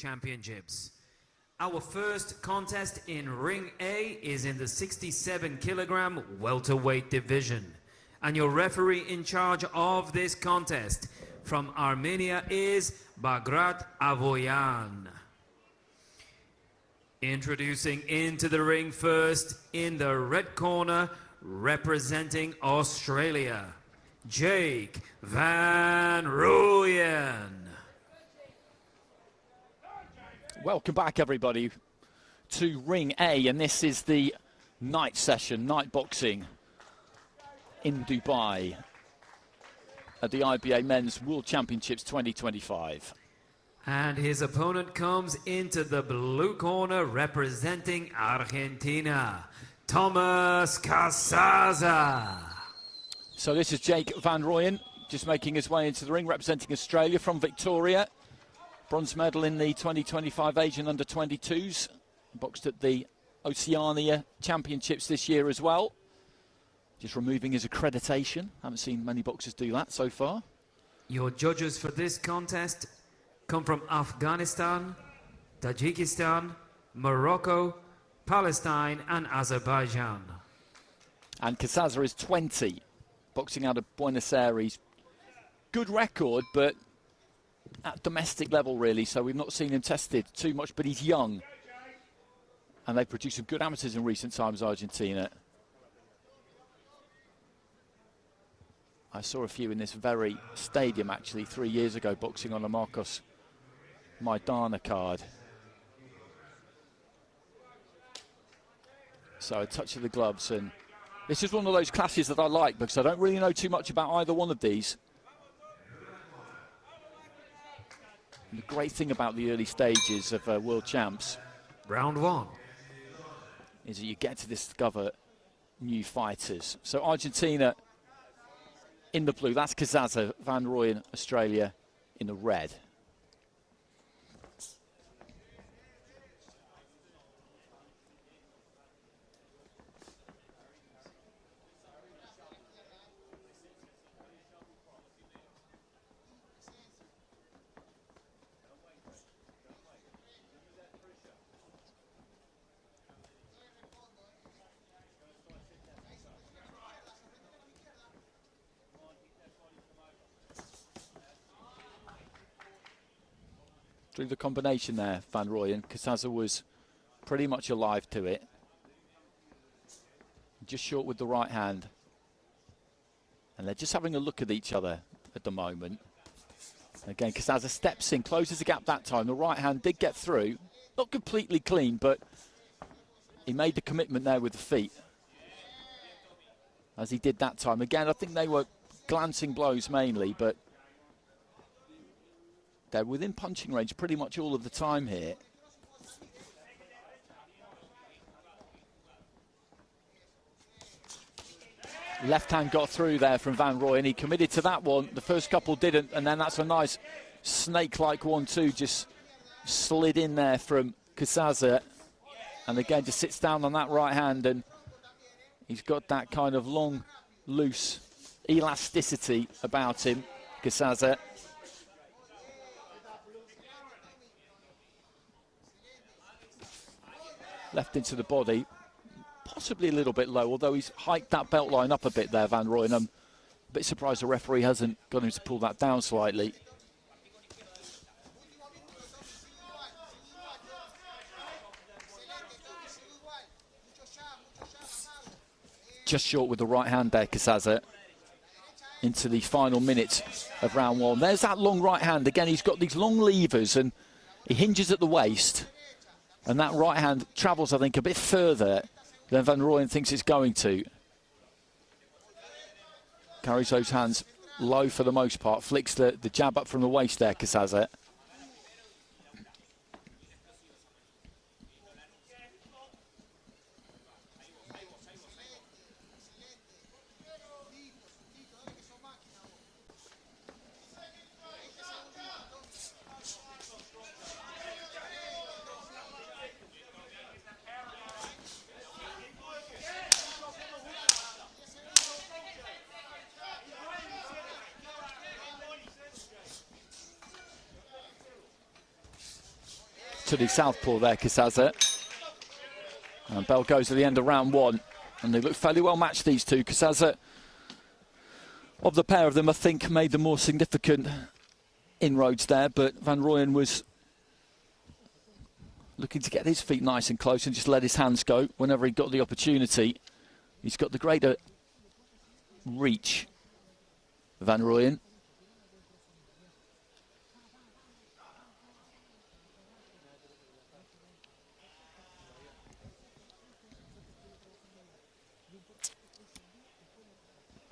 Championships. Our first contest in Ring A is in the 67-kilogram welterweight division. And your referee in charge of this contest from Armenia is Bagrat Avoyan. Introducing into the ring first, in the red corner, representing Australia, Jake Van Rooyen. Welcome back, everybody, to Ring A, and this is the night session, night boxing in Dubai at the IBA Men's World Championships 2025. And his opponent comes into the blue corner representing Argentina, Thomas Casazza. So this is Jake Van Rooyen, just making his way into the ring, representing Australia from Victoria. Bronze medal in the 2025 Asian Under-22s. Boxed at the Oceania Championships this year as well. Just removing his accreditation. Haven't seen many boxers do that so far. Your judges for this contest come from Afghanistan, Tajikistan, Morocco, Palestine and Azerbaijan. And Casazza is 20, boxing out of Buenos Aires. Good record, but at domestic level really, so we've not seen him tested too much, but he's young. And they've produced some good amateurs in recent times, Argentina. I saw a few in this very stadium actually 3 years ago, boxing on a Marcos Maidana card. So a touch of the gloves, and this is one of those classes that I like because I don't really know too much about either one of these. And the great thing about the early stages of World Champs, round one, is that you get to discover new fighters. So Argentina in the blue, that's Casazza, Van Rooyen, Australia in the red. Through the combination there, Van Rooyen. Casazza was pretty much alive to it. Just short with the right hand. And they're just having a look at each other at the moment. Again, Casazza steps in, closes the gap that time. The right hand did get through. Not completely clean, but he made the commitment there with the feet, as he did that time. Again, I think they were glancing blows mainly, but they're within punching range pretty much all of the time here. Left hand got through there from Van Rooyen. He committed to that one. The first couple didn't, and then that's a nice snake-like 1-2 just slid in there from Casazza. And again, just sits down on that right hand, and he's got that kind of long, loose elasticity about him, Casazza. Left into the body, possibly a little bit low, although he's hiked that belt line up a bit there, Van Rooyen. I'm a bit surprised the referee hasn't got him to pull that down slightly. Just short with the right hand there, Casazza, into the final minutes of round one. There's that long right hand. Again, he's got these long levers and he hinges at the waist. And that right hand travels, I think, a bit further than Van Rooyen thinks it's going to. Carries those hands low for the most part. Flicks the jab up from the waist there, Casazza. to the southpaw there, Casazza. And bell goes at the end of round one. And they look fairly well matched, these two. Casazza, of the pair of them, I think made the more significant inroads there, but Van Rooyen was looking to get his feet nice and close and just let his hands go whenever he got the opportunity. He's got the greater reach, Van Rooyen.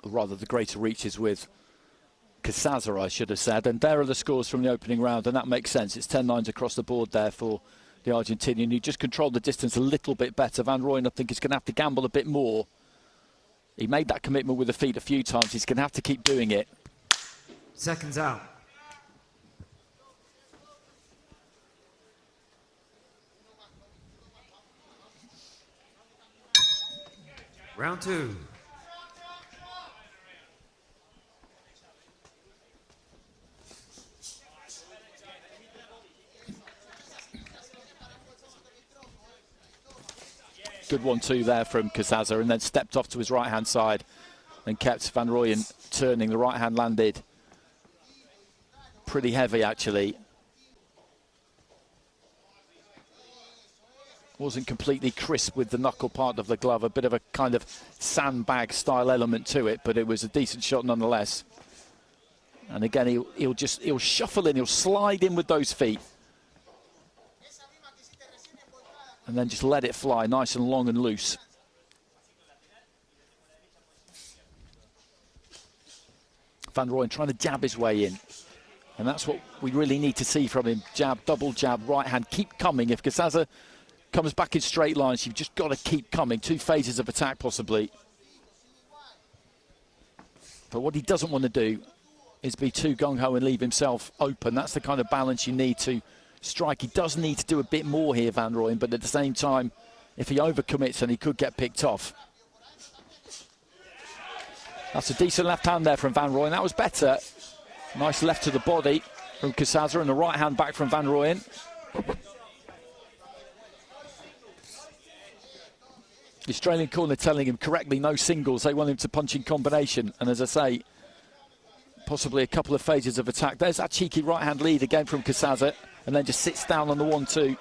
Or rather, the greater reach is with Casazza, I should have said. And there are the scores from the opening round, and that makes sense. It's 10-9 across the board there for the Argentinian. He just controlled the distance a little bit better. Van Rooyen, I think, is going to have to gamble a bit more. He made that commitment with the feet a few times. He's going to have to keep doing it. Seconds out. Round two. Good 1-2 there from Casazza, and then stepped off to his right-hand side and kept Van Rooyen turning. The right hand landed pretty heavy, actually. Wasn't completely crisp with the knuckle part of the glove, a bit of a kind of sandbag style element to it, but it was a decent shot nonetheless. And again, he'll shuffle in, he'll slide in with those feet. And then just let it fly, nice and long and loose. Van Rooyen trying to jab his way in. And that's what we really need to see from him. Jab, double jab, right hand, keep coming. If Casazza comes back in straight lines, you've just got to keep coming. 2 phases of attack, possibly. But what he doesn't want to do is be too gung-ho and leave himself open. That's the kind of balance you need to strike. He does need to do a bit more here, Van Rooyen, but at the same time, if he overcommits, then he could get picked off. That's a decent left hand there from Van Rooyen. That was better. Nice left to the body from Casazza, and the right hand back from Van Rooyen. The Australian corner telling him correctly, no singles. They want him to punch in combination. And as I say, possibly a couple of phases of attack. There's that cheeky right hand lead again from Casazza, and then just sits down on the 1-2.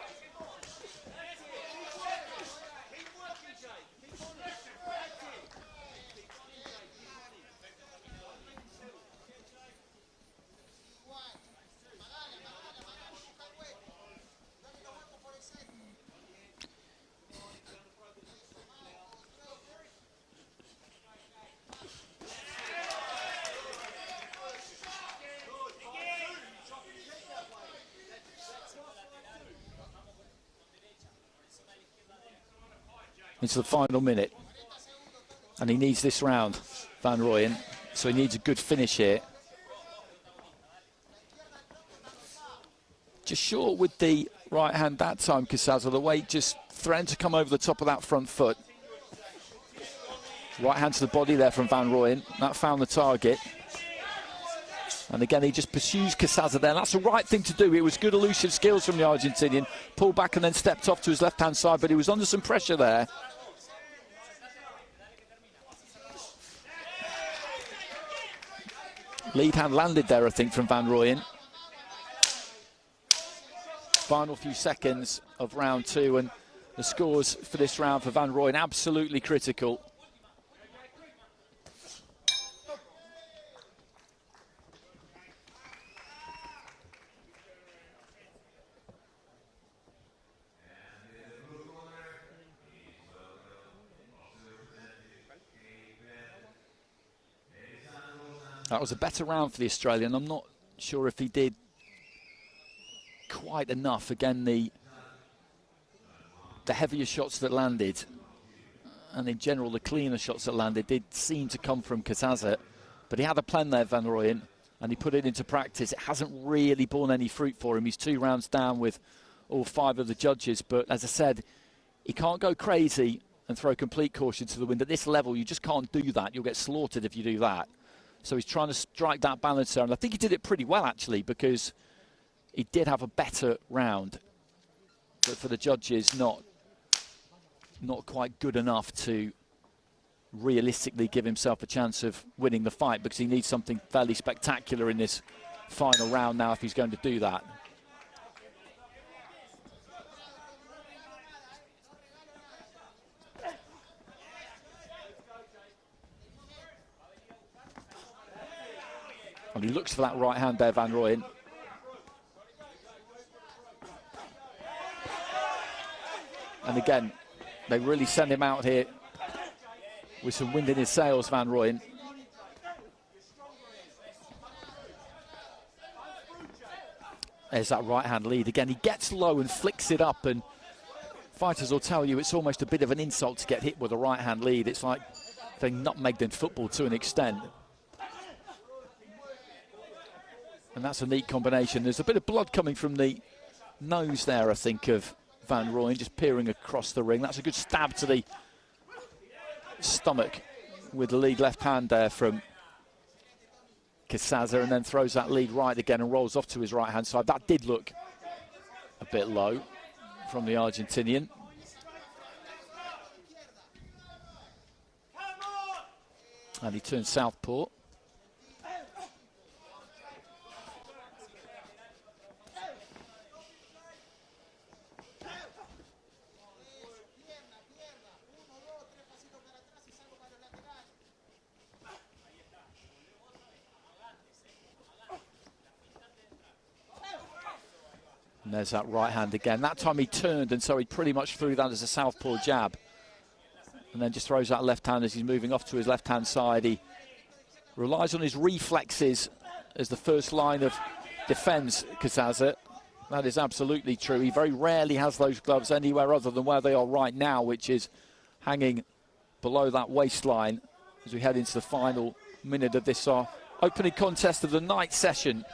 Into the final minute, and he needs this round, Van Rooyen, so he needs a good finish here. Just short with the right hand that time, Casazza. The weight just threatened to come over the top of that front foot. Right hand to the body there from Van Rooyen. That found the target. And again, he just pursues Casazza there. That's the right thing to do. It was good elusive skills from the Argentinian. Pulled back and then stepped off to his left-hand side, but he was under some pressure there. Lead hand landed there, I think, from Van Rooyen. Final few seconds of round two, and the scores for this round for Van Rooyen absolutely critical. That was a better round for the Australian. I'm not sure if he did quite enough. Again, the heavier shots that landed, and in general the cleaner shots that landed, did seem to come from Casazza. But he had a plan there, Van Rooyen, and he put it into practice. It hasn't really borne any fruit for him. He's 2 rounds down with all 5 of the judges. But as I said, he can't go crazy and throw complete caution to the wind. At this level, you just can't do that. You'll get slaughtered if you do that. So he's trying to strike that balance there. And I think he did it pretty well, actually, because he did have a better round. but for the judges, not quite good enough to realistically give himself a chance of winning the fight, because he needs something fairly spectacular in this final round now if he's going to do that. And he looks for that right hand there, Van Rooyen. And again, they really send him out here with some wind in his sails, Van Rooyen. There's that right hand lead again. He gets low and flicks it up, and fighters will tell you it's almost a bit of an insult to get hit with a right hand lead. It's like being nutmegged in football to an extent. And that's a neat combination. There's a bit of blood coming from the nose there, I think, of Van Rooyen, just peering across the ring. That's a good stab to the stomach with the lead left hand there from Casazza, and then throws that lead right again and rolls off to his right hand side. That did look a bit low from the Argentinian. And he turns southpaw. And there's that right hand again. That time he turned, and so he pretty much threw that as a southpaw jab. And then just throws that left hand as he's moving off to his left-hand side. He relies on his reflexes as the first line of defence, Casazza. That is absolutely true. He very rarely has those gloves anywhere other than where they are right now, which is hanging below that waistline as we head into the final minute of this opening contest of the night session.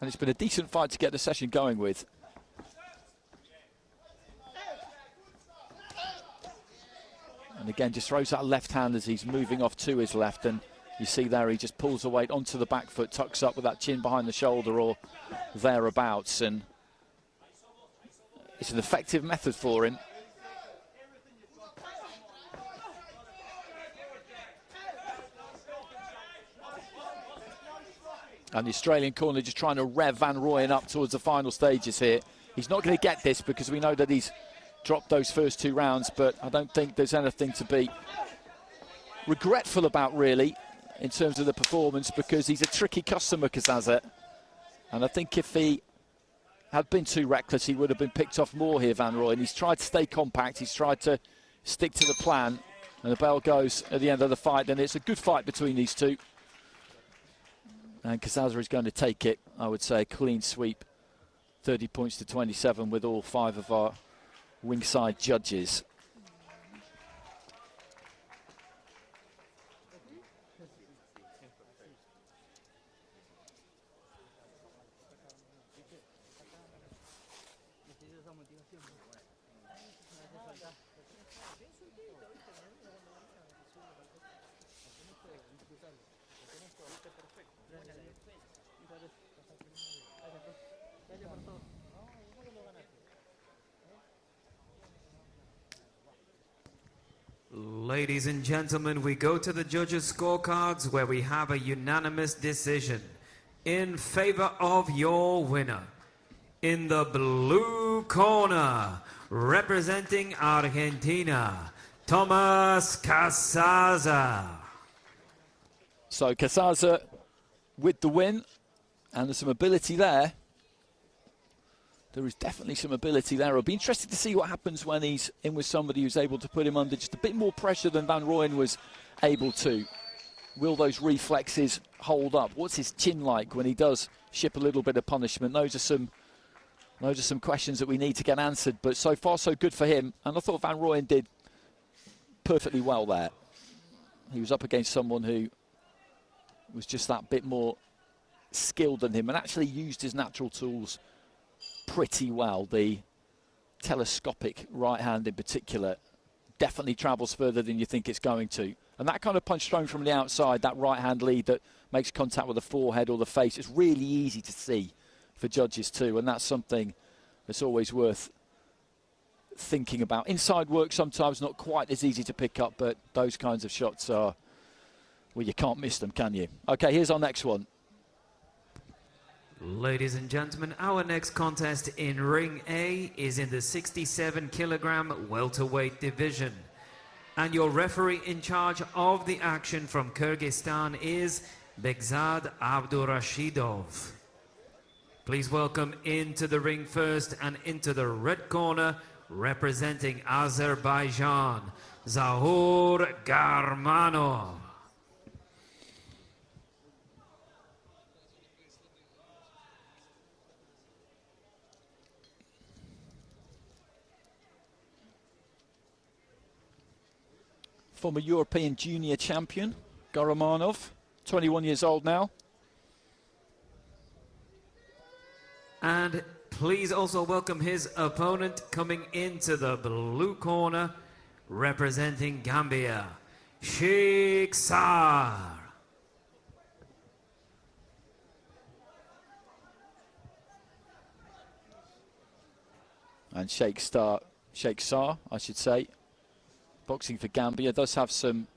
And it's been a decent fight to get the session going with. And again, just throws that left hand as he's moving off to his left. And you see there, he just pulls the weight onto the back foot, tucks up with that chin behind the shoulder or thereabouts. And it's an effective method for him. And the Australian corner just trying to rev Van Rooyen up towards the final stages here. He's not going to get this because we know that he's dropped those first two rounds, but I don't think there's anything to be regretful about, really, in terms of the performance, because he's a tricky customer, Casazza. And I think if he had been too reckless, he would have been picked off more here, Van Rooyen. He's tried to stay compact, he's tried to stick to the plan, and the bell goes at the end of the fight, and it's a good fight between these two. And Casazza is going to take it, I would say, clean sweep, 30 points to 27 with all 5 of our ringside judges. Ladies and gentlemen, we go to the judges' scorecards where we have a unanimous decision in favor of your winner. In the blue corner, representing Argentina, Thomas Casazza. So Casazza with the win, and there's some ability there. There is definitely some ability there. It'll be interesting to see what happens when he's in with somebody who's able to put him under just a bit more pressure than Van Rooyen was able to. Will those reflexes hold up? What's his chin like when he does ship a little bit of punishment? Those are some questions that we need to get answered. But so far, so good for him. And I thought Van Rooyen did perfectly well there. He was up against someone who was just that bit more skilled than him and actually used his natural tools pretty well. The telescopic right hand in particular definitely travels further than you think it's going to. And that kind of punch thrown from the outside, that right-hand lead that makes contact with the forehead or the face, it's really easy to see for judges too, and that's something that's always worth thinking about. Inside work sometimes not quite as easy to pick up, but those kinds of shots are, well, you can't miss them, can you? Okay, here's our next one. Ladies and gentlemen, our next contest in Ring A is in the 67 kilogram welterweight division. And your referee in charge of the action from Kyrgyzstan is Begzad Abdurashidov. Please welcome into the ring first and into the red corner, representing Azerbaijan, Zaur Gahramanov. Former European junior champion, Gahramanov, 21 years old now. And please also welcome his opponent coming into the blue corner, representing Gambia, Sheikh Sarr. And Sheikh Sarr, I should say, boxing for Gambia, does have some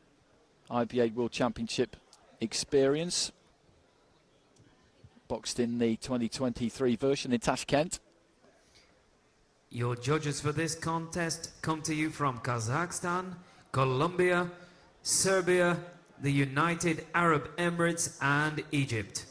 IBA World Championship experience. Boxed in the 2023 version in Tashkent. Your judges for this contest come to you from Kazakhstan, Colombia, Serbia, the United Arab Emirates and Egypt.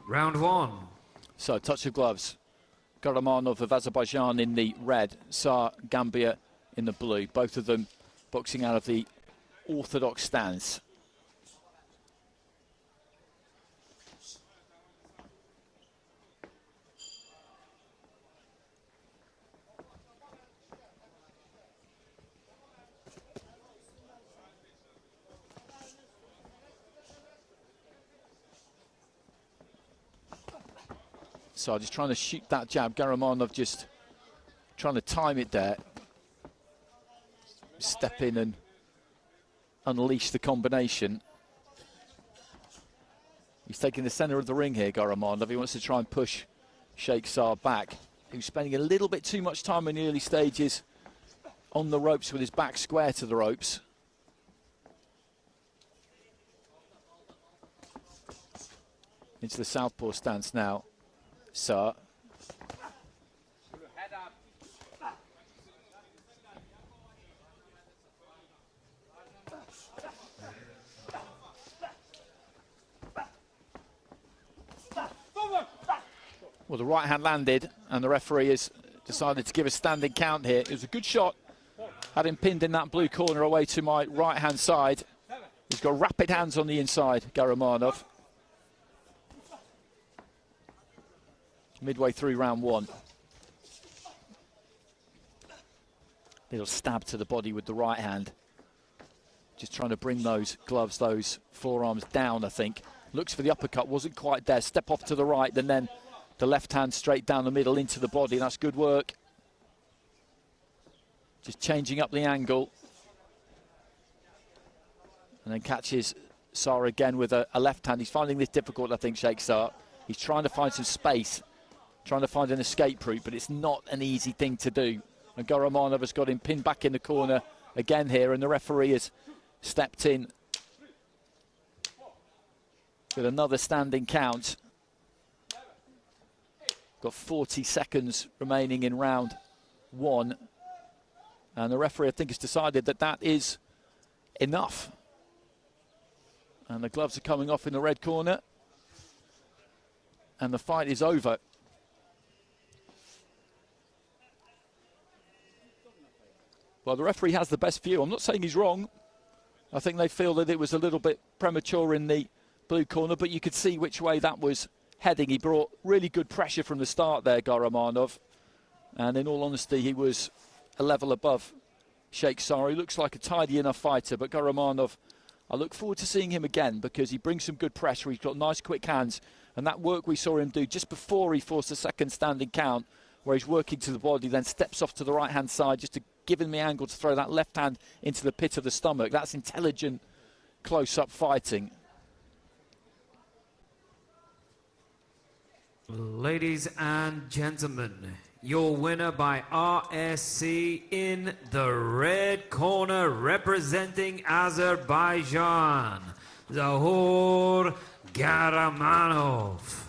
Round one. So, touch of gloves. Gahramanov of Azerbaijan in the red, Sarr, Gambia in the blue. Both of them boxing out of the orthodox stance. So just trying to shoot that jab. Gahramanov just trying to time it there. Step in and unleash the combination. He's taking the centre of the ring here, Gahramanov. He wants to try and push Sheikh Sarr back. He was spending a little bit too much time in the early stages on the ropes with his back square to the ropes. Into the southpaw stance now. Sarr. Well, the right hand landed, and the referee has decided to give a standing count here. It was a good shot. Had him pinned in that blue corner away to my right hand side. He's got rapid hands on the inside, Gahramanov. Midway through round one. Little stab to the body with the right hand. Just trying to bring those gloves, those forearms down, I think. Looks for the uppercut, wasn't quite there. Step off to the right, and then the left hand straight down the middle into the body. That's good work. Just changing up the angle. And then catches Sarr again with a left hand. He's finding this difficult, I think, Sheikh Sarr. He's trying to find some space. Trying to find an escape route, but it's not an easy thing to do. And Gahramanov has got him pinned back in the corner again here, and the referee has stepped in with another standing count. Got 40 seconds remaining in round 1. And the referee, I think, has decided that that is enough. And the gloves are coming off in the red corner. And the fight is over. Well, the referee has the best view. I'm not saying he's wrong. I think they feel that it was a little bit premature in the blue corner, but you could see which way that was heading. He brought really good pressure from the start there, Gahramanov. And in all honesty, he was a level above Sheikh Sarr. He looks like a tidy enough fighter, but Gahramanov, I look forward to seeing him again because he brings some good pressure. He's got nice quick hands, and that work we saw him do just before he forced the second standing count, where he's working to the body, then steps off to the right-hand side just to give him the angle to throw that left hand into the pit of the stomach. That's intelligent, close-up fighting. Ladies and gentlemen, your winner by RSC in the red corner, representing Azerbaijan, Zaur Gahramanov.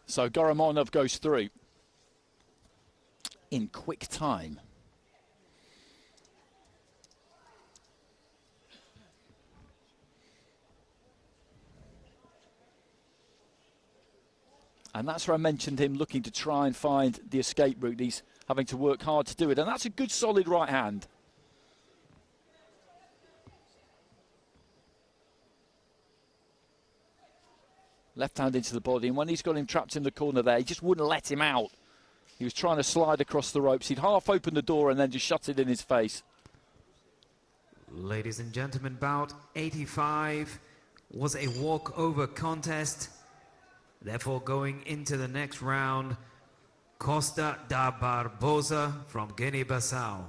So Gahramanov goes through in quick time. And that's where I mentioned him looking to try and find the escape route. He's having to work hard to do it. And that's a good, solid right hand. Left hand into the body. And when he's got him trapped in the corner there, he just wouldn't let him out. He was trying to slide across the ropes. He'd half open the door and then just shut it in his face. Ladies and gentlemen, bout 85 was a walkover contest. Therefore, going into the next round, Costa da Barbosa from Guinea-Bissau.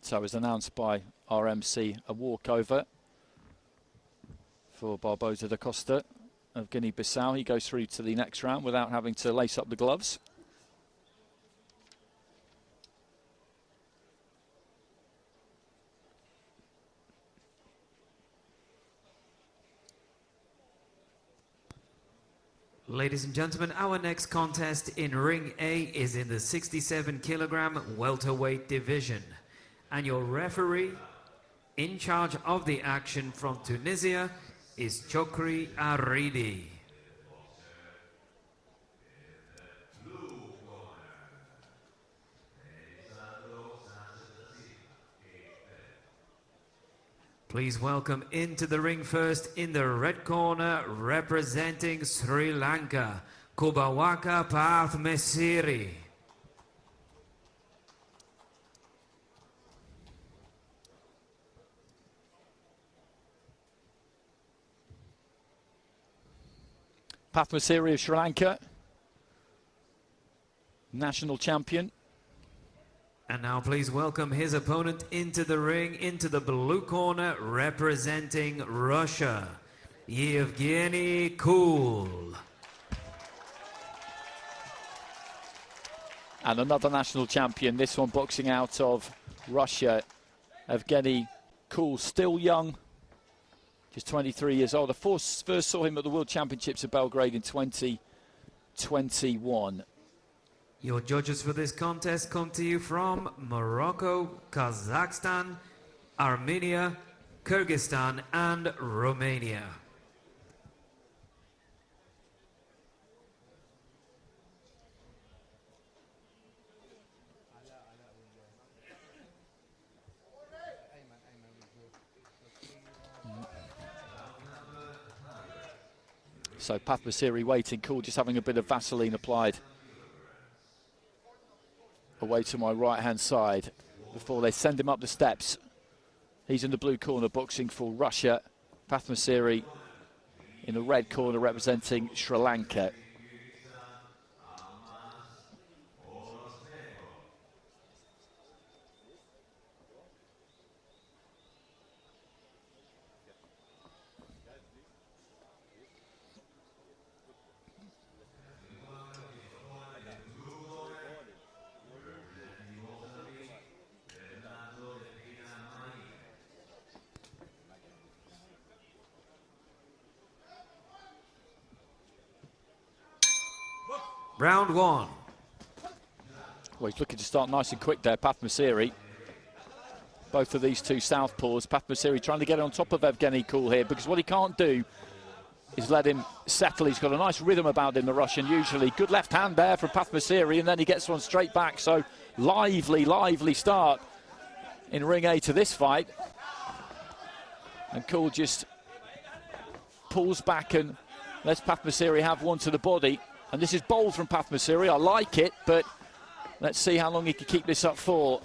So it was announced by RMC a walkover for Barbosa da Costa of Guinea-Bissau. He goes through to the next round without having to lace up the gloves. Ladies and gentlemen, our next contest in Ring A is in the 67-kilogram welterweight division. And your referee in charge of the action from Tunisia is Chokri Aridi. Please welcome into the ring first in the red corner, representing Sri Lanka, Kobawaka Pathmasiri. Pathmasiri of Sri Lanka, national champion. And now please welcome his opponent into the ring, into the blue corner, representing Russia, Evgenii Kool. And another national champion, this one boxing out of Russia, Evgenii Kool, still young, just 23 years old. I first saw him at the World Championships of Belgrade in 2021. Your judges for this contest come to you from Morocco, Kazakhstan, Armenia, Kyrgyzstan, and Romania. So Pathmasiri waiting, Kool just having a bit of Vaseline applied away to my right-hand side before they send him up the steps He's in the blue corner boxing for Russia. Pathmasiri in the red corner representing Sri Lanka. Round one. Well, he's looking to start nice and quick there, Pathmasiri. Both of these two southpaws. Pathmasiri trying to get on top of Evgenii Kool here, because what he can't do is let him settle. He's got a nice rhythm about him, the Russian, usually. Good left hand there from Pathmasiri, and then he gets one straight back. So lively start in ring A to this fight. And Kool just pulls back and lets Pathmasiri have one to the body. And this is bold from Pathmasiri. I like it, but let's see how long he can keep this up for.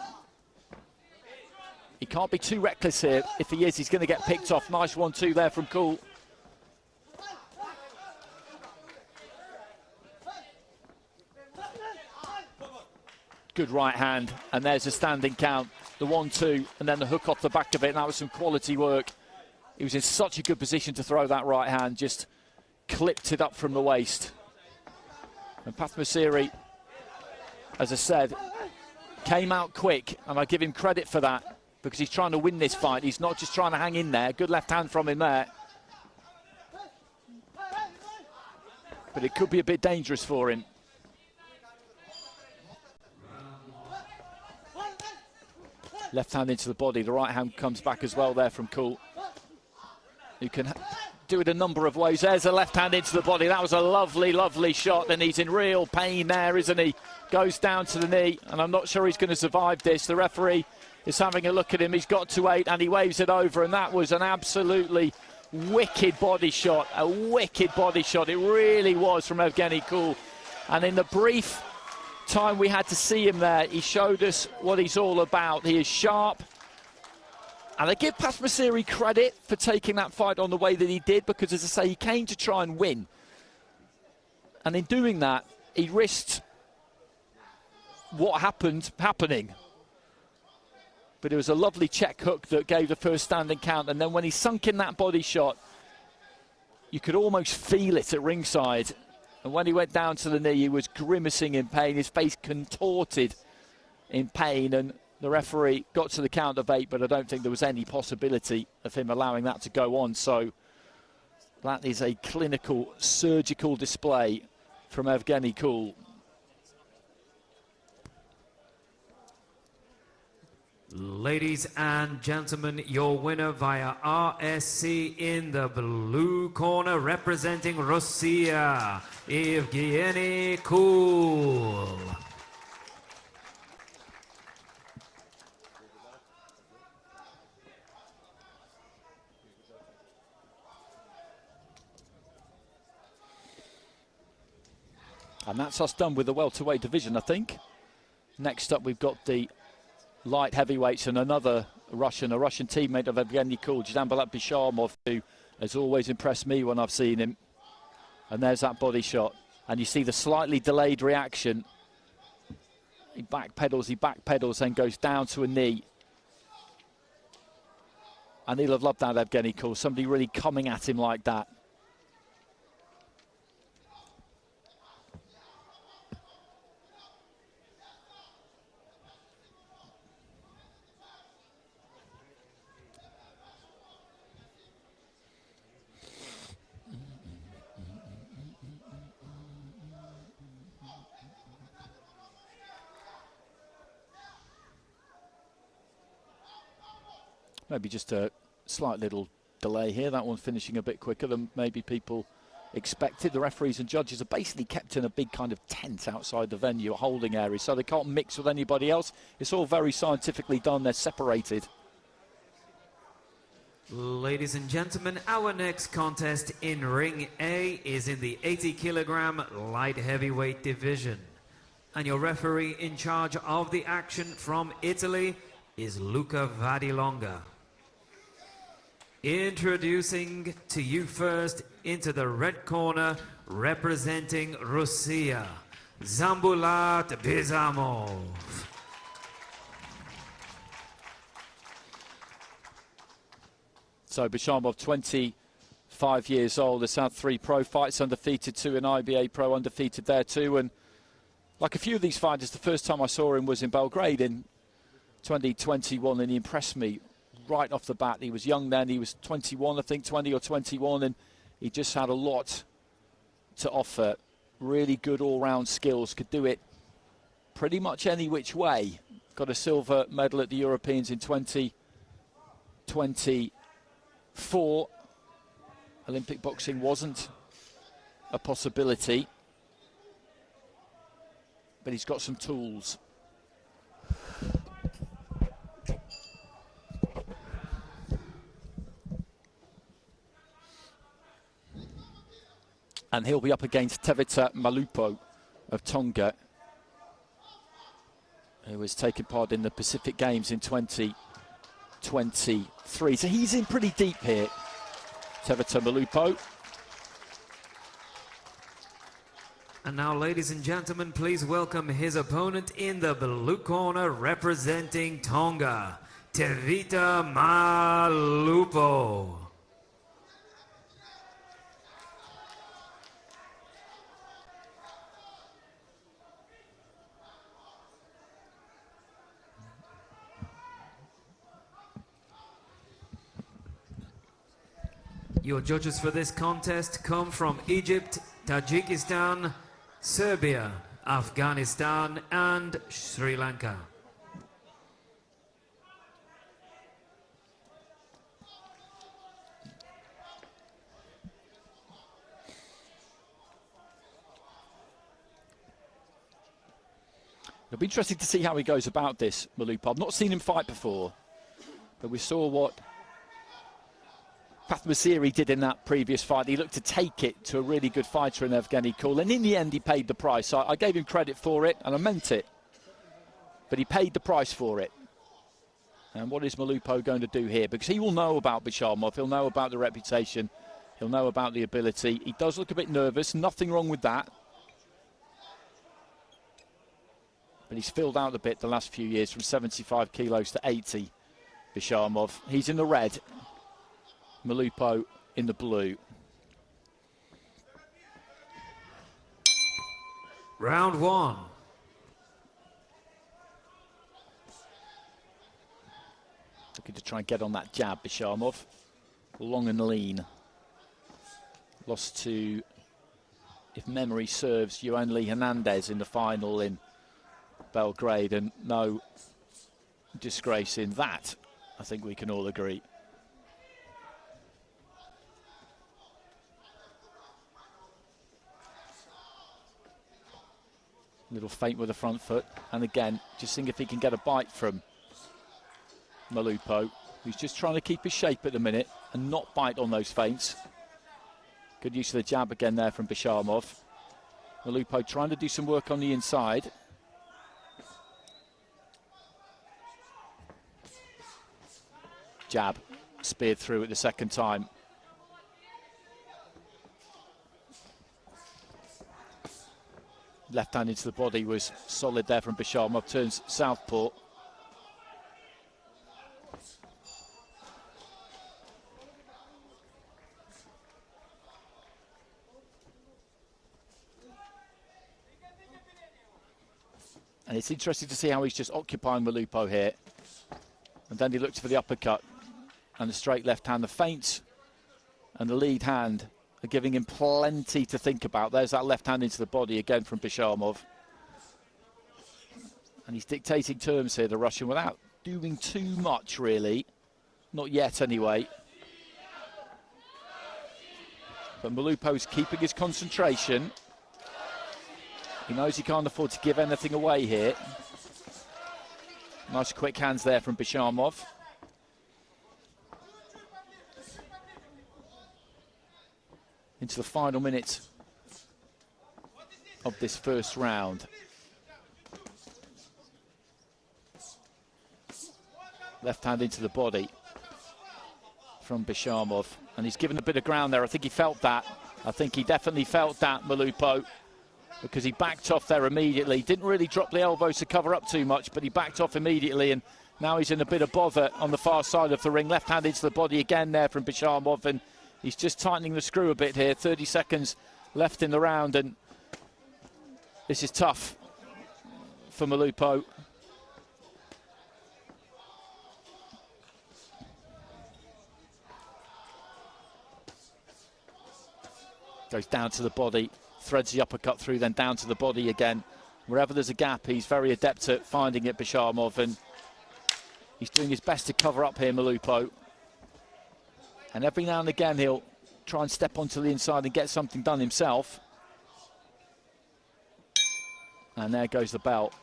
He can't be too reckless here. If he is, he's going to get picked off. Nice 1-2 there from Kool. Good right hand, and there's a standing count. The 1-2, and then the hook off the back of it. And that was some quality work. He was in such a good position to throw that right hand, just clipped it up from the waist. And Pathmasiri, as I said, came out quick, and I give him credit for that, because he's trying to win this fight. He's not just trying to hang in there. Good left hand from him there. But it could be a bit dangerous for him. Left hand into the body. The right hand comes back as well there from Kool, who can do it a number of ways. There's a left hand into the body. That was a lovely shot, and he's in real pain there, isn't he? Goes down to the knee, and I'm not sure he's going to survive this. The referee is having a look at him. He's got to 8, and he waves it over, and that was an absolutely wicked body shot. A wicked body shot. It really was from Evgenii Kool. And in the brief time we had to see him there, he showed us what he's all about. He is sharp. And I give Pathmasiri credit for taking that fight on the way that he did, because, as I say, he came to try and win. And in doing that, he risked what happened happening. But it was a lovely check hook that gave the first standing count. And then when he sunk in that body shot, you could almost feel it at ringside. And when he went down to the knee, he was grimacing in pain, his face contorted in pain. And the referee got to the count of 8, but I don't think there was any possibility of him allowing that to go on. So that is a clinical, surgical display from Evgenii Kool. Ladies and gentlemen, your winner via RSC in the blue corner, representing Russia, Evgenii Kool. And that's us done with the welterweight division, I think. Next up, we've got the light heavyweights and another Russian, a Russian teammate of Evgenii Kool, Dzhambulat Bizhamov, who has always impressed me when I've seen him. And there's that body shot. And you see the slightly delayed reaction. He backpedals, then goes down to a knee. And he'll have loved that, Evgenii Kool, somebody really coming at him like that. Maybe just a slight little delay here. That one finishing a bit quicker than maybe people expected. The referees and judges are basically kept in a big kind of tent outside the venue, a holding area, so they can't mix with anybody else. It's all very scientifically done. They're separated. Ladies and gentlemen, our next contest in Ring A is in the 80-kilogram light heavyweight division. And your referee in charge of the action from Italy is Luca Vadilonga. Introducing to you first into the red corner, representing Russia, Dzhambulat Bizhamov. So Bizhamov, 25 years old, has had 3 pro fights, undefeated, 2 in IBA Pro, undefeated there too. And like a few of these fighters, the first time I saw him was in Belgrade in 2021, and he impressed me right off the bat. He was young then, he was 21, I think, 20 or 21, and he just had a lot to offer. Really good all-round skills, could do it pretty much any which way. Got a silver medal at the Europeans in 2024. Olympic boxing wasn't a possibility, but he's got some tools. And he'll be up against Tevita Malupo of Tonga, who has taken part in the Pacific Games in 2023. So he's in pretty deep here, Tevita Malupo. And now, ladies and gentlemen, please welcome his opponent in the blue corner, representing Tonga, Tevita Malupo. Your judges for this contest come from Egypt, Tajikistan, Serbia, Afghanistan, and Sri Lanka. It'll be interesting to see how he goes about this, Malupo. I've not seen him fight before, but we saw what Pathmasiri did in that previous fight. He looked to take it to a really good fighter in Evgenii Kool, and in the end he paid the price. I gave him credit for it, and I meant it, but he paid the price for it. And what is Malupo going to do here? Because he will know about Bizhamov, he'll know about the reputation, he'll know about the ability. He does look a bit nervous, nothing wrong with that, but he's filled out a bit the last few years, from 75 kilos to 80, Bizhamov. He's in the red, Malupo in the blue. Round 1. Looking to try and get on that jab, Bizhamov. Long and lean. Lost to, if memory serves, Joanli Hernandez in the final in Belgrade, and no disgrace in that, I think we can all agree. Little feint with the front foot, and again, just seeing if he can get a bite from Malupo, who's just trying to keep his shape at the minute and not bite on those feints. Good use of the jab again there from Bizhamov. Malupo trying to do some work on the inside. Jab, speared through it the second time. Left hand into the body was solid there from Bizhamov, turns southpaw. And it's interesting to see how he's just occupying Malupo here. And then he looks for the uppercut and the straight left hand. The feints and the lead hand are giving him plenty to think about. There's that left hand into the body again from Bizhamov. And he's dictating terms here, the Russian, without doing too much, really. Not yet, anyway. But Malupo's keeping his concentration. He knows he can't afford to give anything away here. Nice quick hands there from Bizhamov. Into the final minutes of this first round. Left hand into the body from Bizhamov. And he's given a bit of ground there. I think he felt that. I think he definitely felt that, Malupo, because he backed off there immediately. Didn't really drop the elbows to cover up too much, but he backed off immediately, and now he's in a bit of bother on the far side of the ring. Left hand into the body again there from Bizhamov, and he's just tightening the screw a bit here. 30 seconds left in the round, and this is tough for Malupo. Goes down to the body, threads the uppercut through, then down to the body again. Wherever there's a gap, he's very adept at finding it, Bizhamov, and he's doing his best to cover up here, Malupo. And every now and again, he'll try and step onto the inside and get something done himself. And there goes the belt.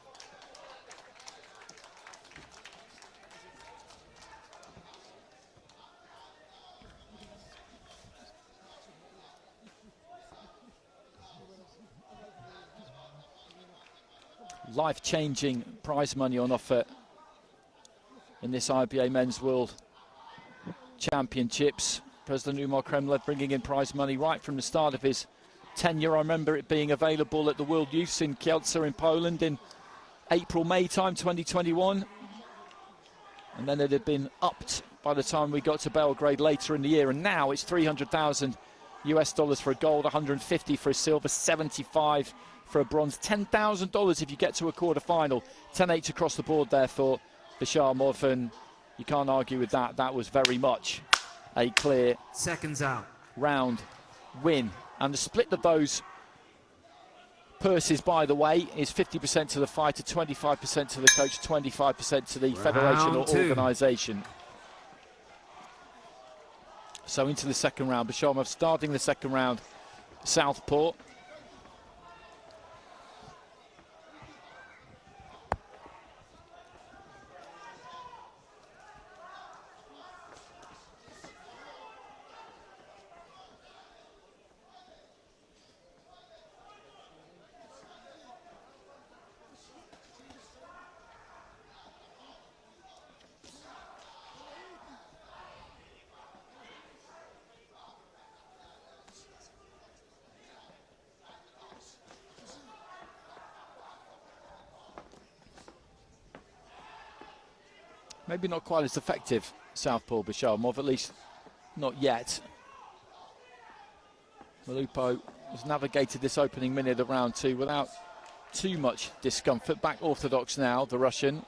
Life-changing prize money on offer in this IBA Men's World Championships. President Umar Kremlev bringing in prize money right from the start of his tenure. I remember it being available at the World Youths in Kielce in Poland in April, May time 2021. And then it had been upped by the time we got to Belgrade later in the year. And now it's $300,000 US for a gold, 150 for a silver, 75 for a bronze, $10,000 if you get to a quarter-final. 10-8 across the board there for Bizhamov, and you can't argue with that. That was very much a clear seconds out round win. And the split of those purses, by the way, is 50% to the fighter, 25% to the coach, 25% to the federation or organisation. So into the second round, Bizhamov starting the second round, southpaw. Maybe not quite as effective, southpaw Bizhamov, at least not yet. Malupo has navigated this opening minute of round two without too much discomfort. Back orthodox now, the Russian.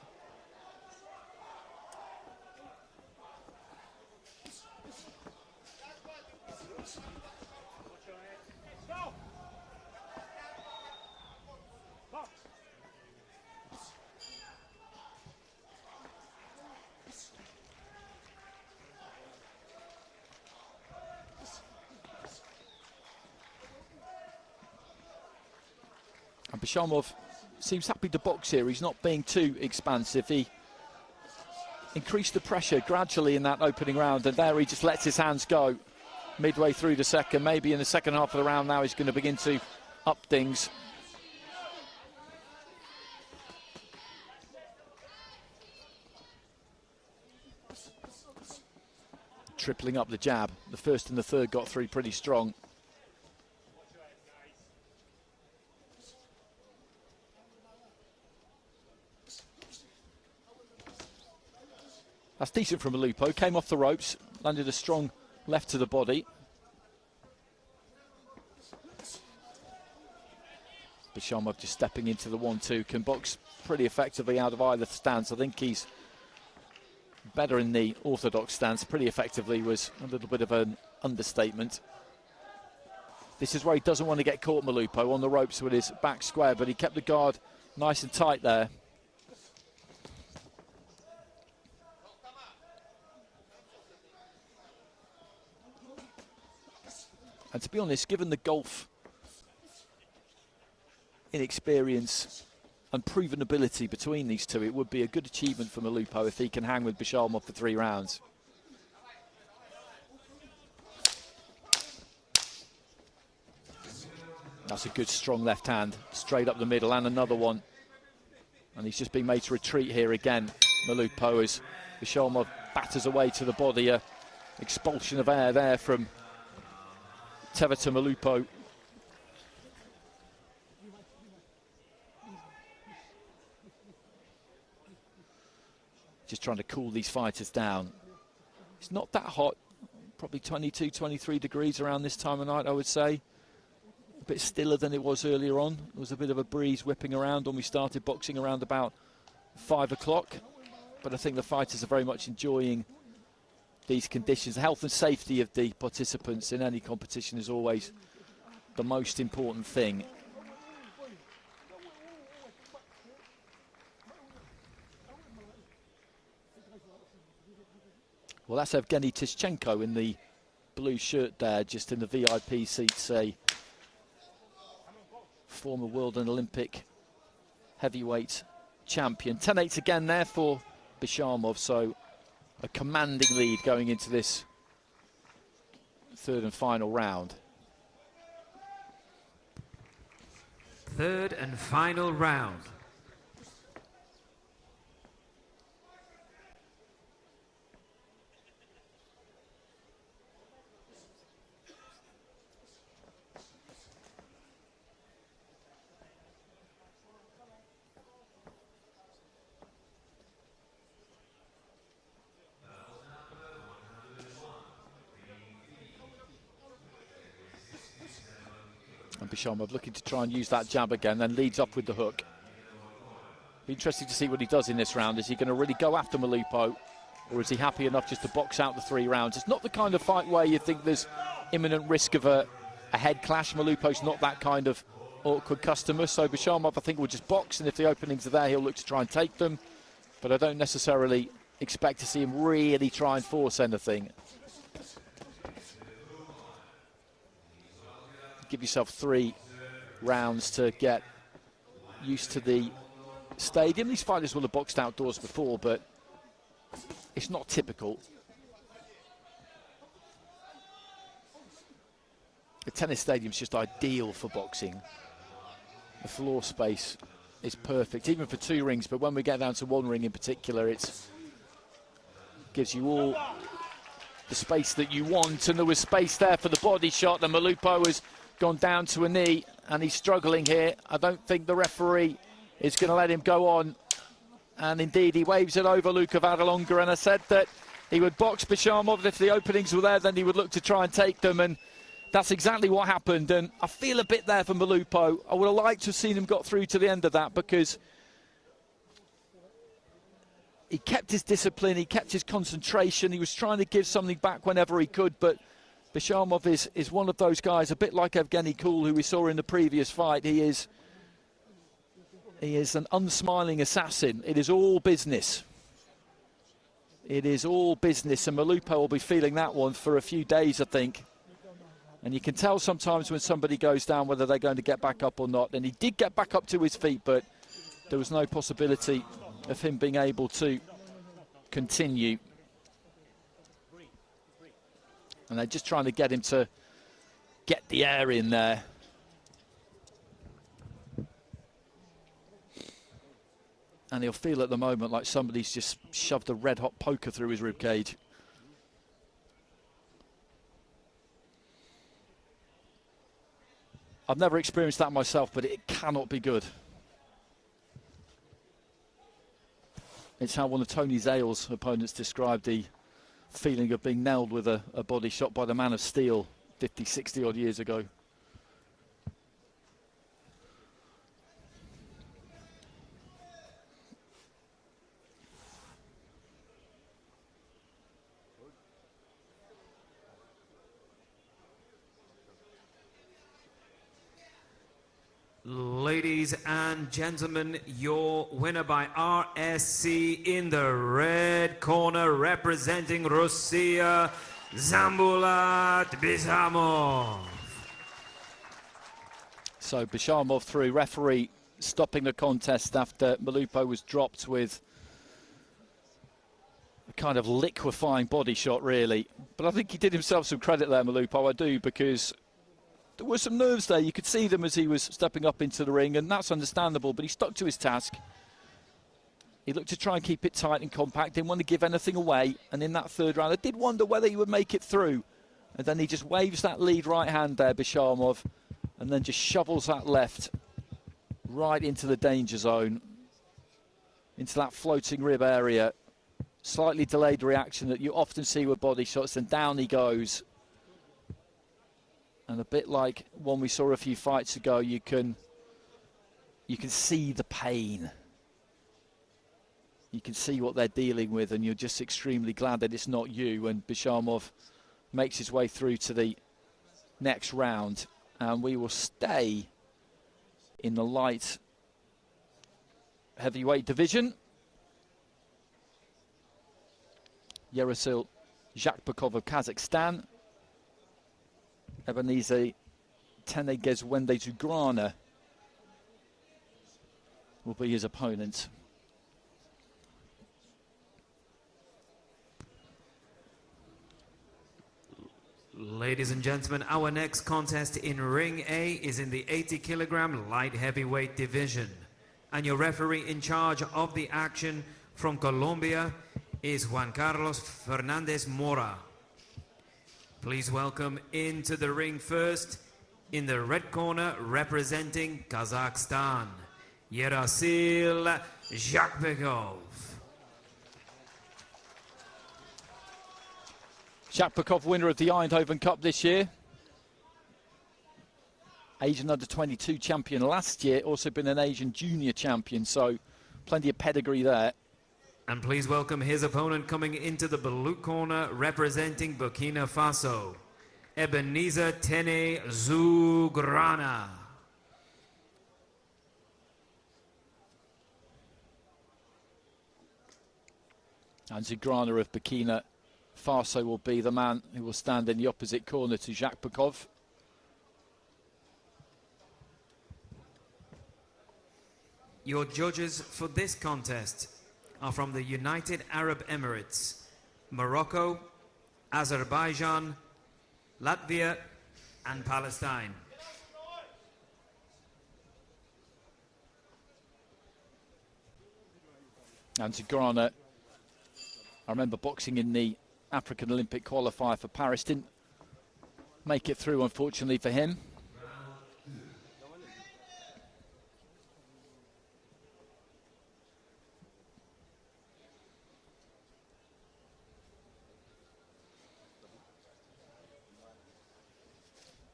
And Bizhamov seems happy to box here. He's not being too expansive. He increased the pressure gradually in that opening round, and there he just lets his hands go midway through the second. Maybe in the second half of the round now he's going to begin to up things. Tripling up the jab. The first and the third got through pretty strong. That's decent from Malupo. Came off the ropes, landed a strong left to the body. Bizhamov just stepping into the 1-2, can box pretty effectively out of either stance. I think he's better in the orthodox stance. Pretty effectively was a little bit of an understatement. This is where he doesn't want to get caught, Malupo, on the ropes with his back square, but he kept the guard nice and tight there. And to be honest, given the golf inexperience and proven ability between these two, it would be a good achievement for Malupo if he can hang with Bizhamov for 3 rounds. That's a good strong left hand, straight up the middle, and another one. And he's just being made to retreat here again, Malupo, as Bizhamov batters away to the body. expulsion of air there from Tevita Malupo. Just trying to cool these fighters down. It's not that hot, probably 22, 23 degrees around this time of night, I would say. A bit stiller than it was earlier on. There was a bit of a breeze whipping around when we started boxing around about 5 o'clock. But I think the fighters are very much enjoying these conditions. The health and safety of the participants in any competition is always the most important thing. Well, that's Evgenii Tishchenko in the blue shirt there, just in the VIP seats, a former world and Olympic heavyweight champion. 10-8 again there for Bizhamov, so a commanding lead going into this third and final round. Third and final round. Bizhamov looking to try and use that jab again, then leads up with the hook. Be interesting to see what he does in this round. Is he going to really go after Malupo, or is he happy enough just to box out the 3 rounds? It's not the kind of fight where you think there's imminent risk of a head clash. Malupo's not that kind of awkward customer, so Bizhamov, I think, will just box, and if the openings are there, he'll look to try and take them. But I don't necessarily expect to see him really try and force anything. Give yourself 3 rounds to get used to the stadium. These fighters will have boxed outdoors before, but it's not typical. The tennis stadium's just ideal for boxing. The floor space is perfect, even for 2 rings, but when we get down to 1 ring in particular, it gives you all the space that you want, and there was space there for the body shot, and Malupo has gone down to a knee, and he's struggling here. I don't think the referee is going to let him go on, and indeed he waves it over Luca Vallelonga, and I said that he would box Bizhamov. If the openings were there, then he would look to try and take them, and that's exactly what happened. And I feel a bit there for Malupo. I would have liked to have seen him got through to the end of that, because he kept his discipline, he kept his concentration, he was trying to give something back whenever he could, but Bizhamov is one of those guys, a bit like Evgenii Kool, who we saw in the previous fight. He is an unsmiling assassin. It is all business. It is all business, and Malupo will be feeling that one for a few days, I think. And you can tell sometimes when somebody goes down whether they're going to get back up or not. And he did get back up to his feet, but there was no possibility of him being able to continue. And they're just trying to get him to get the air in there. And he'll feel at the moment like somebody's just shoved a red-hot poker through his ribcage. I've never experienced that myself, but it cannot be good. It's how one of Tony Zale's opponents described the feeling of being nailed with a body shot by the man of steel 50, 60 odd years ago. Ladies and gentlemen, your winner by RSC in the red corner, representing Russia, Dzhambulat Bizhamov. So Bizhamov through, referee stopping the contest after Malupo was dropped with a kind of liquefying body shot, really. But I think he did himself some credit there, Malupo, I do, because there were some nerves there. You could see them as he was stepping up into the ring, and that's understandable, but he stuck to his task. He looked to try and keep it tight and compact, didn't want to give anything away. And in that third round, I did wonder whether he would make it through. And then he just waves that lead right hand there, Bizhamov, and then just shovels that left right into the danger zone, into that floating rib area. Slightly delayed reaction that you often see with body shots, and down he goes. And a bit like one we saw a few fights ago, you can see the pain. You can see what they're dealing with, and you're just extremely glad that it's not you. And Bizhamov makes his way through to the next round, and we will stay in the light heavyweight division. Yerassyl Zhakpekov of Kazakhstan. Ebenezer Tenegezwende Zougrana will be his opponent. Ladies and gentlemen, our next contest in Ring A is in the 80-kilogram light heavyweight division. And your referee in charge of the action from Colombia is Juan Carlos Fernandez Mora. Please welcome into the ring first, in the red corner, representing Kazakhstan, Yerassyl Zhakpekov. Zhakpekov, winner of the Eindhoven Cup this year. Asian under-22 champion last year, also been an Asian junior champion, so plenty of pedigree there. And please welcome his opponent coming into the blue corner, representing Burkina Faso, Ebenezer Tene Zougrana. And Zougrana of Burkina Faso will be the man who will stand in the opposite corner to Zhakpekov. Your judges for this contest are from the United Arab Emirates, Morocco, Azerbaijan, Latvia, and Palestine. And Zougrana, I remember boxing in the African Olympic qualifier for Paris, didn't make it through, unfortunately for him.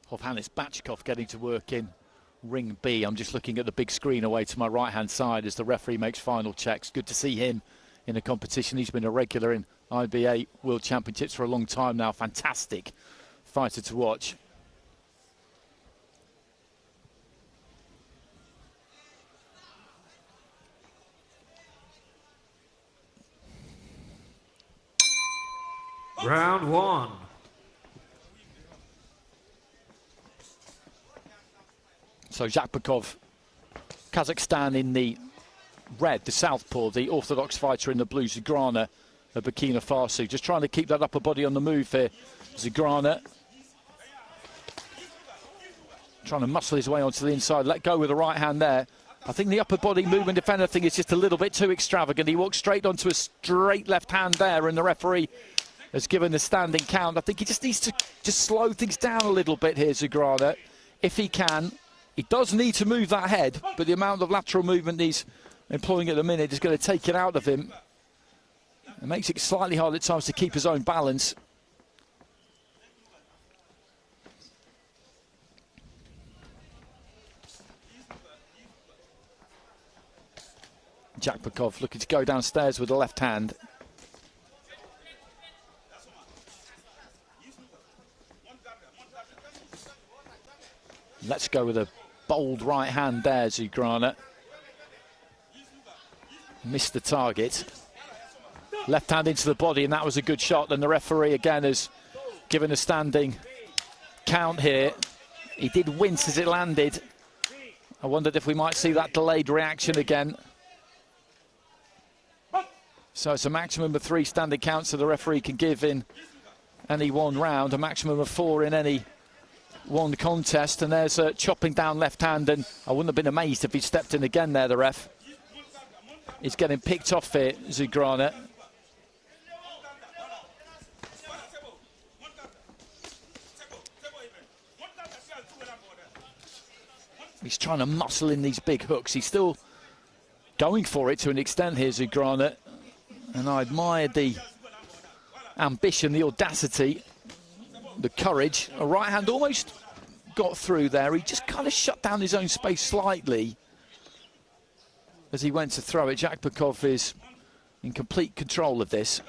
Hovhannes Bachkov getting to work in Ring B. I'm just looking at the big screen away to my right-hand side as the referee makes final checks. Good to see him in a competition. He's been a regular in IBA World Championships for a long time now. Fantastic fighter to watch. Round one. So Zhakpekov, Kazakhstan in the red, the southpaw, the orthodox fighter in the blue, Zougrana of Burkina Faso. Just trying to keep that upper body on the move here. Zougrana trying to muscle his way onto the inside, let go with the right hand there. I think the upper body movement, if anything, is just a little bit too extravagant. He walks straight onto a straight left hand there, and the referee has given the standing count. I think he just needs to just slow things down a little bit here, Zougrana, if he can. He does need to move that head, but the amount of lateral movement he's employing at the minute is going to take it out of him. It makes it slightly hard at times to keep his own balance. Zhakpekov looking to go downstairs with the left hand. Let's go with a bold right hand there, Zougrana. Missed the target. Left hand into the body, and that was a good shot. And the referee again has given a standing count here. He did wince as it landed. I wondered if we might see that delayed reaction again. So it's a maximum of 3 standing counts that the referee can give in any one round, a maximum of 4 in any one contest. And there's a chopping down left hand, and I wouldn't have been amazed if he stepped in again there, the ref. is getting picked off here, Zougrana. He's trying to muscle in these big hooks. He's still going for it to an extent here, Zougrana. And I admired the ambition, the audacity, the courage. A right hand almost got through there. He just kind of shut down his own space slightly as he went to throw it. Zhakpekov is in complete control of this.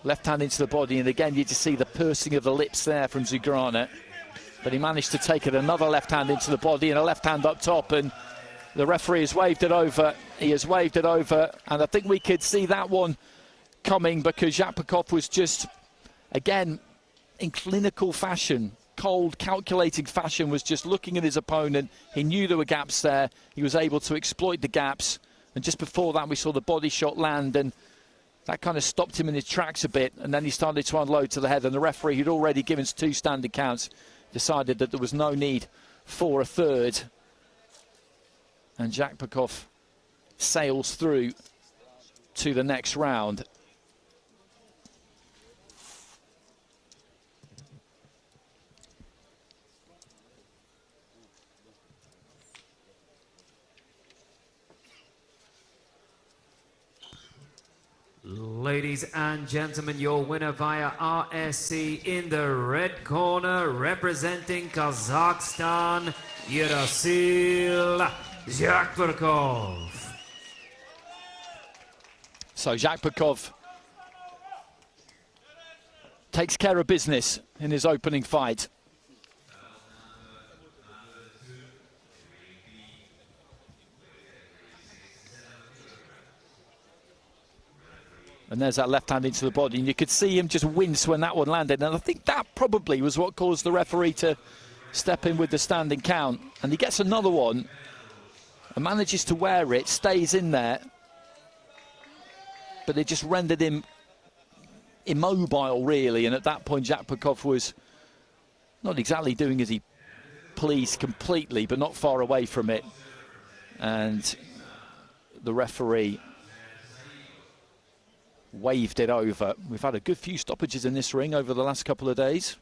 Left hand into the body, and again you just see the pursing of the lips there from Zougrana. But he managed to take it another left hand into the body and a left hand up top, and the referee has waved it over. He has waved it over, and I think we could see that one coming because Zhakpekov was just, again, in clinical fashion, cold, calculating fashion, was just looking at his opponent. He knew there were gaps there. He was able to exploit the gaps. And just before that, we saw the body shot land, and that kind of stopped him in his tracks a bit. And then he started to unload to the head, and the referee, who'd already given 2 standing counts, decided that there was no need for a third. And Zhakpekov sails through to the next round. Ladies and gentlemen, your winner via RSC in the red corner, representing Kazakhstan, Yerassyl Zhakpekov. So Zhakpekov takes care of business in his opening fight. And there's that left hand into the body, and you could see him just wince when that one landed. And I think that probably was what caused the referee to step in with the standing count. And he gets another one and manages to wear it, stays in there. But it just rendered him immobile, really. And at that point, Zhakpekov was not exactly doing as he pleased completely, but not far away from it. And the referee waved it over. We've had a good few stoppages in this ring over the last couple of days.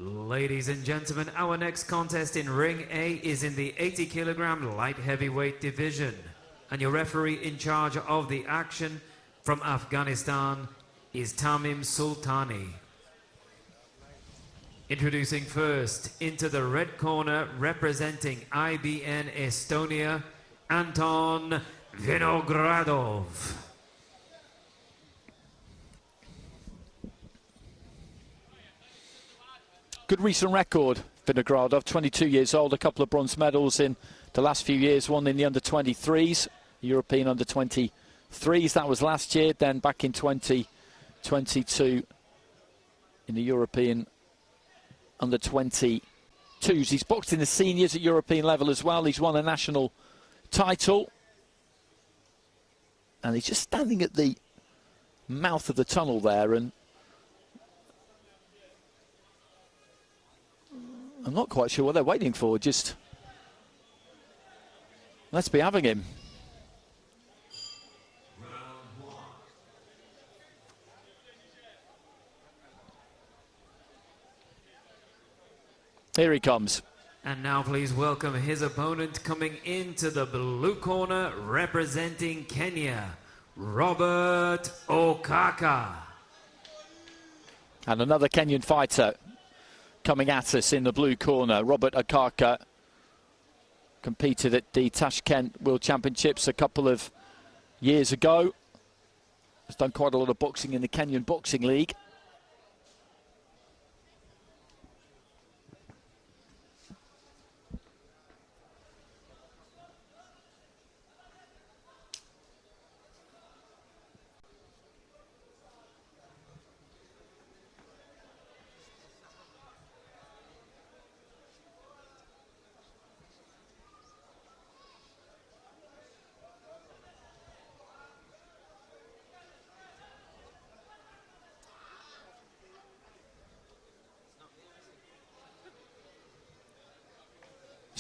Ladies and gentlemen, our next contest in Ring A is in the 80 kilogram light heavyweight division. And your referee in charge of the action from Afghanistan is Tamim Sultani. Introducing first into the red corner, representing IBN Estonia, Anton Vinogradov. Good recent record, Vinogradov, 22 years old, a couple of bronze medals in the last few years, one in the under-23s, European under-23s, that was last year, then back in 2022 in the European under-22s. He's boxed in the seniors at European level as well, he's won a national title, and he's just standing at the mouth of the tunnel there, and I'm not quite sure what they're waiting for, just let's be having him. Here he comes. And now please welcome his opponent coming into the blue corner, representing Kenya, Robert Okaka. And another Kenyan fighter coming at us in the blue corner, Robert Okaka. Competed at the Tashkent World Championships a couple of years ago. Has done quite a lot of boxing in the Kenyan Boxing League.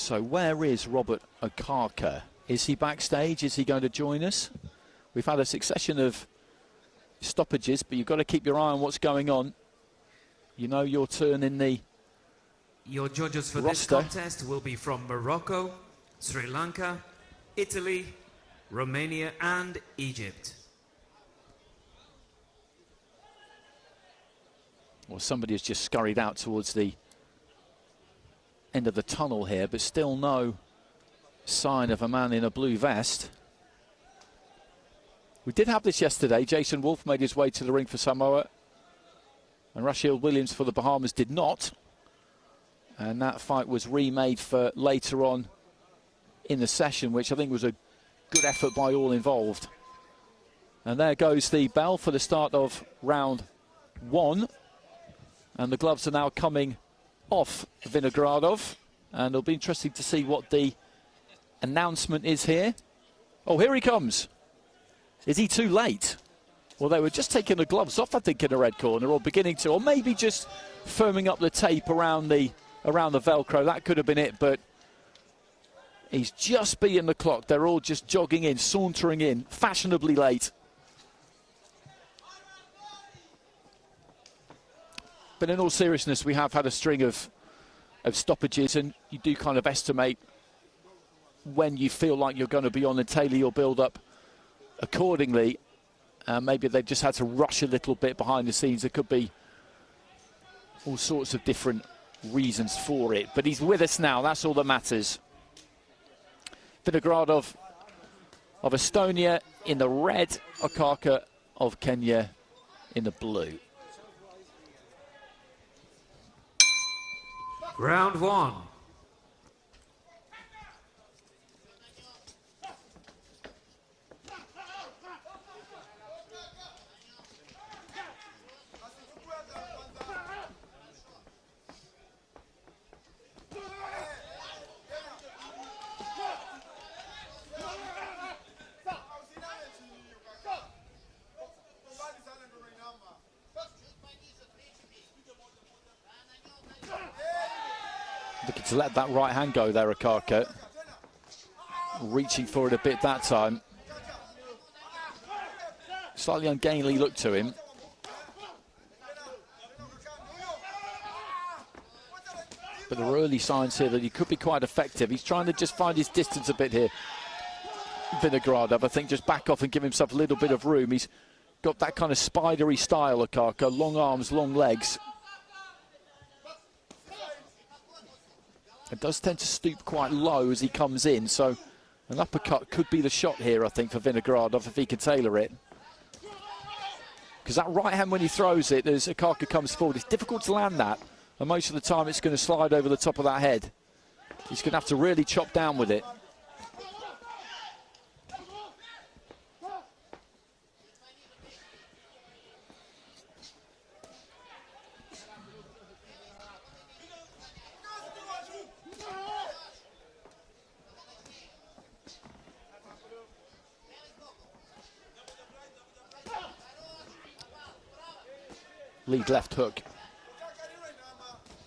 So where is Robert Okaka? Is he backstage? Is he going to join us? We've had a succession of stoppages, but you've got to keep your eye on what's going on. You know your turn in the Your judges for roster. This contest will be from Morocco, Sri Lanka, Italy, Romania and Egypt. Well, somebody has just scurried out towards the end of the tunnel here, but still no sign of a man in a blue vest. We did have this yesterday. Jason Wolf made his way to the ring for Samoa, and Yerassyl Williams for the Bahamas did not. And that fight was remade for later on in the session, which I think was a good effort by all involved. And there goes the bell for the start of round 1. And the gloves are now coming off Vinogradov. And it'll be interesting to see what the announcement is here. Oh, here he comes. Is he too late? Well, they were just taking the gloves off, I think, in the red corner, or beginning to, or maybe just firming up the tape around the Velcro. That could have been it, but he's just beating the clock. They're all just jogging in, sauntering in, fashionably late. But in all seriousness, we have had a string of stoppages, and you do kind of estimate when you feel like you're going to be on and tailor your build-up accordingly. Maybe they've just had to rush a little bit behind the scenes. There could be all sorts of different reasons for it. But he's with us now. That's all that matters. Vinogradov of Estonia in the red, Okaka of Kenya in the blue. Round 1. Looking to let that right hand go there, Okaka. Reaching for it a bit that time. Slightly ungainly look to him. But there are early signs here that he could be quite effective. He's trying to just find his distance a bit here. Vinogradov, I think, just back off and give himself a little bit of room. He's got that kind of spidery style, Okaka. Long arms, long legs. It does tend to stoop quite low as he comes in, so an uppercut could be the shot here, I think, for Vinogradov if he can tailor it. Because that right hand, when he throws it, as Okaka comes forward, it's difficult to land that, and most of the time it's going to slide over the top of that head. He's going to have to really chop down with it. Lead left hook.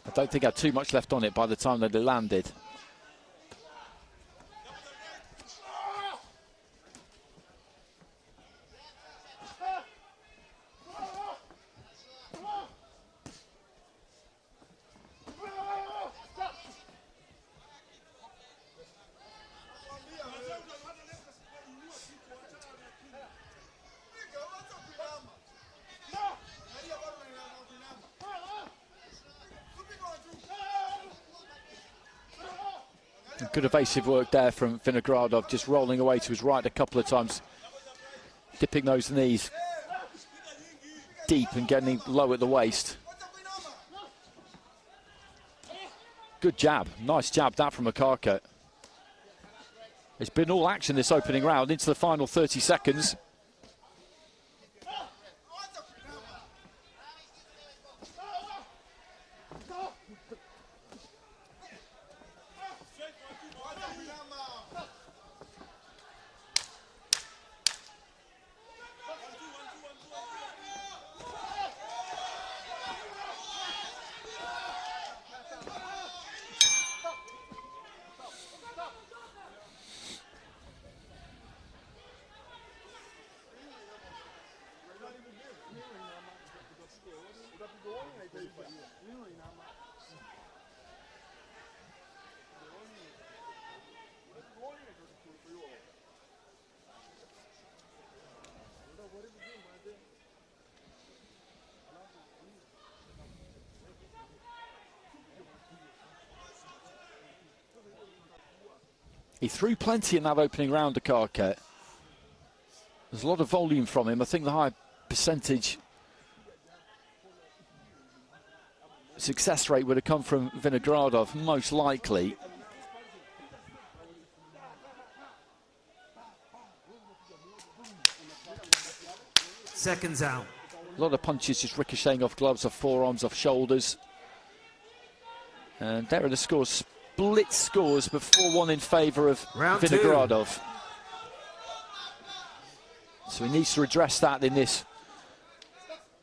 I don't think I had too much left on it by the time that it landed. Good evasive work there from Vinogradov, just rolling away to his right a couple of times, dipping those knees deep and getting low at the waist. Good jab, nice jab that from Okaka. It's been all action this opening round into the final 30 seconds. He threw plenty in that opening round, Okaka. There's a lot of volume from him. I think the high percentage success rate would have come from Vinogradov, most likely. Seconds out. A lot of punches just ricocheting off gloves, off forearms, off shoulders. And there are the scores. Split scores, but 4-1 in favour of Vinogradov. So he needs to address that in this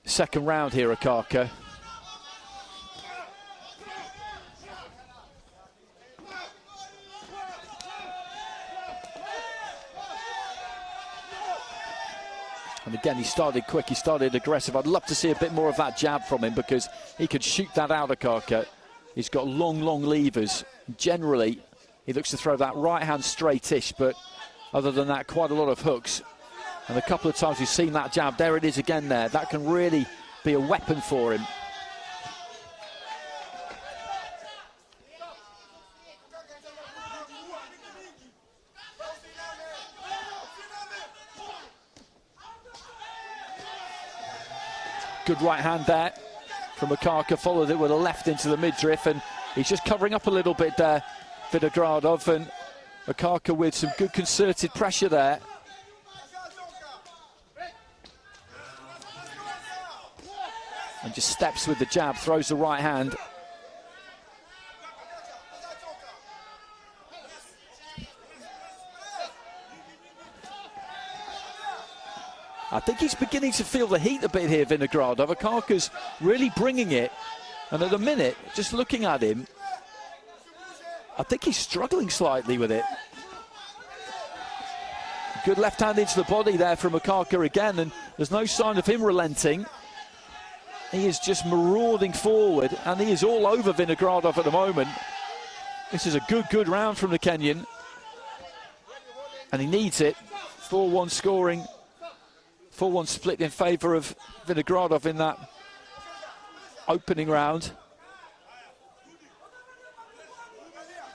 second round here, Okaka. And again, he started quick, he started aggressive. I'd love to see a bit more of that jab from him because he could shoot that out, Okaka. He's got long, long levers. Generally, he looks to throw that right hand straight-ish, but other than that, quite a lot of hooks. And a couple of times we've seen that jab. There it is again there. That can really be a weapon for him. Good right hand there from Okaka, followed it with a left into the midriff, and he's just covering up a little bit there, Vinogradov, and Okaka with some good concerted pressure there. And just steps with the jab, throws the right hand. I think he's beginning to feel the heat a bit here, Vinogradov. Okaka's really bringing it. And at the minute, just looking at him, I think he's struggling slightly with it. Good left hand into the body there from Okaka again, and there's no sign of him relenting. He is just marauding forward, and he is all over Vinogradov at the moment. This is a good round from the Kenyan. And he needs it. 4-1 scoring. 4-1 split in favour of Vinogradov in that opening round.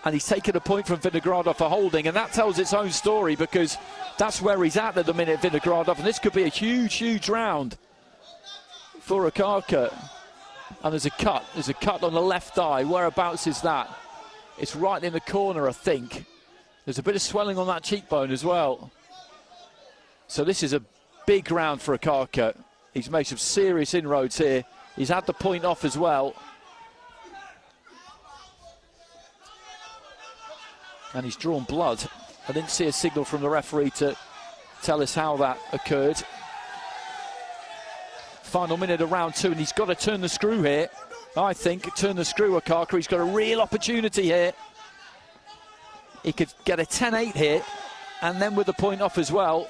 And he's taken a point from Vinogradov for holding, and that tells its own story because that's where he's at the minute, Vinogradov, and this could be a huge round for Okaka. And there's a cut on the left eye. Whereabouts is that? It's right in the corner, I think. There's a bit of swelling on that cheekbone as well. So this is a big round for Okaka. He's made some serious inroads here. He's had the point off as well. And he's drawn blood. I didn't see a signal from the referee to tell us how that occurred. Final minute of round two, and he's got to turn the screw here. I think, turn the screw, Okaka. He's got a real opportunity here. He could get a 10-8 here, and then with the point off as well.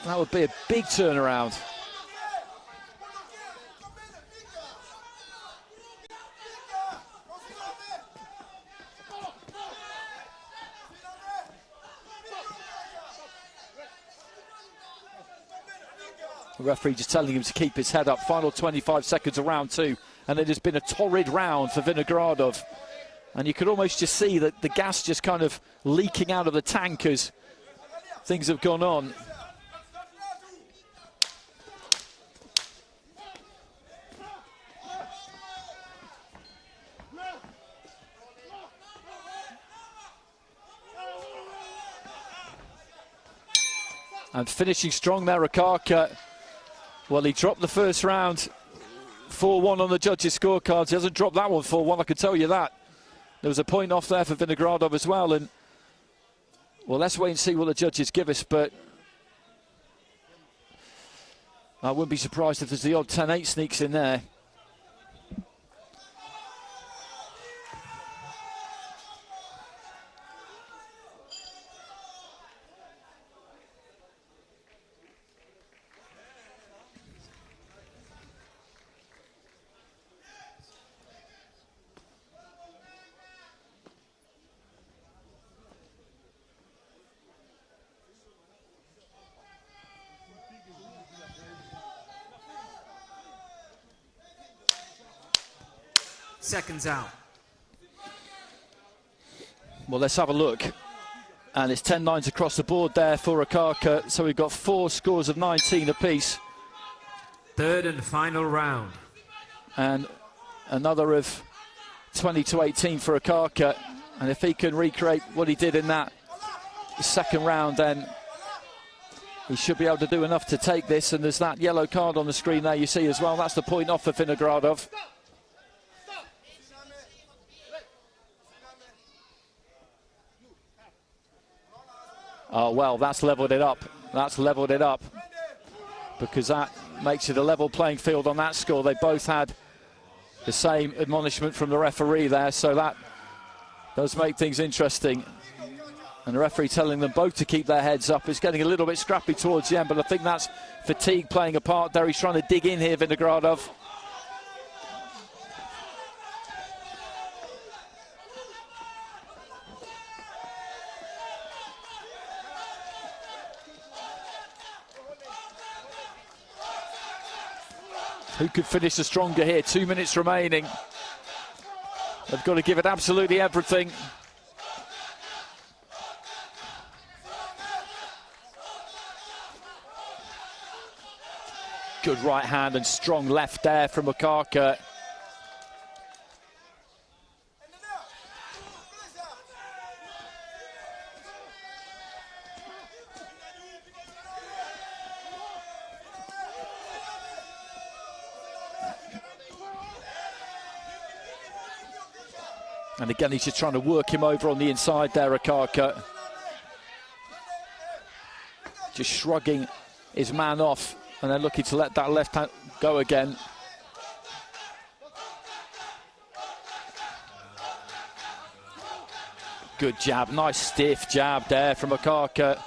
That would be a big turnaround. The referee just telling him to keep his head up. Final 25 seconds of round two, and it has been a torrid round for Vinogradov. And you could almost just see that the gas just kind of leaking out of the tank as things have gone on. And finishing strong there, Okaka. Well, he dropped the first round 4-1 on the judges' scorecards. He hasn't dropped that one 4-1, I can tell you that. There was a point off there for Vinogradov as well. And, well, let's wait and see what the judges give us. But I wouldn't be surprised if there's the odd 10-8 sneaks in there. seconds out. Well, let's have a look. And it's 10-9 across the board there for Okaka. So we've got 4 scores of 19 apiece. Third and final round. And another of 20-18 for Okaka. And if he can recreate what he did in that second round, then he should be able to do enough to take this. And there's that yellow card on the screen there you see as well. That's the point off for Vinogradov. Oh, well, that's levelled it up. That's levelled it up. Because that makes it a level playing field on that score. They both had the same admonishment from the referee there, so that does make things interesting. And the referee telling them both to keep their heads up. It's getting a little bit scrappy towards the end, but I think that's fatigue playing a part there. He's trying to dig in here, Vinogradov. Who could finish the stronger here? 2 minutes remaining. They've got to give it absolutely everything. Good right hand and strong left there from Okaka. And again, he's just trying to work him over on the inside there, Okaka. Just shrugging his man off, and then looking to let that left hand go again. Good jab, nice stiff jab there from Okaka.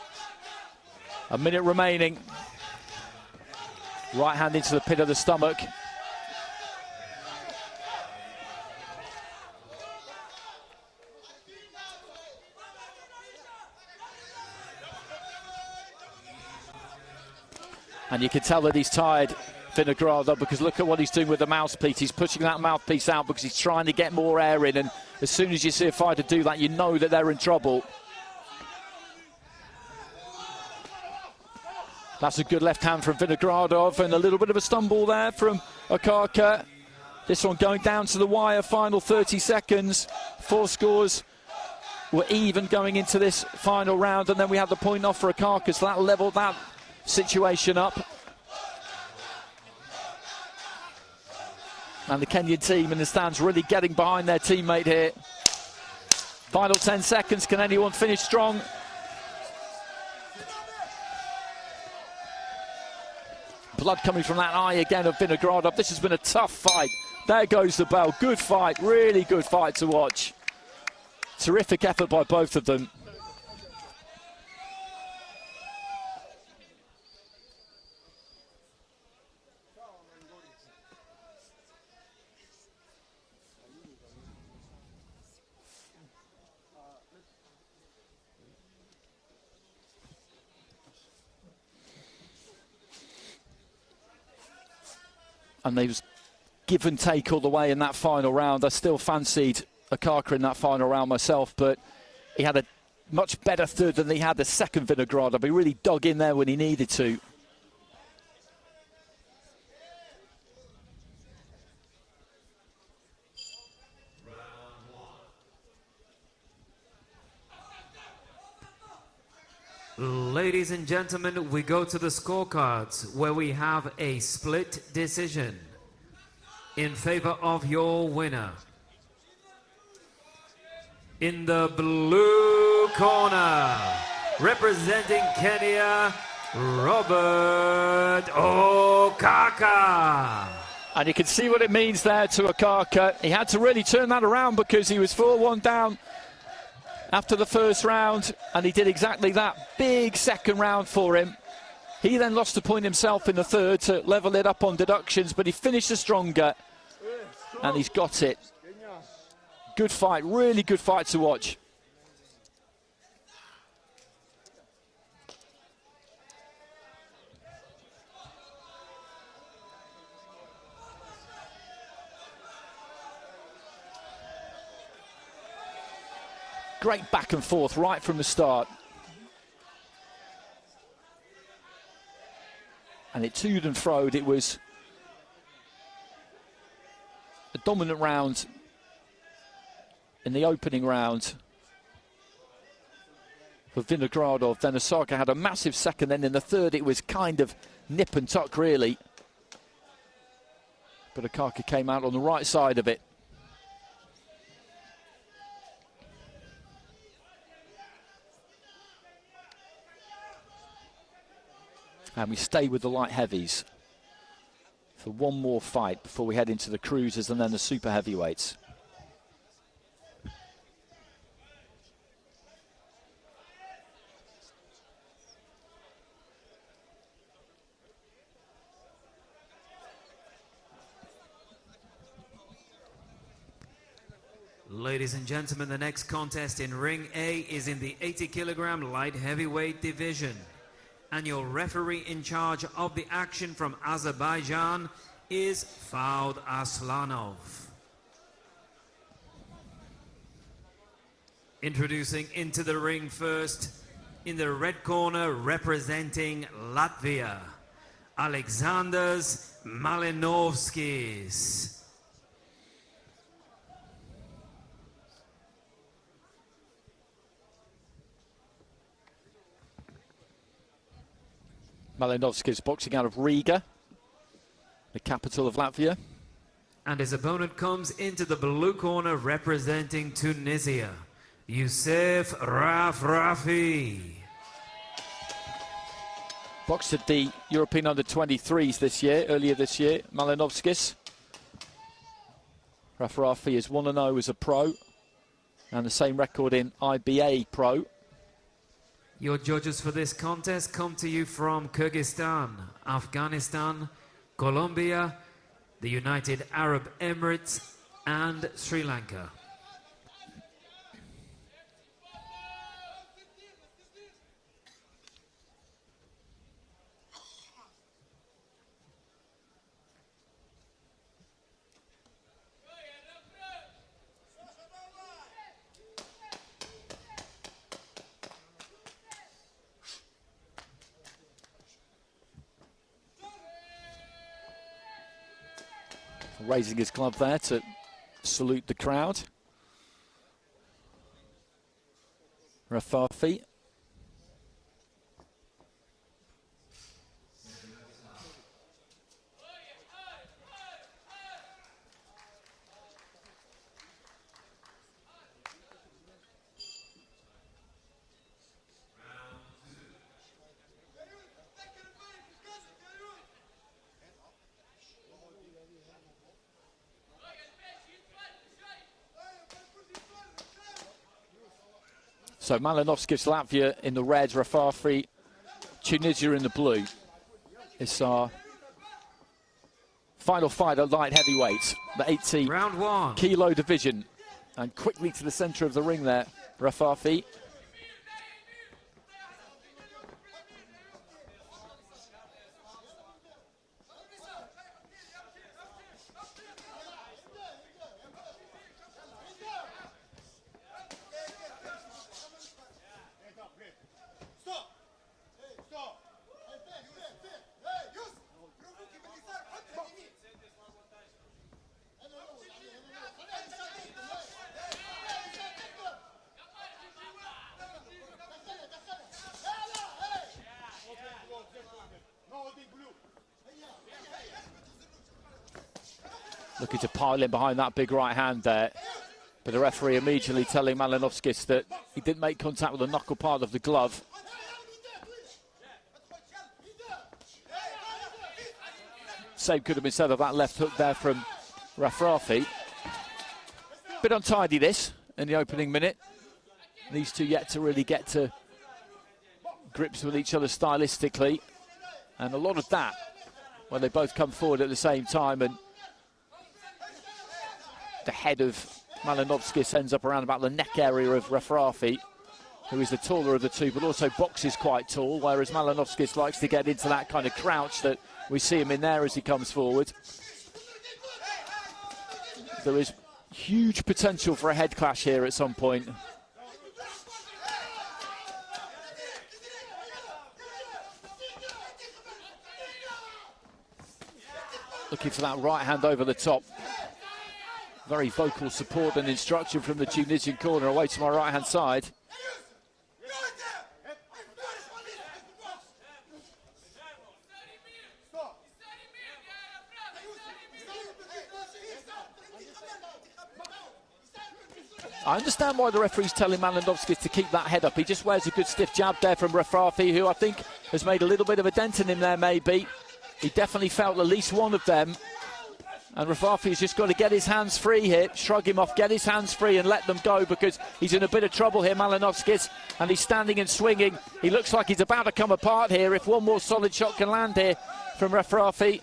A minute remaining. Right hand into the pit of the stomach. And you can tell that he's tired, Vinogradov, because look at what he's doing with the mouthpiece. He's pushing that mouthpiece out because he's trying to get more air in. And as soon as you see a fighter do that, you know that they're in trouble. That's a good left hand from Vinogradov, and a little bit of a stumble there from Okaka. This one going down to the wire, final 30 seconds. 4 scores were even going into this final round, and then we had the point off for Okaka, so that levelled that situation up. And the Kenyan team in the stands really getting behind their teammate here. Final 10 seconds, can anyone finish strong? Blood coming from that eye again of Vinogradov. This has been a tough fight. There goes the bell. Good fight, really good fight to watch. Terrific effort by both of them. And they was give and take all the way in that final round. I still fancied Okaka in that final round myself, but he had a much better third than he had the second Vinogradov. He really dug in there when he needed to. Ladies and gentlemen, we go to the scorecards where we have a split decision in favor of your winner. In the blue corner, representing Kenya, Robert Okaka. And you can see what it means there to Okaka. He had to really turn that around because he was 4-1 down after the first round, and he did exactly that. Big second round for him. He then lost a point himself in the third to level it up on deductions, but he finished the stronger, and he's got it. Good fight, really good fight to watch. great back and forth right from the start. And it toed and froed. It was a dominant round in the opening round for Vinogradov. Then Okaka had a massive second. Then in the third, it was kind of nip and tuck, really. But Okaka came out on the right side of it. And we stay with the light heavies for one more fight before we head into the cruisers and then the super heavyweights. Ladies and gentlemen, the next contest in Ring A is in the 80-kilogram light heavyweight division. And your referee in charge of the action from Azerbaijan is Faud Aslanov. Introducing into the ring first, in the red corner representing Latvia, Aleksandrs Malinovskis. Malinovskis boxing out of Riga, the capital of Latvia. And his opponent comes into the blue corner representing Tunisia, Youssef Rafrafi. Boxed at the European Under-23s earlier this year, Malinovskis. Rafrafi is 1-0 as a pro, and the same record in IBA Pro. Your judges for this contest come to you from Kyrgyzstan, Afghanistan, Colombia, the United Arab Emirates, and Sri Lanka. Raising his glove there to salute the crowd. Rafrafi. So Malinovskis, Latvia in the red, Rafrafi, Tunisia in the blue. It's our final fight at light heavyweight, the 80 Round one. Kilo division. And quickly to the centre of the ring there, Rafrafi. Looking to pile in behind that big right hand there. But the referee immediately telling Malinovskis that he didn't make contact with the knuckle part of the glove. Same could have been said of that left hook there from Rafrafi. Bit untidy this in the opening minute. These two yet to really get to grips with each other stylistically. And a lot of that when they both come forward at the same time, and the head of Malinovskis ends up around about the neck area of Rafrafi, who is the taller of the two, but also boxes quite tall, whereas Malinovskis likes to get into that kind of crouch that we see him in there as he comes forward. There is huge potential for a head clash here at some point. Looking for that right hand over the top. Very vocal support and instruction from the Tunisian corner away to my right hand side. I understand why the referee's telling Malinowski to keep that head up. He just wears a good stiff jab there from Rafrafi, who I think has made a little bit of a dent in him there, maybe. He definitely felt at least one of them. And Rafrafi's just got to get his hands free here, shrug him off, get his hands free and let them go, because he's in a bit of trouble here, Malinowski, and he's standing and swinging. He looks like he's about to come apart here if one more solid shot can land here from Rafrafi.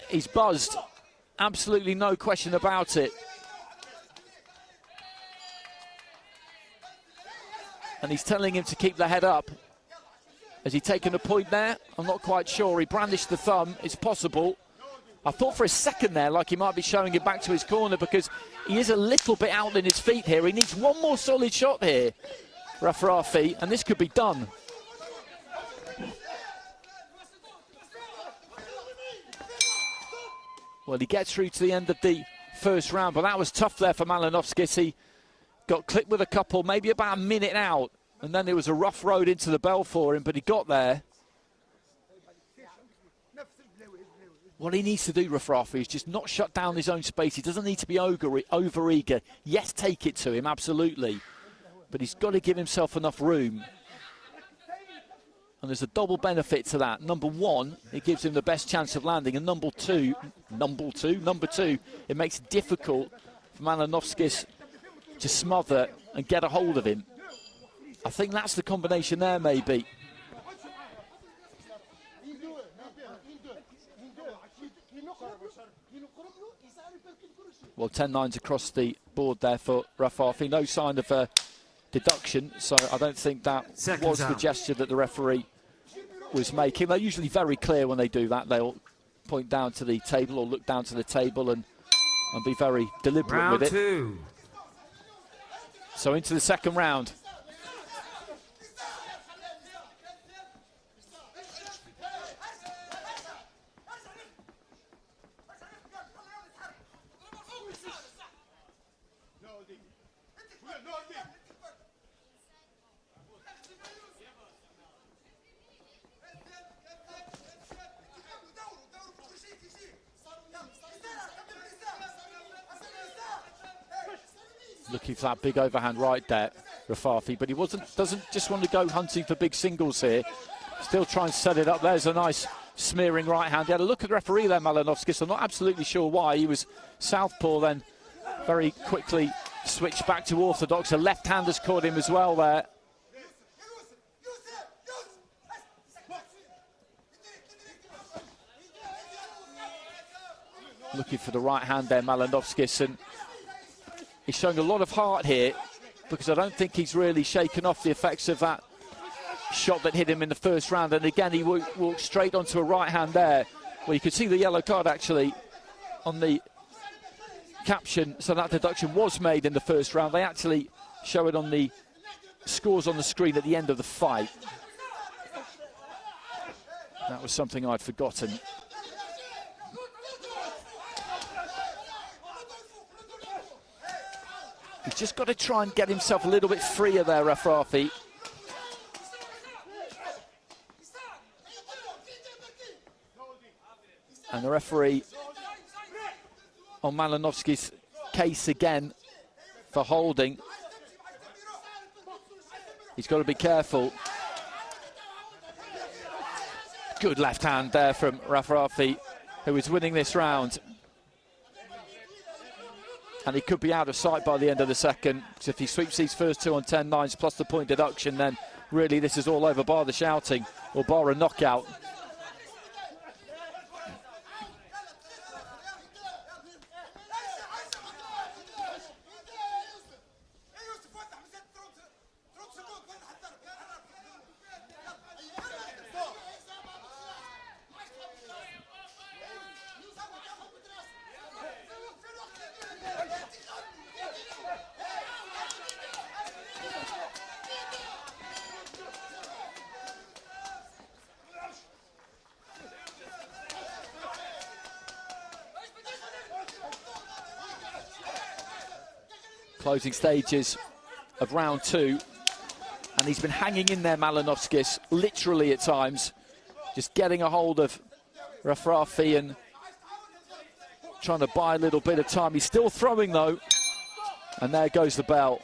He's buzzed. Absolutely no question about it. And he's telling him to keep the head up. Has he taken a point there? I'm not quite sure. He brandished the thumb. It's possible. I thought for a second there like he might be showing it back to his corner, because he is a little bit out in his feet here. He needs one more solid shot here, Rafrafi, and this could be done. Well, he gets through to the end of the first round, but that was tough there for Malinowski. He got clipped with a couple, maybe about a minute out, and then it was a rough road into the bell for him, but he got there. What he needs to do, Rafrafi, is just not shut down his own space. He doesn't need to be over-eager. Yes, take it to him, absolutely. But he's got to give himself enough room. And there's a double benefit to that. Number one, it gives him the best chance of landing. And number two, it makes it difficult for Malinowski to smother and get a hold of him. I think that's the combination there, maybe. Well, 10-9s across the board there for Rafrafi. No sign of deduction, so I don't think that was the gesture that the referee was making. They're usually very clear when they do that. They'll point down to the table or look down to the table and be very deliberate with it. Round 2. So into the second round. Looking for that big overhand right there, Rafrafi, but he doesn't just want to go hunting for big singles here. Still trying to set it up. There's a nice smearing right hand. He had a look at the referee there, Malinowski, so I'm not absolutely sure why. He was southpaw, then very quickly switched back to orthodox. A left hand has caught him as well there. Looking for the right hand there, Malinowski, and he's showing a lot of heart here, because I don't think he's really shaken off the effects of that shot that hit him in the first round. And again, he walked straight onto a right hand there. Well, you could see the yellow card actually on the caption, so that deduction was made in the first round. They actually show it on the scores on the screen at the end of the fight. That was something I'd forgotten. He's just got to try and get himself a little bit freer there, Rafrafi. And the referee on Malinowski's case again for holding. He's got to be careful. Good left hand there from Rafrafi, who is winning this round. And he could be out of sight by the end of the second. So if he sweeps these first two on 10-9s plus the point deduction, then really this is all over, bar the shouting, or bar a knockout. Closing stages of round 2. And he's been hanging in there, Malinovskis, literally at times. Just getting a hold of Rafrafi and trying to buy a little bit of time. He's still throwing, though. And there goes the bell.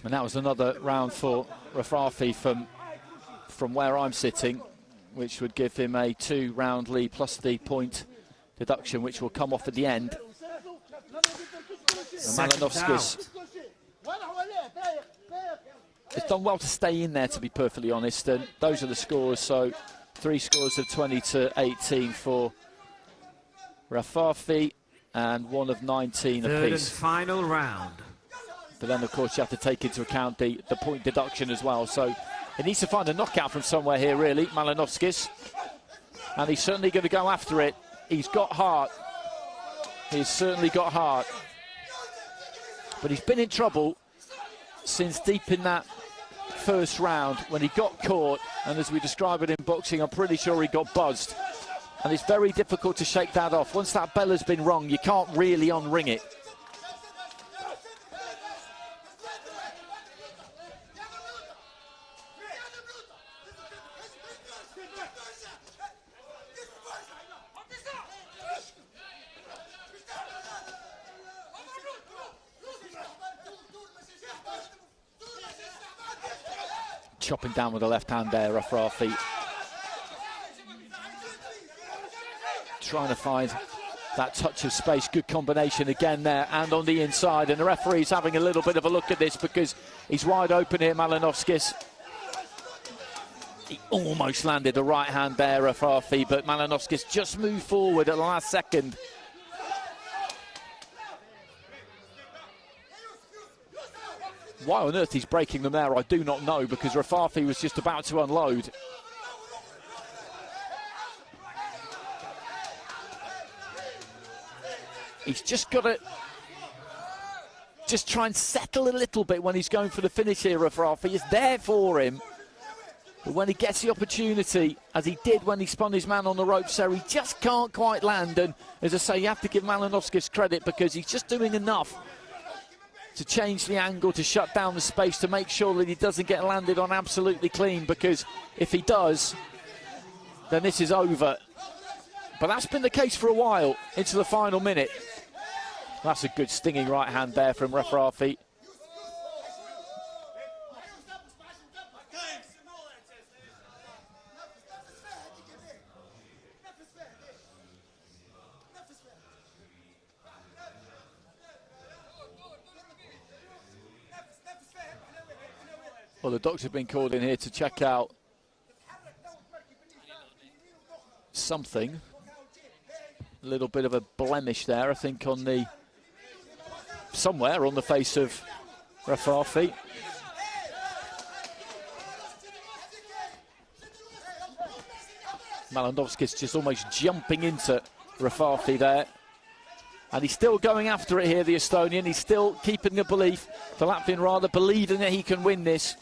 And that was another round for Rafrafi from where I'm sitting, which would give him a 2-round lead plus the point deduction, which will come off at the end. Malinovskis has done well to stay in there, to be perfectly honest, and those are the scores. So 3 scores of 20-18 for Rafrafi and 1 of 19 Third apiece. and final round. But then, of course, you have to take into account the point deduction as well. So he needs to find a knockout from somewhere here, really, Malinovskis. And he's certainly going to go after it. He's got heart. He's certainly got heart. But he's been in trouble since deep in that first round when he got caught. And as we describe it in boxing, I'm pretty sure he got buzzed. And it's very difficult to shake that off. Once that bell has been rung, you can't really unring it. Chopping down with the left hand there, Rafrafi. Trying to find that touch of space. Good combination again there and on the inside. And the referee's having a little bit of a look at this because he's wide open here, Malinovskis. He almost landed the right hand there, Rafrafi, but Malinovskis just moved forward at the last second. Why on earth he's breaking them there, I do not know, because Rafrafi was just about to unload. He's just got to just try and settle a little bit when he's going for the finish here, Rafrafi. It's there for him. But when he gets the opportunity, as he did when he spun his man on the ropes there, he just can't quite land. And as I say, you have to give Malinovskis credit because he's just doing enough to change the angle, to shut down the space, to make sure that he doesn't get landed on absolutely clean, because if he does, then this is over. But that's been the case for a while, into the final minute. That's a good stinging right hand there from Rafrafi. Well, the doctor's been called in here to check out something. A little bit of a blemish there, I think, on the somewhere on the face of Rafrafi. Malinovskis just almost jumping into Rafrafi there. And he's still going after it here, the Estonian. He's still keeping the belief, the Latvian rather, believing that he can win this.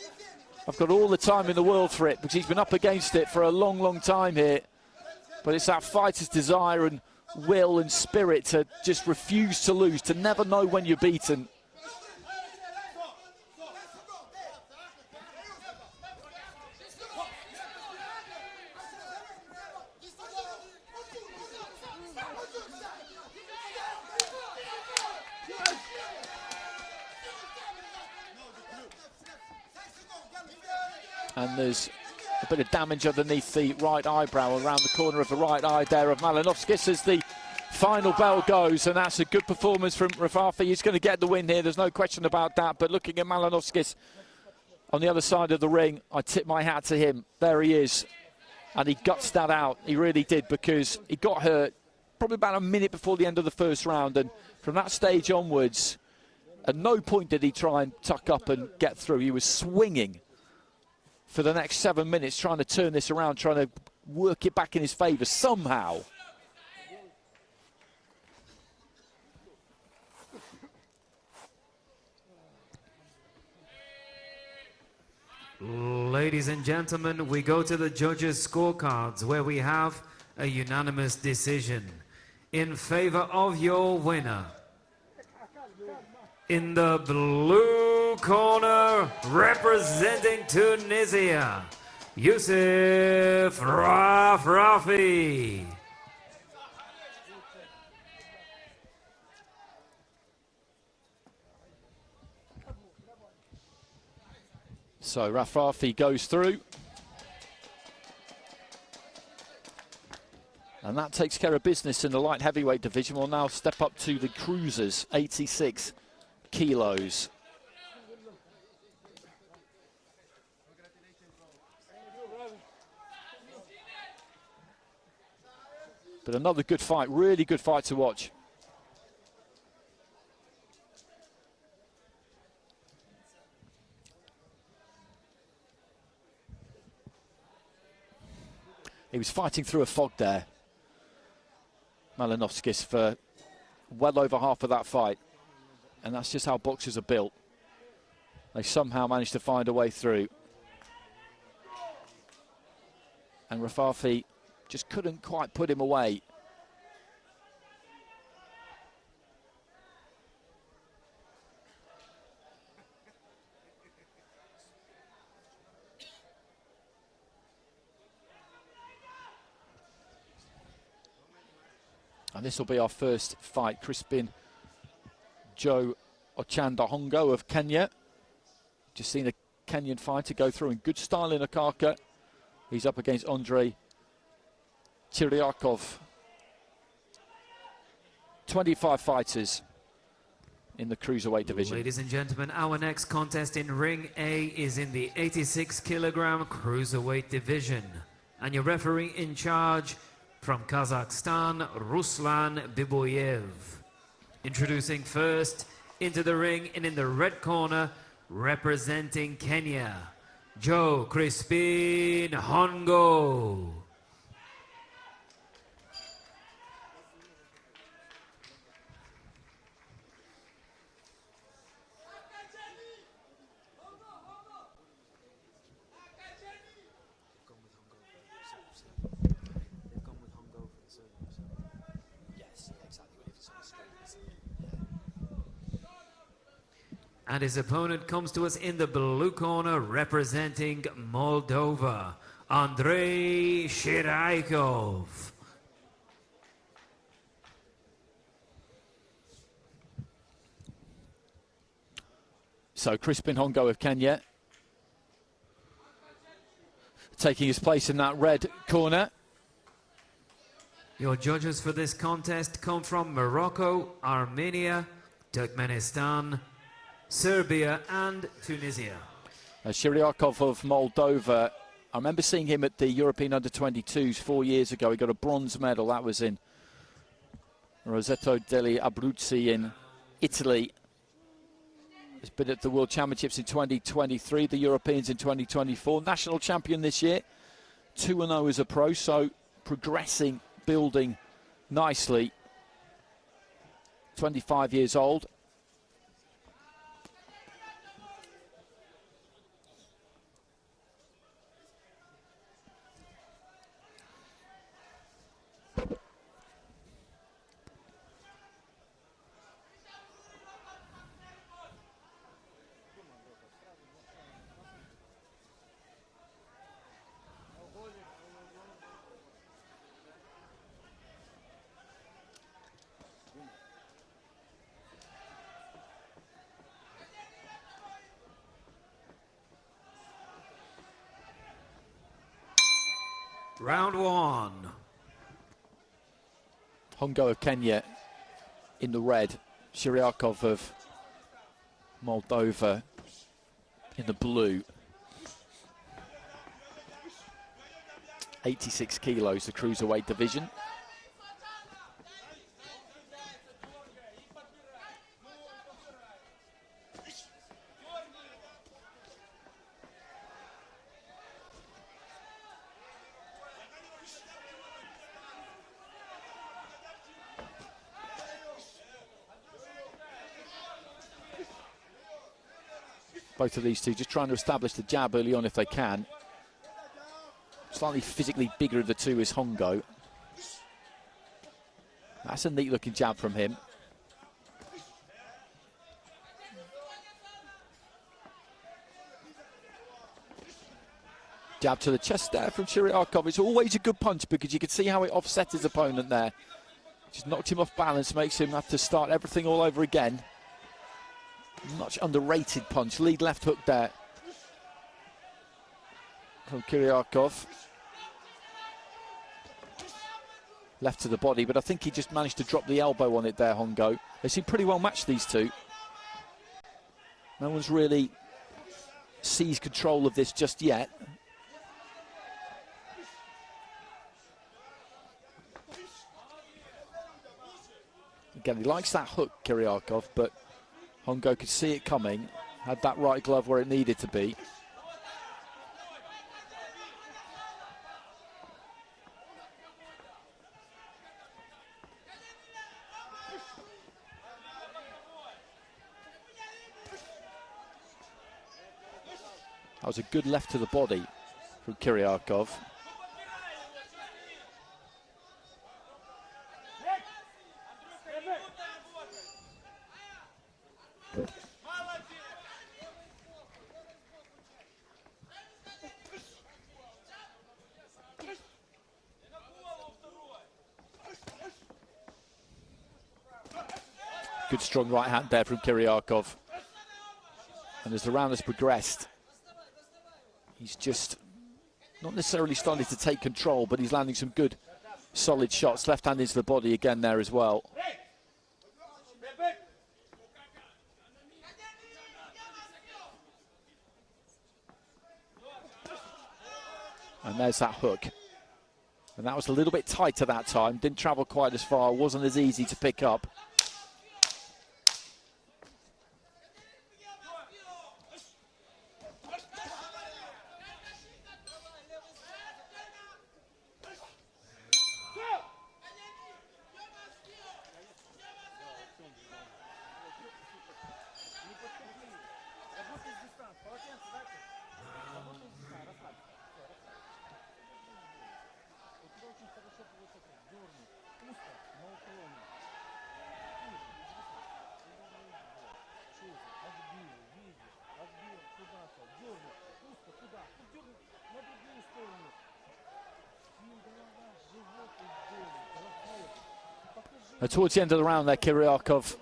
I've got all the time in the world for it because he's been up against it for a long, long time here. But it's that fighter's desire and will and spirit to just refuse to lose, to never know when you're beaten. And there's a bit of damage underneath the right eyebrow, around the corner of the right eye there of Malinovskis as the final bell goes, and that's a good performance from Rafrafi. He's going to get the win here, there's no question about that. But looking at Malinovskis on the other side of the ring, I tip my hat to him. There he is. And he guts that out, he really did, because he got hurt probably about a minute before the end of the first round, and from that stage onwards, at no point did he try and tuck up and get through. He was swinging for the next 7 minutes, trying to turn this around, trying to work it back in his favour somehow. Ladies and gentlemen, we go to the judges' scorecards, where we have a unanimous decision in favor of your winner. In the blue corner, representing Tunisia, Youssef Rafrafi. So Rafrafi goes through. And that takes care of business in the light heavyweight division. We'll now step up to the cruisers, 86 kilos. But another good fight, really good fight to watch. He was fighting through a fog there, Malinovskis, for well over half of that fight. And that's just how boxers are built. They somehow managed to find a way through. And Rafrafi just couldn't quite put him away. And this will be our first fight. Crispin Joe Ochanda Hongo of Kenya. Just seen a Kenyan fighter go through in good style in Okaka. He's up against Andrei Chiryakov. 25 fighters in the cruiserweight division. Ladies and gentlemen, our next contest in Ring A is in the 86 kilogram cruiserweight division. And your referee in charge, from Kazakhstan, Ruslan Biboyev. Introducing first into the ring, and in the red corner, representing Kenya, Joe Crispin Hongo. And his opponent comes to us in the blue corner, representing Moldova, Andrei Sheikh. So Crispin Hongo of Kenya taking his place in that red corner. Your judges for this contest come from Morocco, Armenia, Turkmenistan, Serbia and Tunisia. Shiryakov of Moldova, I remember seeing him at the European Under-22s 4 years ago. He got a bronze medal. That was in Roseto degli Abruzzi in Italy. He's been at the World Championships in 2023, the Europeans in 2024. National champion this year, 2-0 as a pro, so progressing, building nicely. 25 years old. Round one. Hongo of Kenya in the red. Shiryakov of Moldova in the blue. 86 kilos, the cruiserweight division. Both of these two just trying to establish the jab early on if they can. Slightly physically bigger of the two is Hongo. That's a neat looking jab from him. Jab to the chest there from Chiryakov. It's always a good punch because you can see how it offset his opponent there. Just knocked him off balance, makes him have to start everything all over again. Much underrated punch. Lead left hook there from Chiryakov. Left to the body, but I think he just managed to drop the elbow on it there, Hongo. They seem pretty well matched, these two. No one's really seized control of this just yet. Again, he likes that hook, Chiryakov, but Hongo could see it coming, had that right glove where it needed to be. That was a good left to the body from Chiryakov. Good strong right hand there from Chiryakov. And as the round has progressed, he's just not necessarily starting to take control, but he's landing some good, solid shots. Left hand into the body again there as well. And there's that hook. And that was a little bit tighter that time. Didn't travel quite as far. Wasn't as easy to pick up. Towards the end of the round there, Chiryakov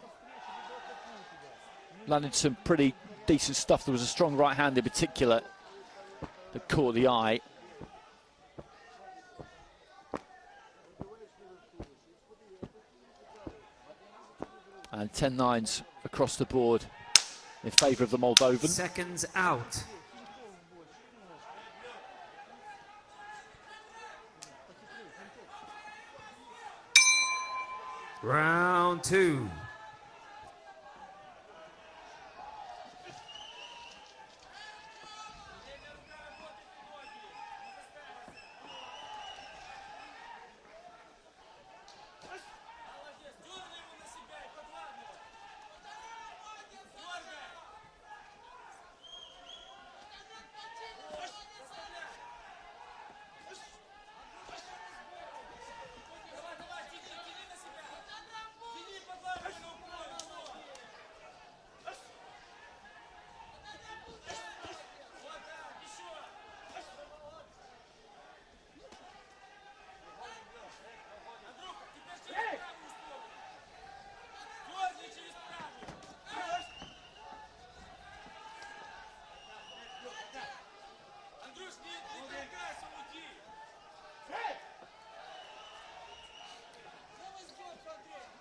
landed some pretty decent stuff. There was a strong right hand in particular that caught the eye. And 10-9s across the board in favour of the Moldovan. Seconds out. Round two.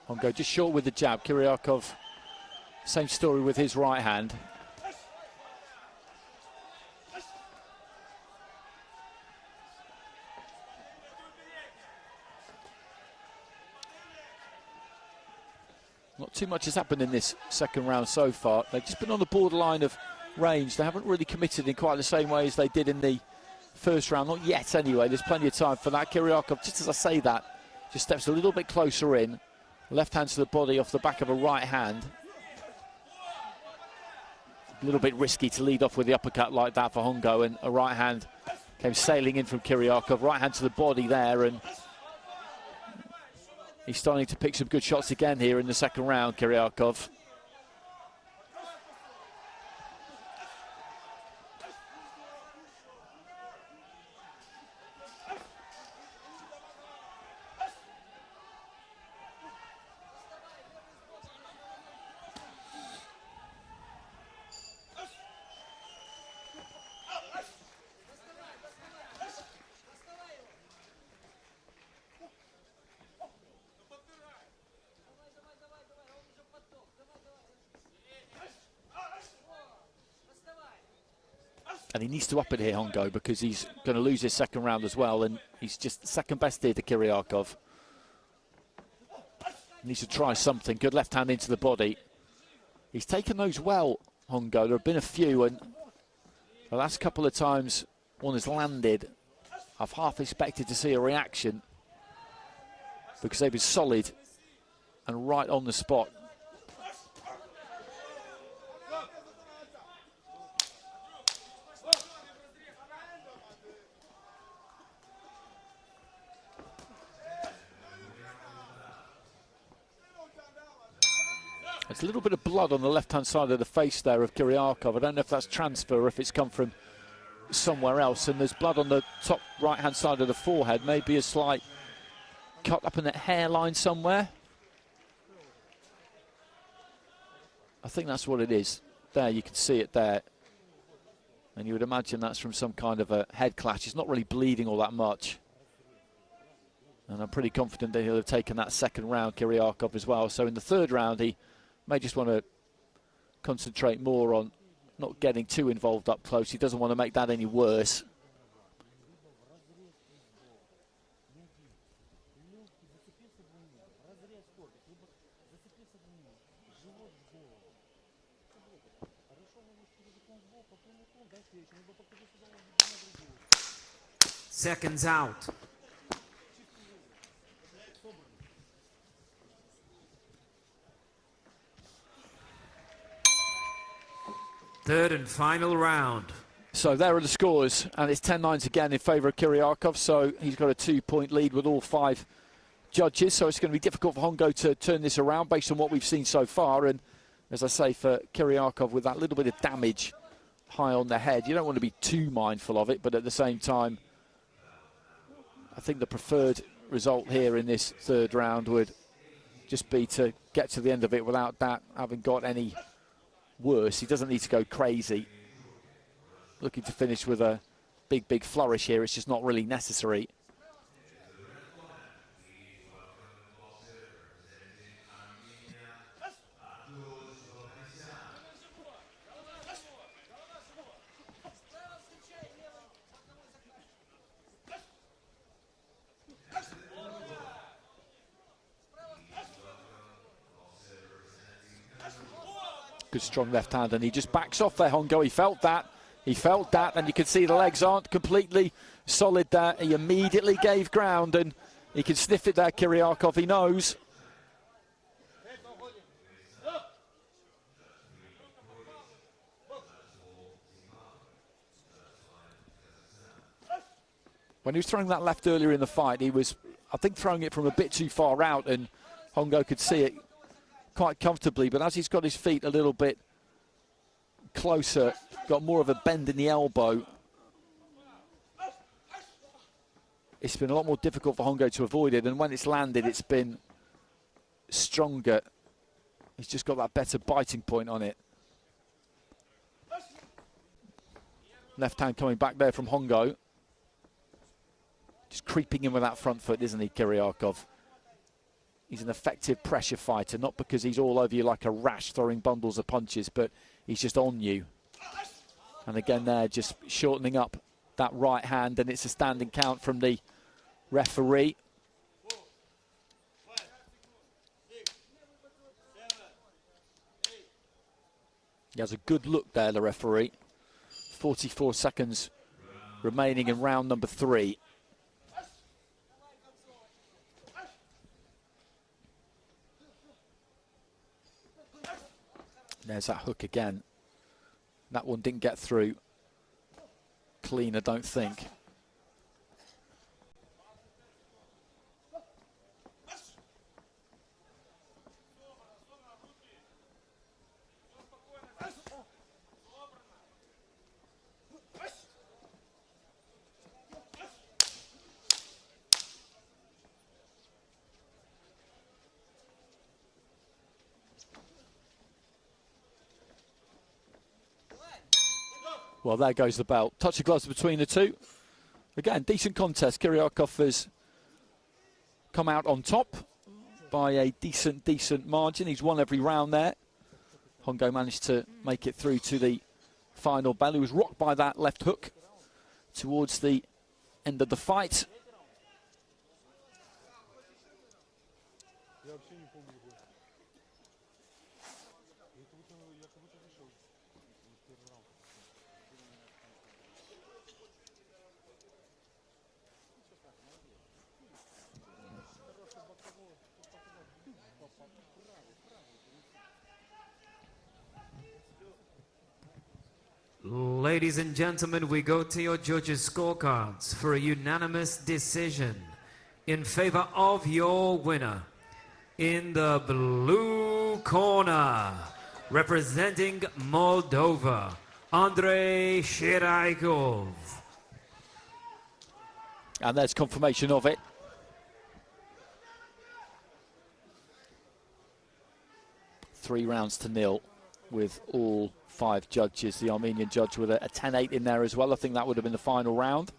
Hongo just short with the jab. Chiryakov, same story with his right hand. too much has happened in this second round so far. They've just been on the borderline of range. They haven't really committed in quite the same way as they did in the first round. Not yet, anyway. There's plenty of time for that. Kiryakov, just as I say that, just steps a little bit closer in. Left hand to the body off the back of a right hand. A little bit risky to lead off with the uppercut like that for Hongo, and a right hand came sailing in from Kiryakov. Right hand to the body there, and he's starting to pick some good shots again here in the second round, Kiryakov. And he needs to up it here, Hongo, because he's going to lose his second round as well, and he's just second best here to Kiryakov. Needs to try something. Good left hand into the body. He's taken those well, Hongo. There have been a few, and the last couple of times one has landed, I've half expected to see a reaction because they've been solid and right on the spot. There's a little bit of blood on the left-hand side of the face there of Kiryakov. I don't know if that's transfer or if it's come from somewhere else. And there's blood on the top right-hand side of the forehead. Maybe a slight cut up in that hairline somewhere. I think that's what it is. There, you can see it there. And you would imagine that's from some kind of a head clash. It's not really bleeding all that much. And I'm pretty confident that he'll have taken that second round, Kiryakov, as well. So in the third round, he may just want to concentrate more on not getting too involved up close. He doesn't want to make that any worse. Seconds out. Third and final round. So there are the scores, and it's 10-9 again in favour of Kiryakov. So he's got a 2-point lead with all 5 judges. So it's going to be difficult for Hongo to turn this around based on what we've seen so far. And as I say, for Kiryakov, with that little bit of damage high on the head, you don't want to be too mindful of it. But at the same time, I think the preferred result here in this third round would just be to get to the end of it without that having got any worse. He doesn't need to go crazy. Looking to finish with a big flourish here. It's just not really necessary. Good strong left hand, and he just backs off there, Hongo. He felt that, and you can see the legs aren't completely solid there. He immediately gave ground, and he can sniff it there, Kiryakov, he knows. When he was throwing that left earlier in the fight, he was, I think, throwing it from a bit too far out, and Hongo could see it quite comfortably, but as he's got his feet a little bit closer, got more of a bend in the elbow, it's been a lot more difficult for Hongo to avoid it, and when it's landed, it's been stronger. He's just got that better biting point on it. Left hand coming back there from Hongo. Just creeping in with that front foot, isn't he, Kiryakov? He's an effective pressure fighter, not because he's all over you like a rash throwing bundles of punches, but he's just on you. And again there, just shortening up that right hand, and it's a standing count from the referee. He has a good look there, the referee. 44 seconds remaining in round number 3. There's that hook again. That one didn't get through clean, I don't think. Well, there goes the belt. Touch of gloves between the two. Again, decent contest. Kiryakov has come out on top by a decent margin. He's won every round there. Hongo managed to make it through to the final bell. He was rocked by that left hook towards the end of the fight. Ladies and gentlemen, we go to your judges' scorecards for a unanimous decision in favor of your winner. In the blue corner, representing Moldova, Andrei Sheikh. And there's confirmation of it. Three rounds to nil with all 5 judges. The Armenian judge with a 10-8 in there as well. I think that would have been the final round.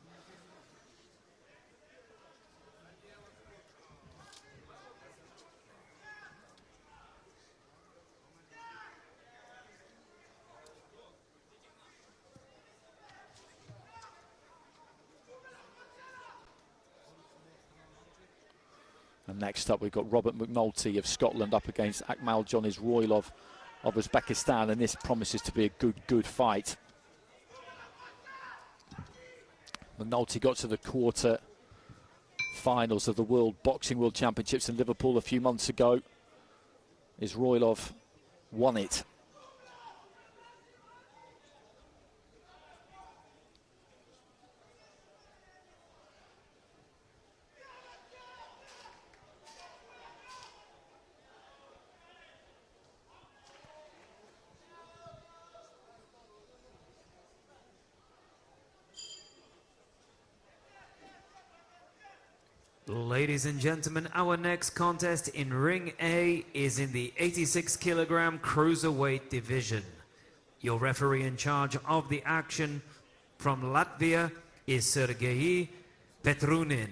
And next up, we've got Robert McNulty of Scotland up against Akmaljon Isroilov of Uzbekistan, and this promises to be a good fight. McNulty got to the quarter finals of the World Championships in Liverpool a few months ago. Isroilov won it. Ladies and gentlemen, our next contest in Ring A is in the 86-kilogram cruiserweight division. Your referee in charge of the action from Latvia is Sergei Petrunin.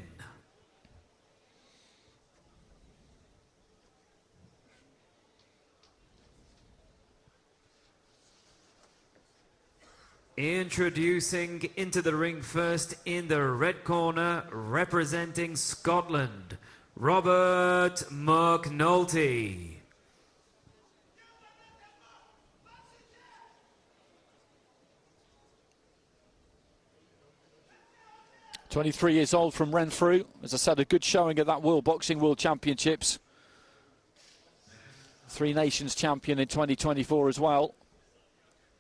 Introducing into the ring first in the red corner, representing Scotland, Robert McNulty. "23 years old from Renfrew. As I said, a good showing at that World Championships. 3 Nations champion in 2024 as well.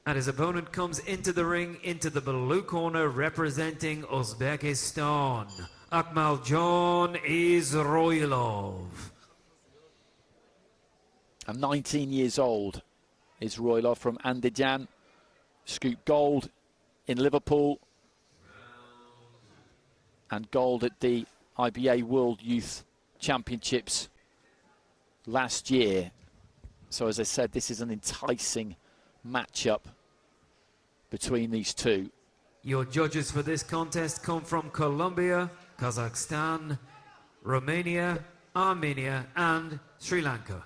And his opponent comes into the ring, into the blue corner, representing Uzbekistan, Akmaljon Isroilov. And 19 years old, Isroilov from Andijan. Scooped gold in Liverpool. And gold at the IBA World Youth Championships last year. So as I said, this is an enticing matchup between these two. Your judges for this contest come from Colombia, Kazakhstan, Romania, Armenia, and Sri Lanka.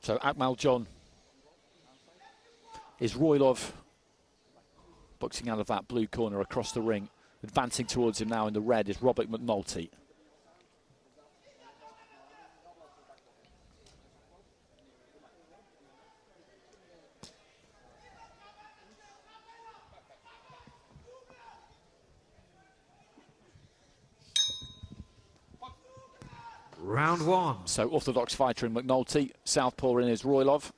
So Akmal John is Roylov boxing out of that blue corner across the ring. Advancing towards him now in the red is Robert McNulty. Round one. So orthodox fighter in McNulty, southpaw in is Roylov.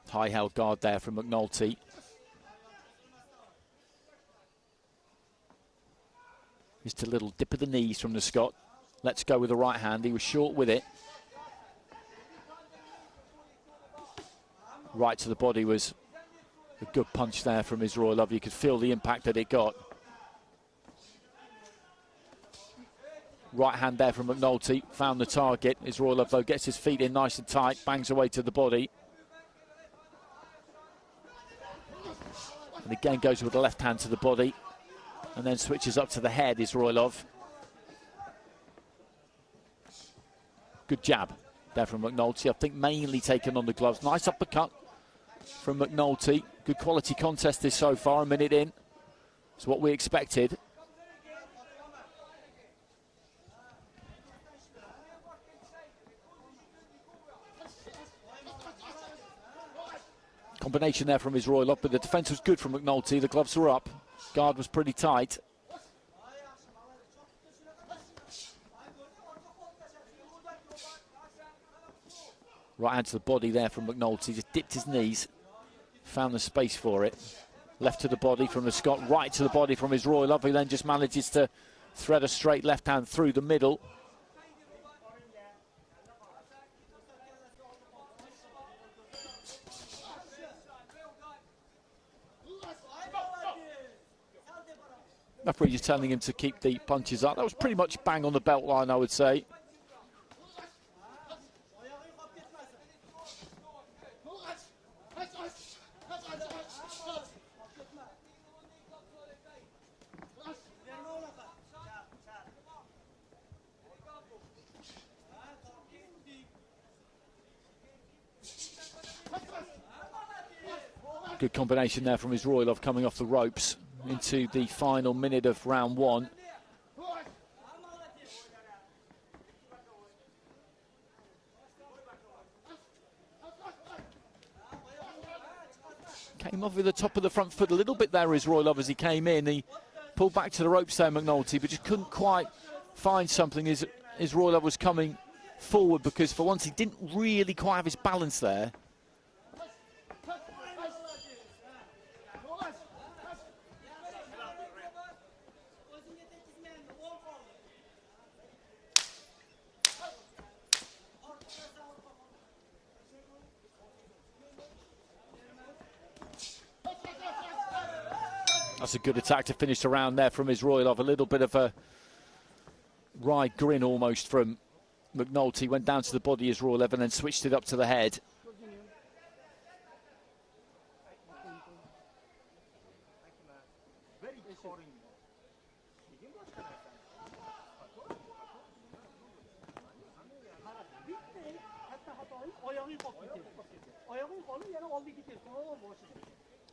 High held guard there from McNulty. Just a little dip of the knees from the Scot. Let's go with the right hand. He was short with it. Right to the body was a good punch there from Roylov. You could feel the impact that it got. Right hand there from McNulty. Found the target. Roylov, though, gets his feet in nice and tight. Bangs away to the body. And again goes with the left hand to the body. And then switches up to the head, Roylov. Good jab there from McNulty. I think mainly taken on the gloves. Nice uppercut from McNulty. Good quality contest this so far, a minute in. It's what we expected. Combination there from Roylov, but the defence was good from McNulty. The gloves were up. Guard was pretty tight. Right hand to the body there from McNulty. Just dipped his knees. Found the space for it. Left to the body from the Scot. Right to the body from Roylov, who then just manages to thread a straight left hand through the middle. Referee just telling him to keep the punches up. That was pretty much bang on the belt line, I would say. Good combination there from Roylov coming off the ropes into the final minute of round one. Came off with the top of the front foot a little bit there, Roylov, as he came in. He pulled back to the ropes there, McNulty, but just couldn't quite find something as Roylov was coming forward, because for once he didn't really quite have his balance there. That's a good attack to finish the round there from Roylov. A little bit of a wry grin almost from McNulty. Went down to the body Roylov and then switched it up to the head.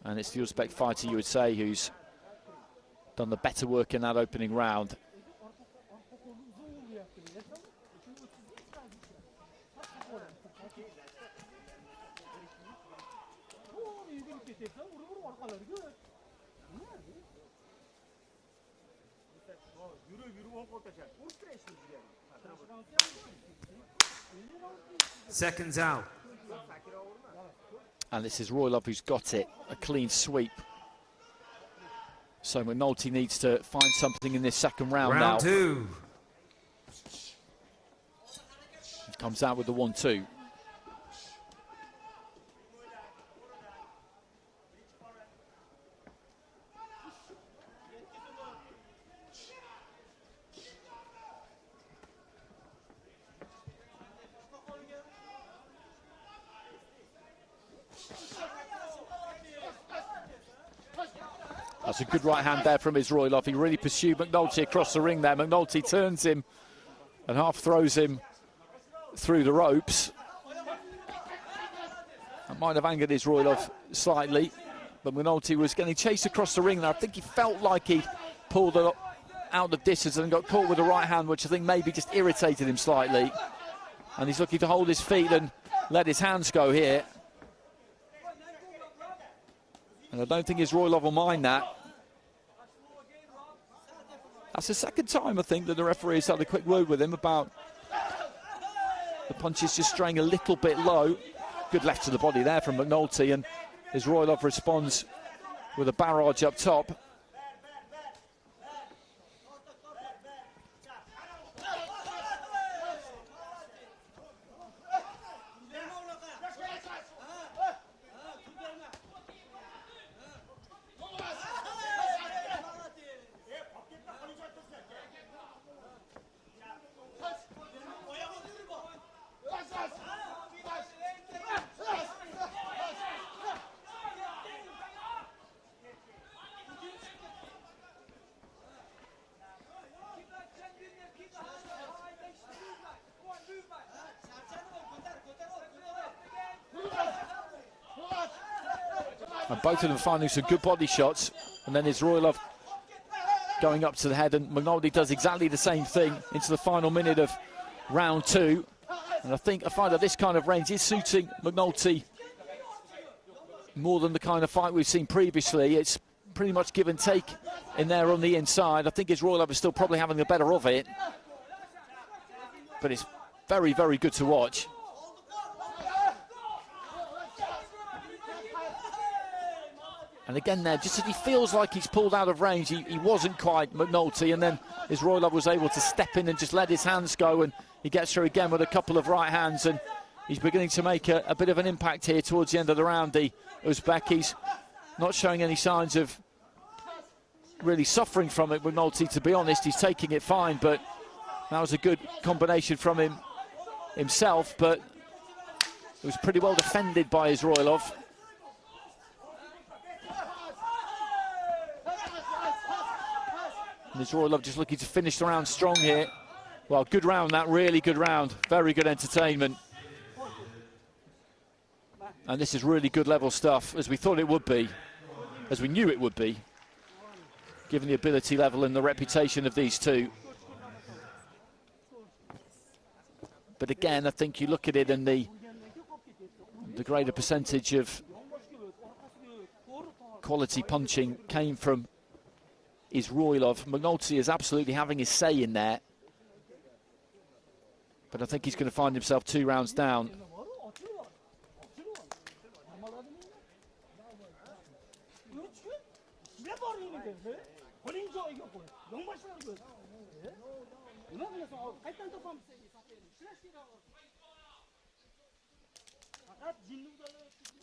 And it's the Uzbek fighter, you would say, who's done the better work in that opening round. Seconds out. And this is Roylov who's got it, a clean sweep. So McNulty needs to find something in this second round now. Round two. He comes out with the 1-2. That's a good right hand there from Izroilov. He really pursued McNulty across the ring there. McNulty turns him and half throws him through the ropes. That might have angered Izroilov slightly, but McNulty was getting chased across the ring there. I think he felt like he pulled it out of distance and got caught with the right hand, which I think maybe just irritated him slightly. And he's looking to hold his feet and let his hands go here. And I don't think Izroilov will mind that. That's the second time, I think, that the referee has had a quick word with him about the punches just straying a little bit low. Good left to the body there from McNulty, and Izroilov responds with a barrage up top. And both of them finding some good body shots, and then Izroilov going up to the head, and McNulty does exactly the same thing into the final minute of round 2. And I find that this kind of range is suiting McNulty more than the kind of fight we've seen previously. It's pretty much give and take in there on the inside. I think Izroilov is still probably having the better of it, but it's very, very good to watch. And again there, just as he feels like he's pulled out of range, he wasn't quite, McNulty, and then Izroilov was able to step in and just let his hands go, and he gets through again with a couple of right hands, and he's beginning to make a bit of an impact here towards the end of the round. The Uzbek, he's not showing any signs of really suffering from it, McNulty, to be honest. He's taking it fine, but that was a good combination from him himself, but it was pretty well defended by Izroilov. And Izroilov just looking to finish the round strong here. Well, good round, that, really good round. Very good entertainment. And this is really good level stuff, as we thought it would be, as we knew it would be, given the ability level and the reputation of these two. But again, I think you look at it and the greater percentage of quality punching came from Izroilov. McNulty is absolutely having his say in there, but I think he's going to find himself 2 rounds down.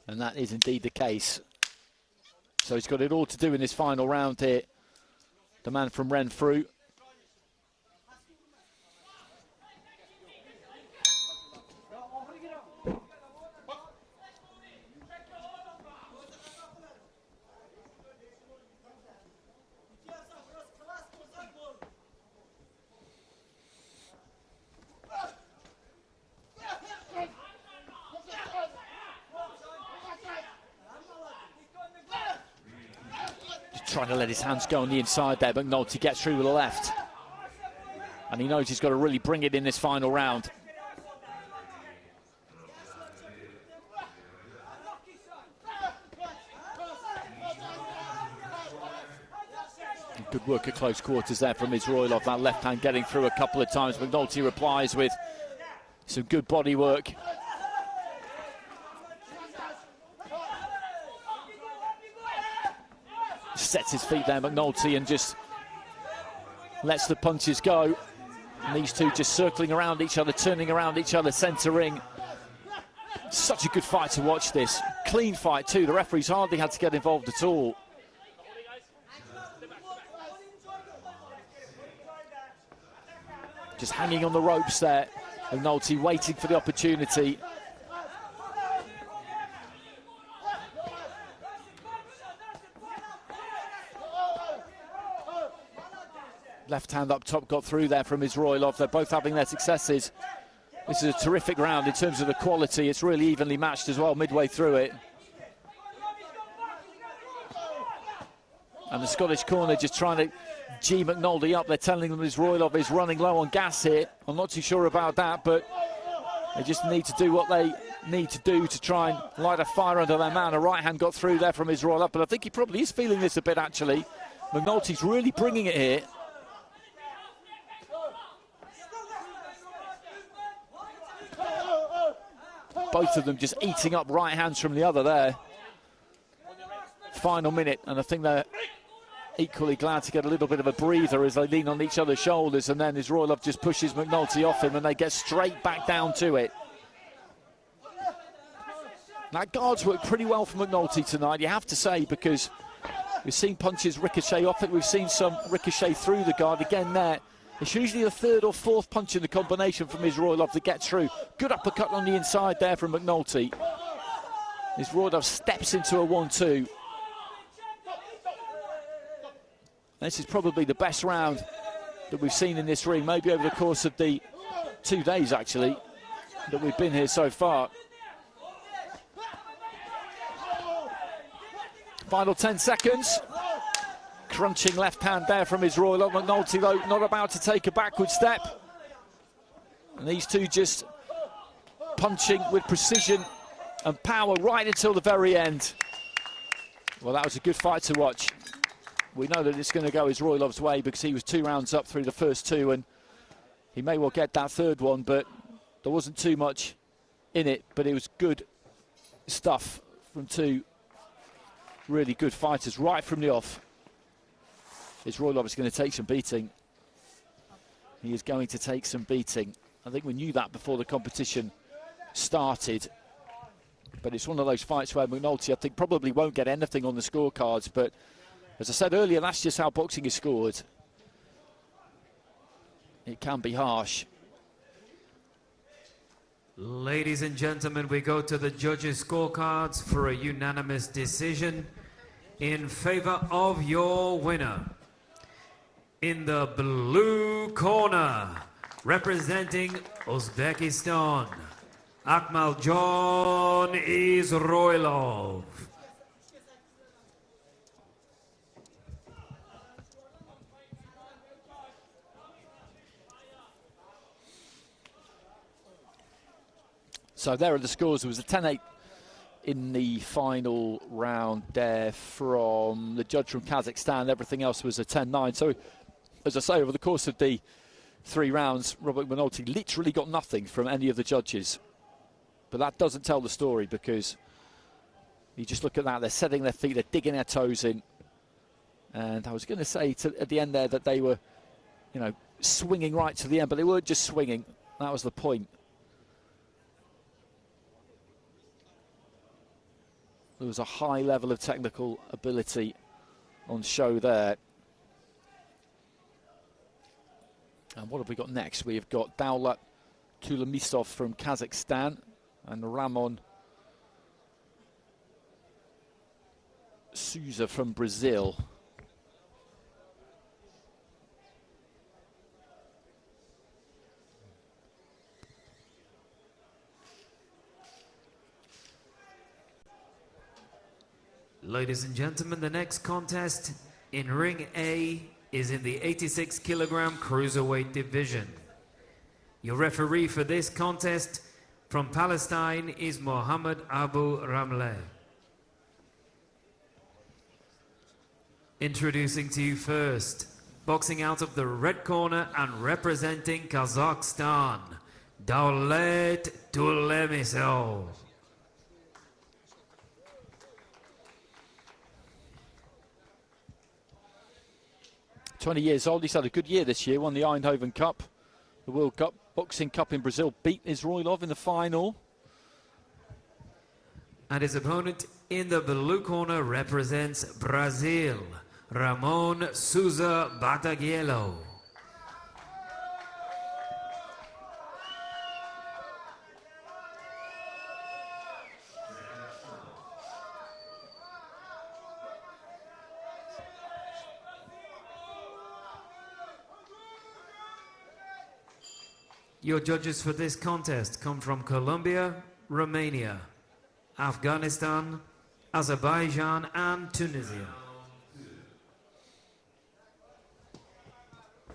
And that is indeed the case. So he's got it all to do in this final round here, the man from Renfrew. Trying to let his hands go on the inside there, but McNulty gets through with the left. And he knows he's got to really bring it in this final round. Good work at close quarters there from Izroilov. That left hand getting through a couple of times. McNulty replies with some good body work. Sets his feet there, McNulty, and just lets the punches go. And these two just circling around each other, turning around each other, centre ring. Such a good fight to watch this. Clean fight too. The referees hardly had to get involved at all. Just hanging on the ropes there. McNulty waiting for the opportunity. Left hand up top got through there from Izroilov. They're both having their successes. This is a terrific round in terms of the quality. It's really evenly matched as well midway through it. And the Scottish corner just trying to G McNulty up. They're telling them Izroilov is running low on gas here. I'm not too sure about that, but they just need to do what they need to do to try and light a fire under their man. A right hand got through there from Izroilov, but I think he probably is feeling this a bit, actually. McNulty's really bringing it here. Both of them just eating up right hands from the other there. Final minute, and I think they're equally glad to get a little bit of a breather as they lean on each other's shoulders, and then Izroilov just pushes McNulty off him and they get straight back down to it. That guard's worked pretty well for McNulty tonight, you have to say, because we've seen punches ricochet off it, we've seen some ricochet through the guard. Again there, it's usually the third or fourth punch in the combination from Izroilov that gets through. Good uppercut on the inside there from McNulty. Izroilov steps into a 1-2. This is probably the best round that we've seen in this ring, maybe over the course of the 2 days, actually, that we've been here so far. Final 10 seconds. Crunching left hand there from Izroilov. McNulty, though, not about to take a backward step. And these two just punching with precision and power right until the very end. Well, that was a good fight to watch. We know that it's going to go Izroilov's way because he was 2 rounds up through the first 2, and he may well get that third one, but there wasn't too much in it. But it was good stuff from 2 really good fighters right from the off. Izroilov is going to take some beating. He is going to take some beating. I think we knew that before the competition started. But it's one of those fights where McNulty, I think, probably won't get anything on the scorecards. But as I said earlier, that's just how boxing is scored. It can be harsh. Ladies and gentlemen, we go to the judges' scorecards for a unanimous decision in favor of your winner. In the blue corner, representing Uzbekistan, Akmaljon Izroilov. So there are the scores. There was a 10-8 in the final round there from the judge from Kazakhstan. Everything else was a 10-9. So, as I say, over the course of the 3 rounds, Robert McNulty literally got nothing from any of the judges. But that doesn't tell the story, because you just look at that, they're setting their feet, they're digging their toes in. And I was going to say at the end there that they were, you know, swinging right to the end, but they weren't just swinging. That was the point. There was a high level of technical ability on show there. And what have we got next? We've got Dzhambulat Tulamisov from Kazakhstan and Ramon Souza from Brazil. Ladies and gentlemen, the next contest in Ring A is in the 86 kilogram cruiserweight division. Your referee for this contest from Palestine is Mohammed Abu Ramleh. Introducing to you first, boxing out of the red corner and representing Kazakhstan, Davlet Tulemisov. 20 years old, he's had a good year this year, won the Eindhoven Cup, the World Cup, Boxing Cup in Brazil, beat Izroilov in the final. And his opponent in the blue corner represents Brazil, Ramon Souza Bataguelo. Your judges for this contest come from Colombia, Romania, Afghanistan, Azerbaijan and Tunisia.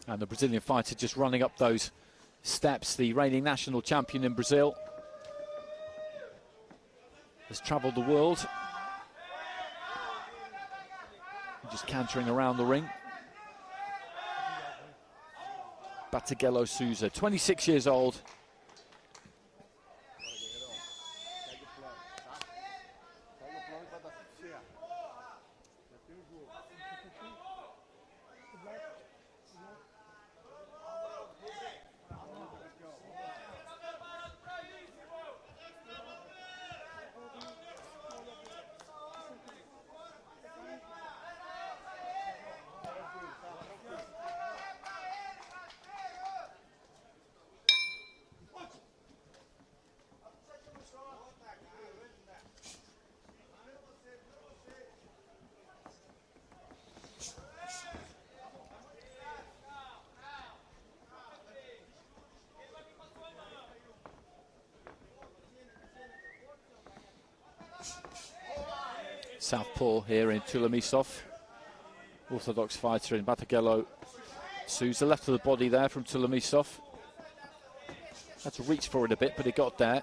And the Brazilian fighter just running up those steps, the reigning national champion in Brazil. Has travelled the world. Just cantering around the ring. Batagello Souza, 26 years old. Southpaw here in Tulomisov. Orthodox fighter in Batagello Souza. Left to the body there from Tulomisov. Had to reach for it a bit, but he got there.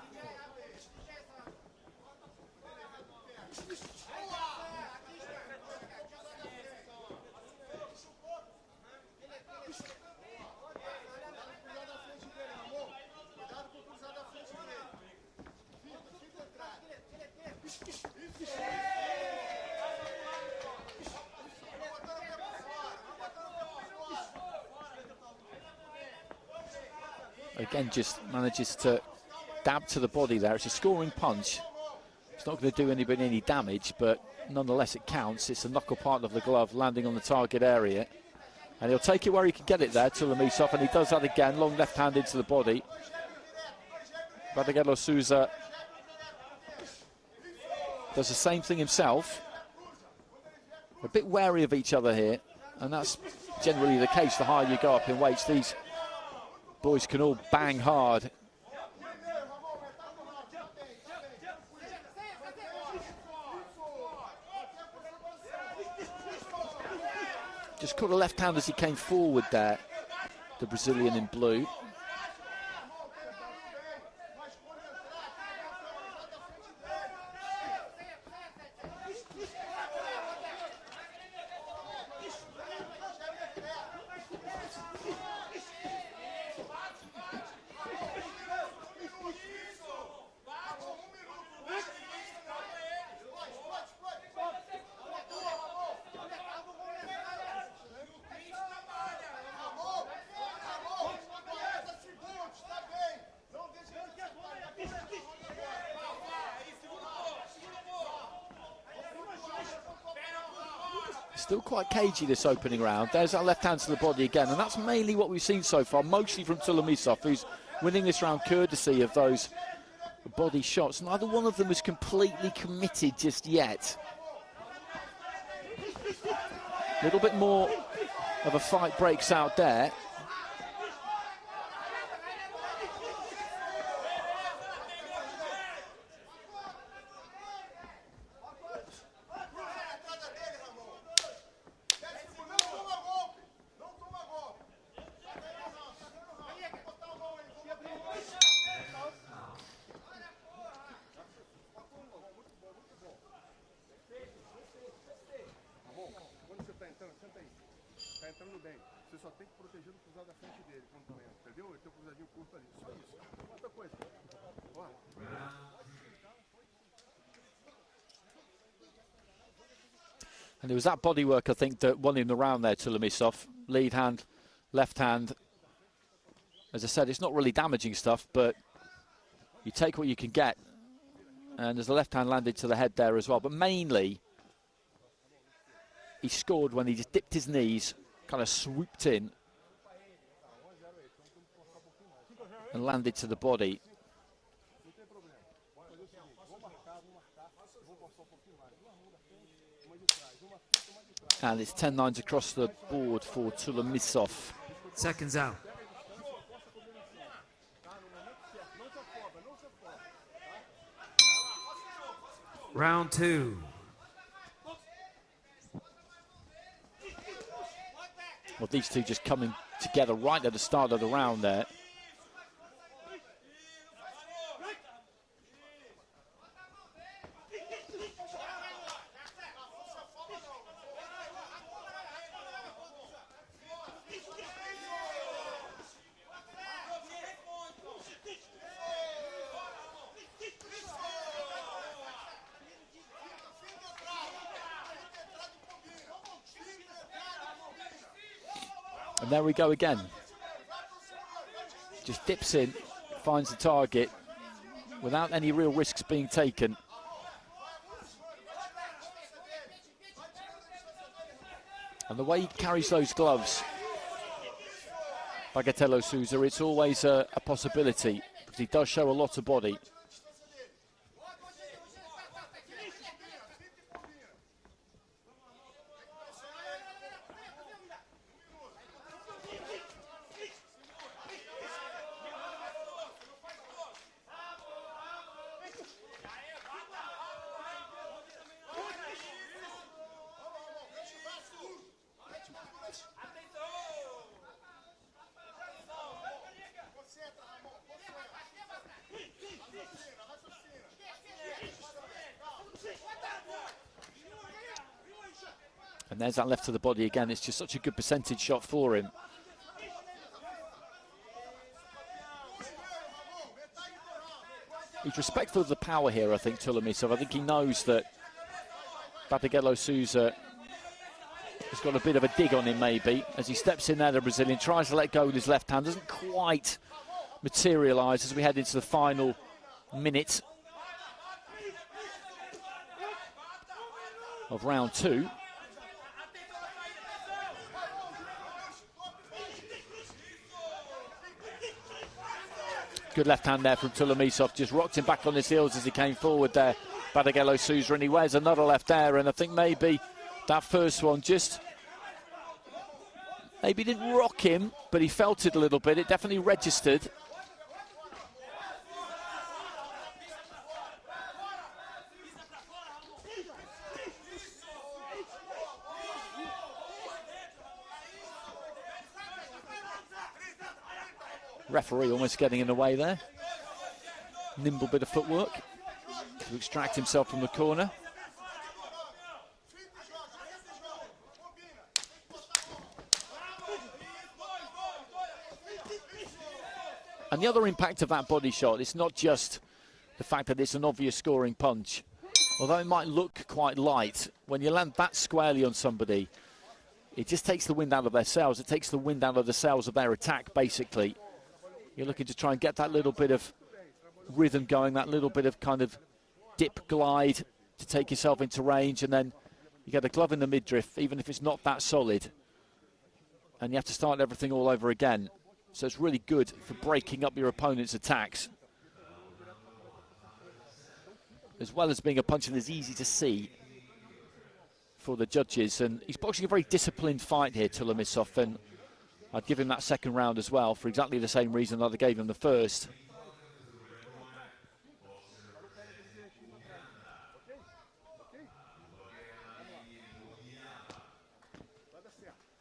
Again, just manages to dab to the body there. It's a scoring punch. It's not going to do anybody any damage, but nonetheless it counts. It's a knuckle part of the glove landing on the target area. And he'll take it where he can get it there, Tulomisov, and he does that again. Long left hand into the body. Batagello Souza does the same thing himself. A bit wary of each other here, and that's generally the case the higher you go up in weights. These boys can all bang hard. Just caught a left hand as he came forward there, the Brazilian in blue. Still quite cagey this opening round. There's that left hand to the body again, and that's mainly what we've seen so far, mostly from Tulomisov, who's winning this round courtesy of those body shots. Neither one of them is completely committed just yet. A little bit more of a fight breaks out there. And it was that body work, I think, that won him the round there, Tulomisov. Lead hand, left hand. As I said, it's not really damaging stuff, but you take what you can get. And there's a left hand landed to the head there as well. But mainly, he scored when he just dipped his knees, kind of swooped in, and landed to the body. And it's 10-9 across the board for Tulomisov. Seconds out. Round 2. Well, these two just coming together right at the start of the round there. And there we go again. Just dips in, finds the target without any real risks being taken. And the way he carries those gloves, Bagatelle Souza, it's always a possibility because he does show a lot of body. And there's that left to the body again. It's just such a good percentage shot for him. He's respectful of the power here, I think, Tulomisov. I think he knows that Bagatelle Souza has got a bit of a dig on him, maybe, as he steps in there, the Brazilian, tries to let go with his left hand, doesn't quite materialise as we head into the final minute of round 2. Good left hand there from Tulomisov, just rocked him back on his heels as he came forward there, Bagatelle Souza, and he wears another left there, and I think maybe that first one just maybe didn't rock him, but he felt it a little bit. It definitely registered. Referee almost getting in the way there. Nimble bit of footwork to extract himself from the corner. And the other impact of that body shot, it's not just the fact that it's an obvious scoring punch. Although it might look quite light, when you land that squarely on somebody, it just takes the wind out of their sails. It takes the wind out of the sails of their attack, basically. You're looking to try and get that little bit of rhythm going, that little bit of kind of dip glide to take yourself into range, and then you get a glove in the midriff, even if it's not that solid. And you have to start everything all over again. So it's really good for breaking up your opponent's attacks, as well as being a punch that is easy to see for the judges. And he's boxing a very disciplined fight here, Tulomisov, and I'd give him that second round as well for exactly the same reason that I gave him the first.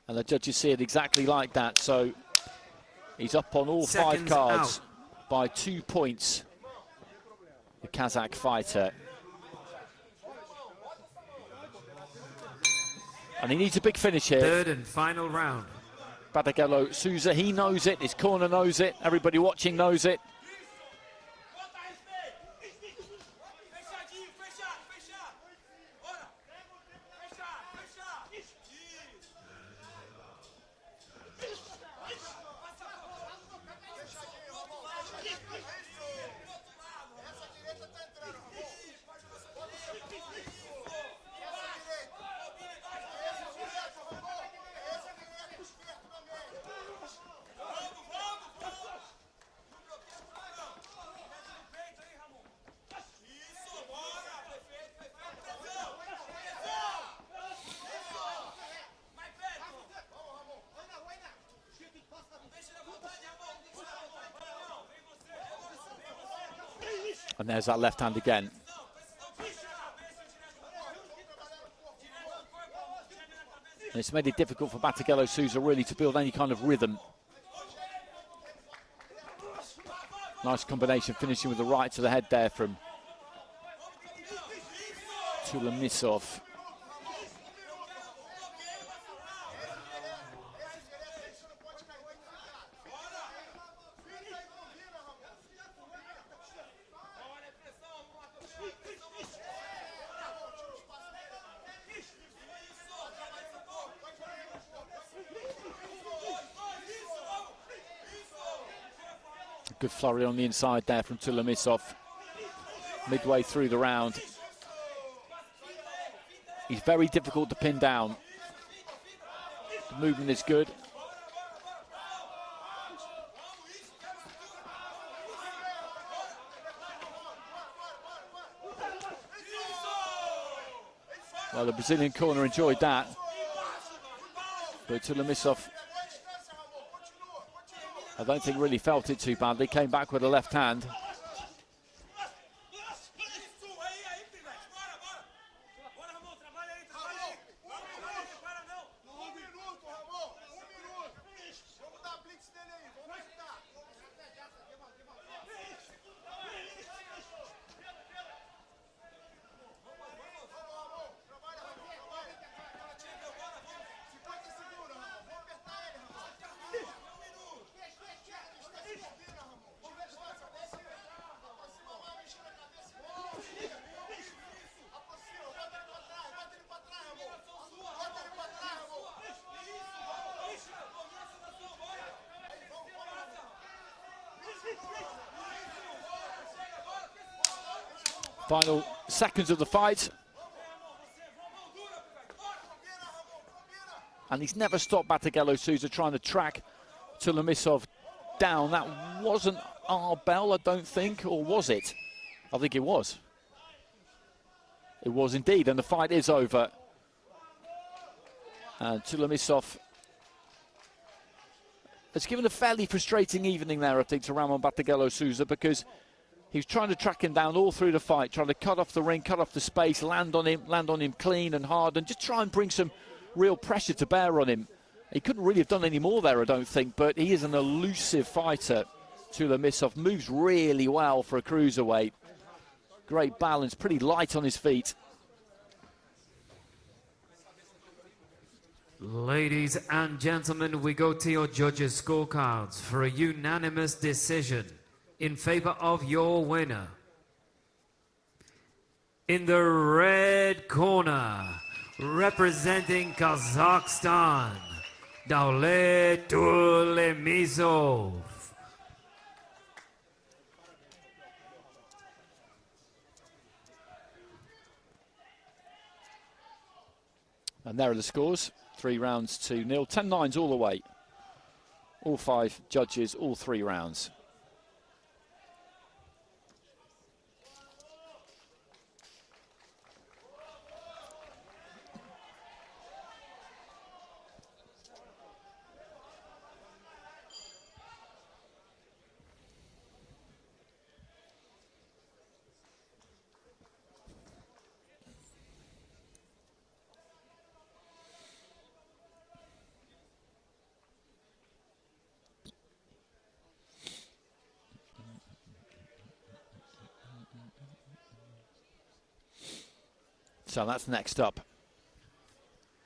And the judges see it exactly like that, so he's up on all 5 cards by 2 points, the Kazakh fighter. And he needs a big finish here. Third and final round. Bagatelle Souza, he knows it, his corner knows it, everybody watching knows it. And there's that left hand again. And it's made it difficult for Battagelo Souza really to build any kind of rhythm. Nice combination, finishing with the right to the head there from Tulamisov. Good flurry on the inside there from Tulamisov. Midway through the round. He's very difficult to pin down. The movement is good. Well, the Brazilian corner enjoyed that. But Tulamisov, I don't think really felt it too badly. Came back with a left hand. Final seconds of the fight. And he's never stopped Battagelo Souza trying to track Tulamisov down. That wasn't Arbel, I don't think, or was it? I think it was. It was indeed, and the fight is over. And Tulamisov has given a fairly frustrating evening there, I think, to Ramon Battagelo Souza, because he was trying to track him down all through the fight, trying to cut off the ring, cut off the space, land on him clean and hard, and just try and bring some real pressure to bear on him. He couldn't really have done any more there, I don't think, but he is an elusive fighter. Tulamisov moves really well for a cruiserweight. Great balance, pretty light on his feet. Ladies and gentlemen, we go to your judges' scorecards for a unanimous decision in favor of your winner. In the red corner, representing Kazakhstan, Daulet Tulamisov. And there are the scores. 3 rounds to 0. 10-9s all the way. All 5 judges, all 3 rounds. So that's next up.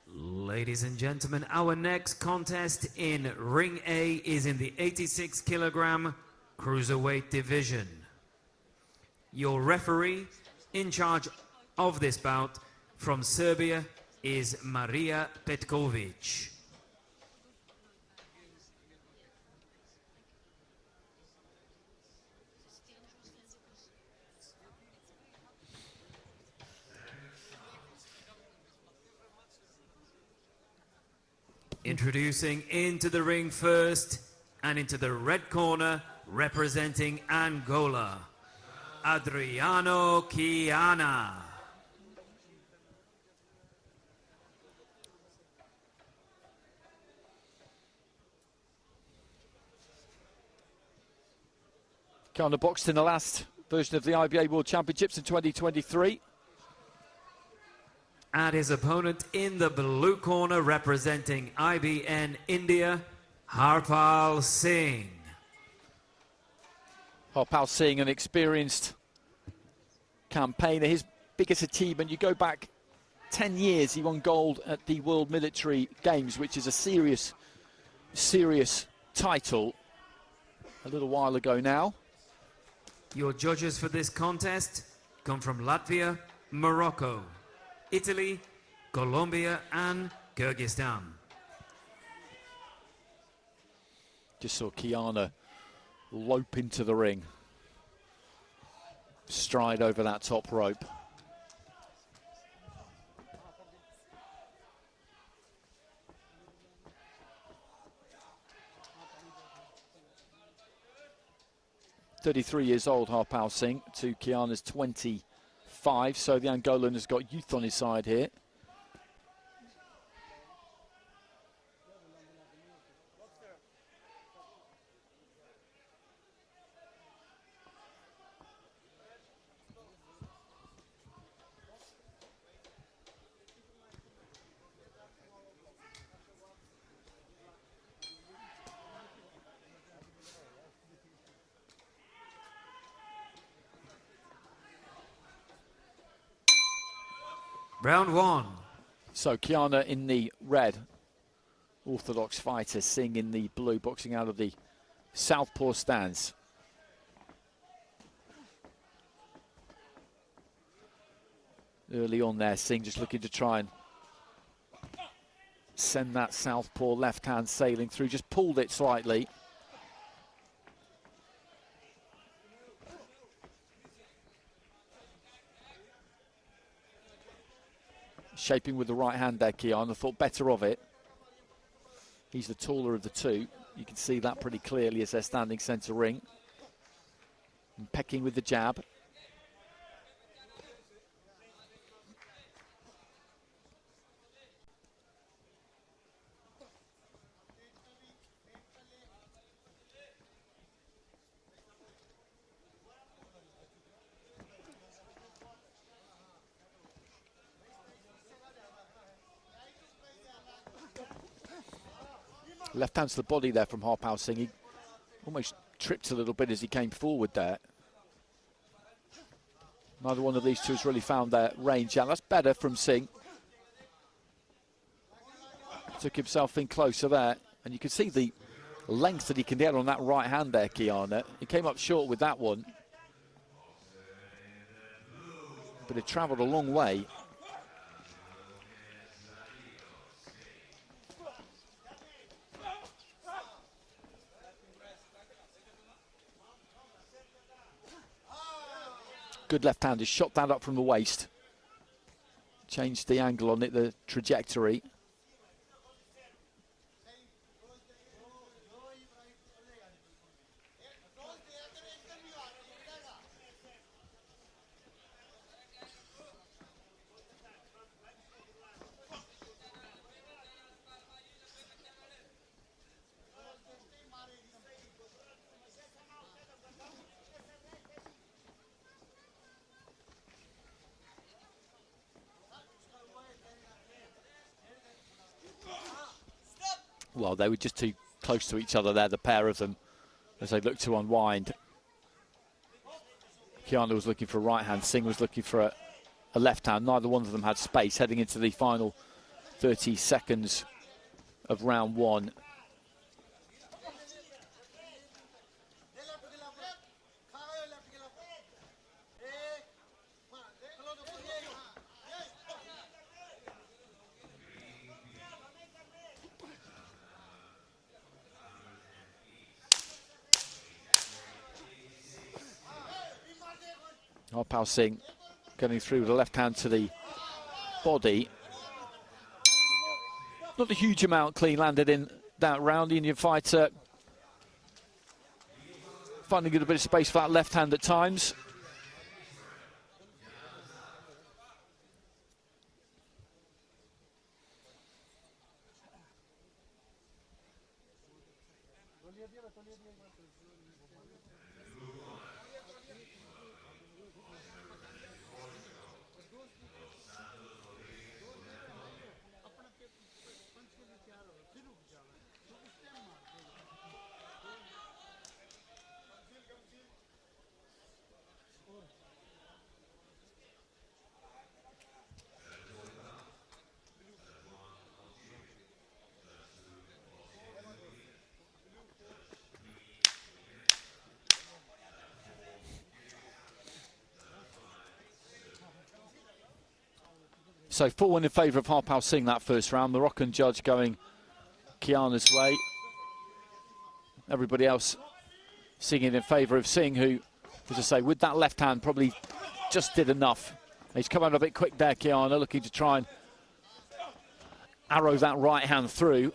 Ladies and gentlemen, our next contest in Ring A is in the 86 kilogram cruiserweight division. Your referee in charge of this bout from Serbia is Marija Petković. Introducing into the ring first and into the red corner, representing Angola, Adriano Chiana. Chiana boxed in the last version of the IBA World Championships in 2023. And his opponent in the blue corner, representing IBN India, Harpal Singh. Harpal Singh, an experienced campaigner. His biggest achievement, you go back 10 years, he won gold at the World Military Games, which is a serious title, a little while ago now. Your judges for this contest come from Latvia, Morocco, Italy, Colombia and Kyrgyzstan. Just saw Kiana lope into the ring, stride over that top rope. "33 years old, Harpal Singh, to Kiana's 25, so the Angolan has got youth on his side here. Round one. So Kiana in the red, orthodox fighter, Singh in the blue, boxing out of the southpaw stance. Early on there, Singh just looking to try and send that southpaw left hand sailing through, just pulled it slightly. Shaping with the right hand there, Kiana, thought better of it. He's the taller of the two. You can see that pretty clearly as they're standing centre ring. And pecking with the jab. Left hand to the body there from Harpal Singh. He almost tripped a little bit as he came forward there. Neither one of these two has really found their range out. That's better from Singh. Took himself in closer there. And you can see the length that he can get on that right hand there, Kiana. He came up short with that one. But it travelled a long way. Good left hand, has shot that up from the waist. Changed the angle on it, the trajectory. Well, they were just too close to each other there, the pair of them, as they looked to unwind. Kiana was looking for a right hand, Singh was looking for a left hand. Neither one of them had space heading into the final 30 seconds of round one. Harpal Singh getting through with a left hand to the body. Not a huge amount clean landed in that round. The Indian fighter finding a bit of space for that left hand at times. So 4-1 in favour of Harpal Singh that first round. Moroccan judge going Kiana's way. Everybody else singing in favour of Singh, who, as I say, with that left hand probably just did enough. He's come out a bit quick there, Kiana, looking to try and arrow that right hand through.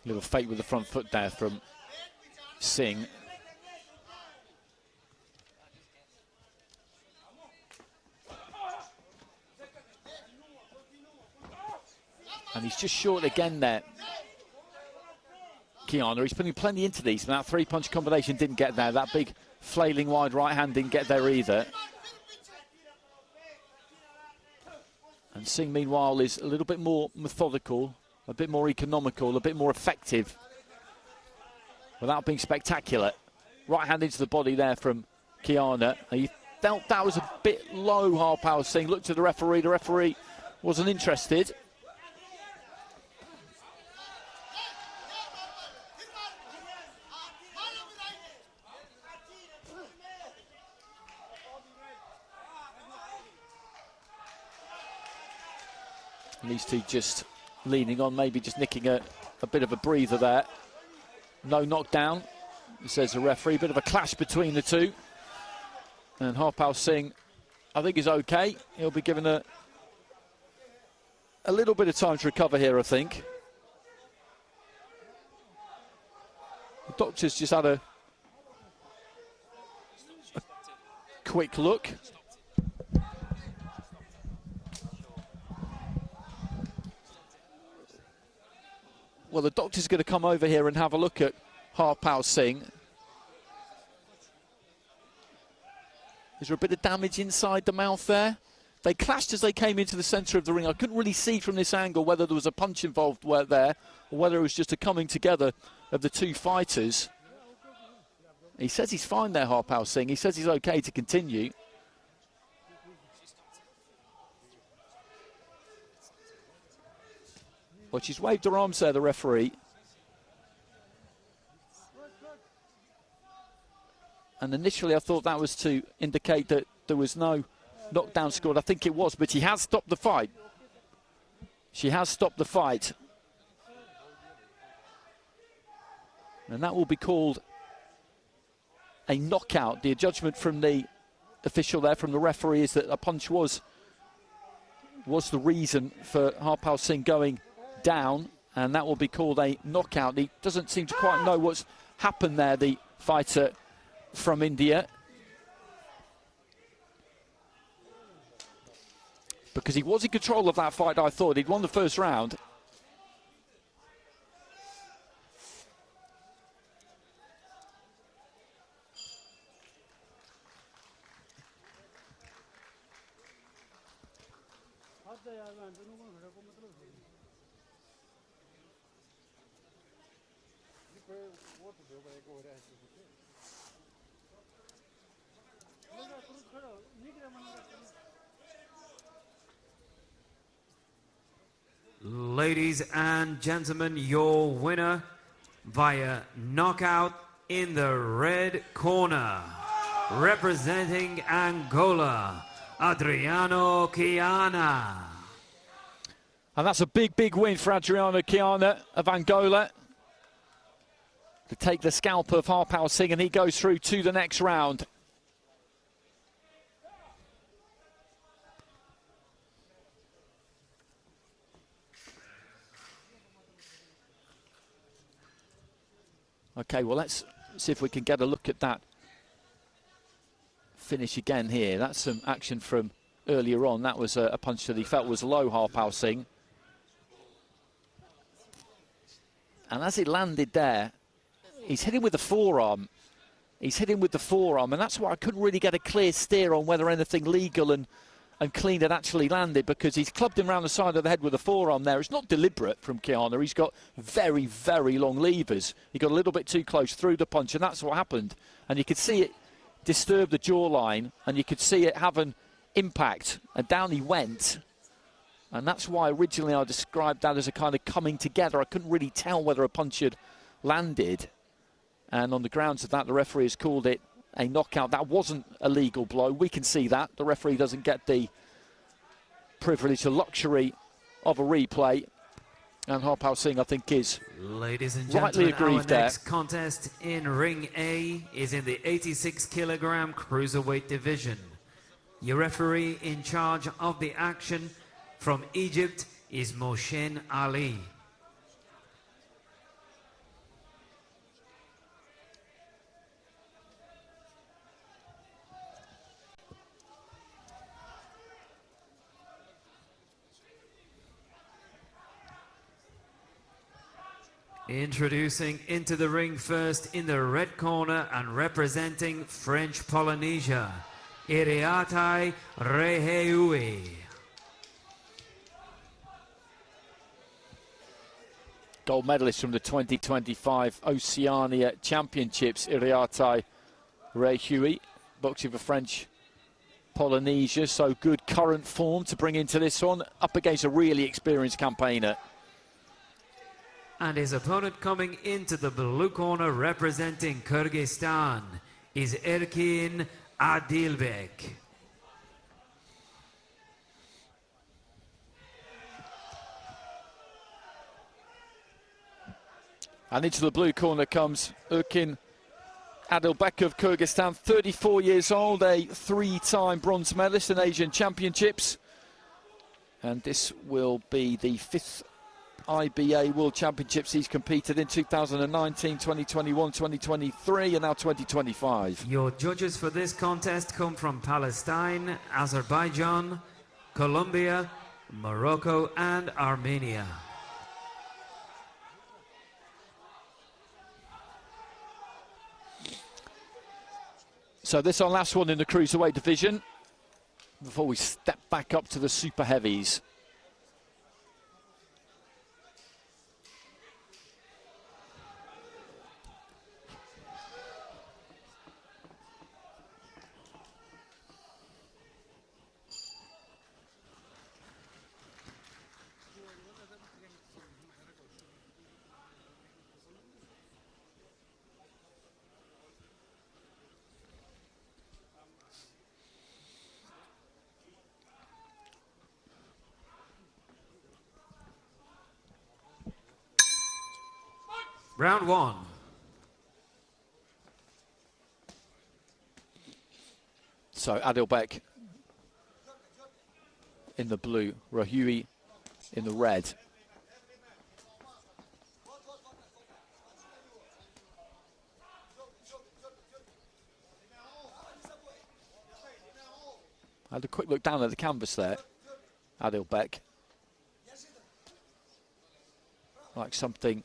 Little fake with the front foot there from Singh. And he's just short again there, Kiana. He's putting plenty into these, but that three-punch combination didn't get there. That big flailing wide right hand didn't get there either. And Singh, meanwhile, is a little bit more methodical, a bit more economical, a bit more effective, without being spectacular. Right hand into the body there from Kiana. He felt that was a bit low, Harpal Singh. Looked at the referee wasn't interested. These two just leaning on, maybe just nicking a bit of a breather there. No knockdown, says the referee. Bit of a clash between the two. And Harpal Singh, I think, is okay. He'll be given a little bit of time to recover here, I think. The doctor's just had a quick look. Well, the doctor's going to come over here and have a look at Harpal Singh. Is there a bit of damage inside the mouth there? They clashed as they came into the centre of the ring. I couldn't really see from this angle whether there was a punch involved there or whether it was just a coming together of the two fighters. He says he's fine there, Harpal Singh. He says he's okay to continue. Well, she's waved her arms there, the referee. And initially I thought that was to indicate that there was no knockdown scored. I think it was, but she has stopped the fight. She has stopped the fight. And that will be called a knockout. The judgment from the official there, from the referee, is that a punch was the reason for Harpal Singh going down, and that will be called a knockout. He doesn't seem to quite know what's happened there, the fighter from India, because he was in control of that fight. I thought he'd won the first round. Ladies and gentlemen, your winner via knockout in the red corner, representing Angola, Adriano Kiana. And that's a big, big win for Adriano Kiana of Angola to take the scalp of Harpal Singh, and he goes through to the next round. Okay, well, let's see if we can get a look at that finish again here. That's some action from earlier on. That was a punch that he felt was low, Harpal Singh. And as it landed there, he's hitting with the forearm. He's hitting with the forearm, and that's why I couldn't really get a clear steer on whether anything legal and clean had actually landed, because he's clubbed him around the side of the head with a forearm there. It's not deliberate from Kiana. He's got very, very long levers. He got a little bit too close through the punch, and that's what happened. And you could see it disturb the jawline, and you could see it have an impact, and down he went. And that's why originally I described that as a kind of coming together. I couldn't really tell whether a punch had landed. And on the grounds of that, the referee has called it a knockout. That wasn't a legal blow. We can see that. The referee doesn't get the privilege, the luxury of a replay. And Harpal Singh, I think, is Ladies and rightly gentlemen, aggrieved our there. next contest in Ring A is in the 86 kilogram cruiserweight division. Your referee in charge of the action from Egypt is Mohsen Ali. Introducing into the ring first in the red corner and representing French Polynesia, Iriatai Reheui. Gold medalist from the 2025 Oceania Championships, Iriatai Reheui, boxing for French Polynesia. So good current form to bring into this one, up against a really experienced campaigner. And his opponent coming into the blue corner representing Kyrgyzstan is Erkin Adilbek. And into the blue corner comes Erkin Adilbek of Kyrgyzstan, 34 years old, a three-time bronze medalist in Asian Championships. And this will be the fifth IBA World Championships he's competed in: 2019, 2021, 2023 and now 2025. Your judges for this contest come from Palestine, Azerbaijan, Colombia, Morocco and Armenia. So this is our last one in the cruiserweight division before we step back up to the super heavies. Round one. So Adilbek in the blue, Reheui in the red. I had a quick look down at the canvas there, Adilbek. Like something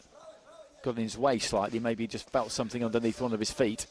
got in his way slightly, maybe he just felt something underneath one of his feet.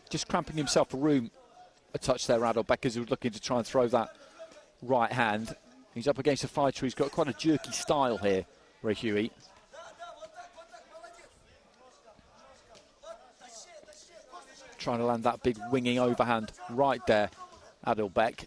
Just cramping himself for room a touch there, Adilbek, as he was looking to try and throw that right hand. He's up against a fighter who's got quite a jerky style here, Reheui. Trying to land that big winging overhand right there, Adilbek.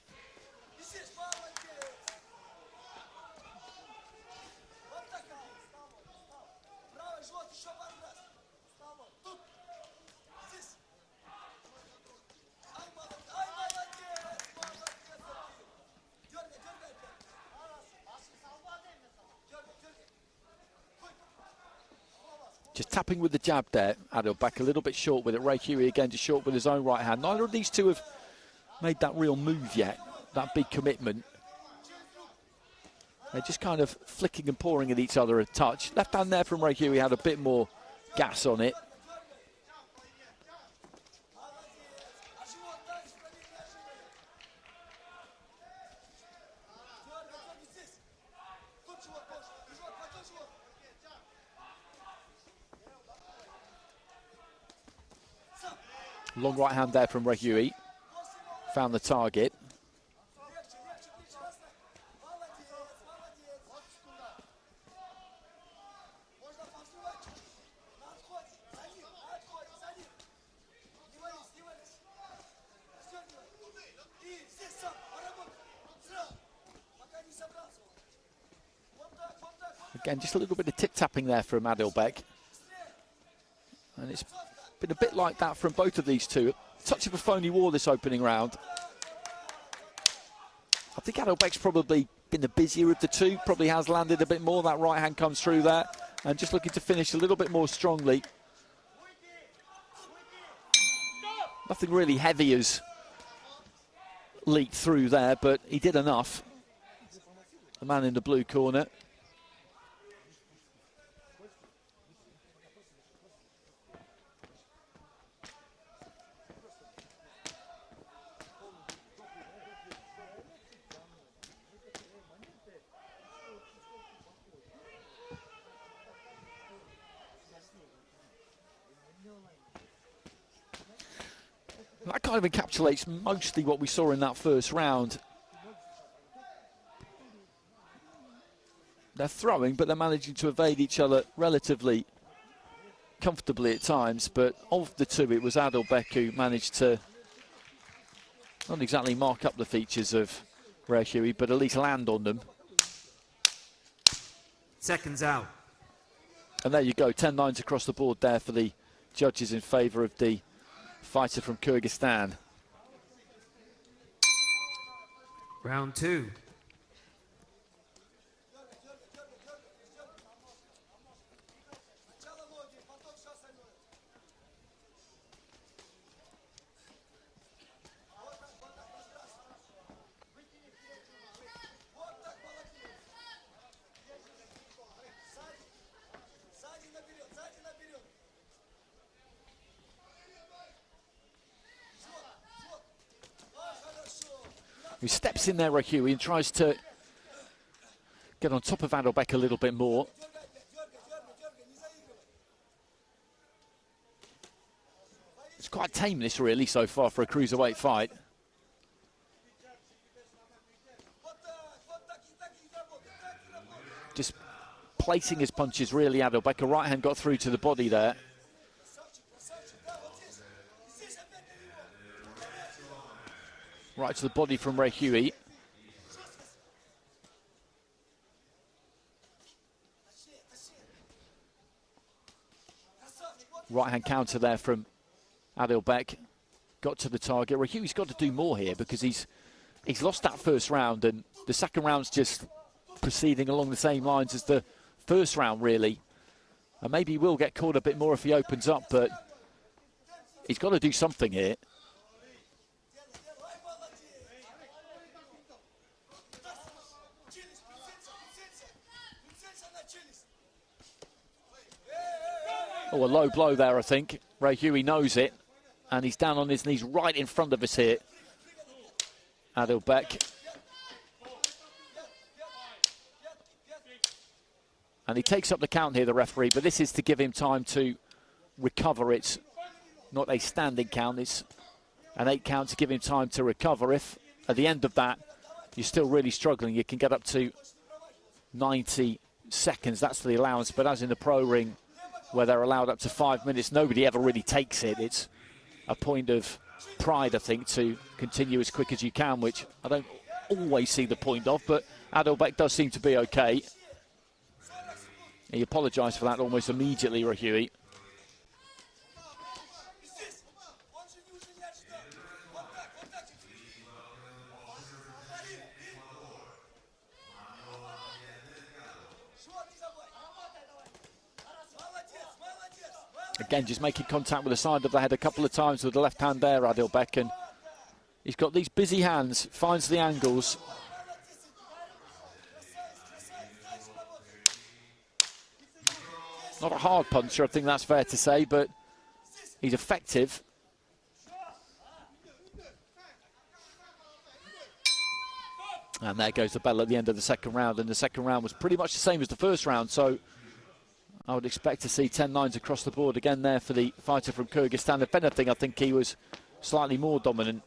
Just tapping with the jab there. Adil back a little bit short with it. Ray Huey again just short with his own right hand. Neither of these two have made that real move yet, that big commitment. They're just kind of flicking and pouring at each other a touch. Left hand there from Ray Huey had a bit more gas on it. Long right hand there from Rehui. Found the target. Again, just a little bit of tip-tapping there from Adilbek. And it's been a bit like that from both of these two. Touch of a phony war this opening round. I think Adilbek's probably been the busier of the two, probably has landed a bit more. That right hand comes through there, and just looking to finish a little bit more strongly. Nothing really heavy has leaked through there, but he did enough. The man in the blue corner. That kind of encapsulates mostly what we saw in that first round. They're throwing, but they're managing to evade each other relatively comfortably at times. But of the two, it was Adilbek who managed to not exactly mark up the features of Rehui, but at least land on them. Seconds out. And there you go, 10-9s across the board there for the judges in favour of the fighter from Kyrgyzstan. Round two. He steps in there, Rehui, and tries to get on top of Adilbek a little bit more. It's quite tame, this, really, so far for a cruiserweight fight. Just placing his punches, really, Adilbek. A right hand got through to the body there. Right to the body from Rehui. Right hand counter there from Adilbek. Got to the target. Rehui's got to do more here because he's lost that first round, and the second round's just proceeding along the same lines as the first round, really. And maybe he will get caught a bit more if he opens up, but he's got to do something here. Oh, a low blow there, I think. Rehui knows it, and he's down on his knees right in front of us here. Adilbek. And he takes up the count here, the referee, but this is to give him time to recover. It's not a standing count, it's an 8 count to give him time to recover. If at the end of that you're still really struggling, you can get up to 90 seconds. That's the allowance, but as in the pro ring, where they're allowed up to 5 minutes, nobody ever really takes it. It's a point of pride, I think, to continue as quick as you can, which I don't always see the point of, but Adilbek does seem to be okay. He apologised for that almost immediately, Rehui. Again, just making contact with the side of the head a couple of times with the left hand there, Adilbek, and he's got these busy hands, finds the angles. Not a hard puncher, I think that's fair to say, but he's effective. And there goes the bell at the end of the second round, and the second round was pretty much the same as the first round, so I would expect to see 10-9s across the board again there for the fighter from Kyrgyzstan. If anything, I think he was slightly more dominant.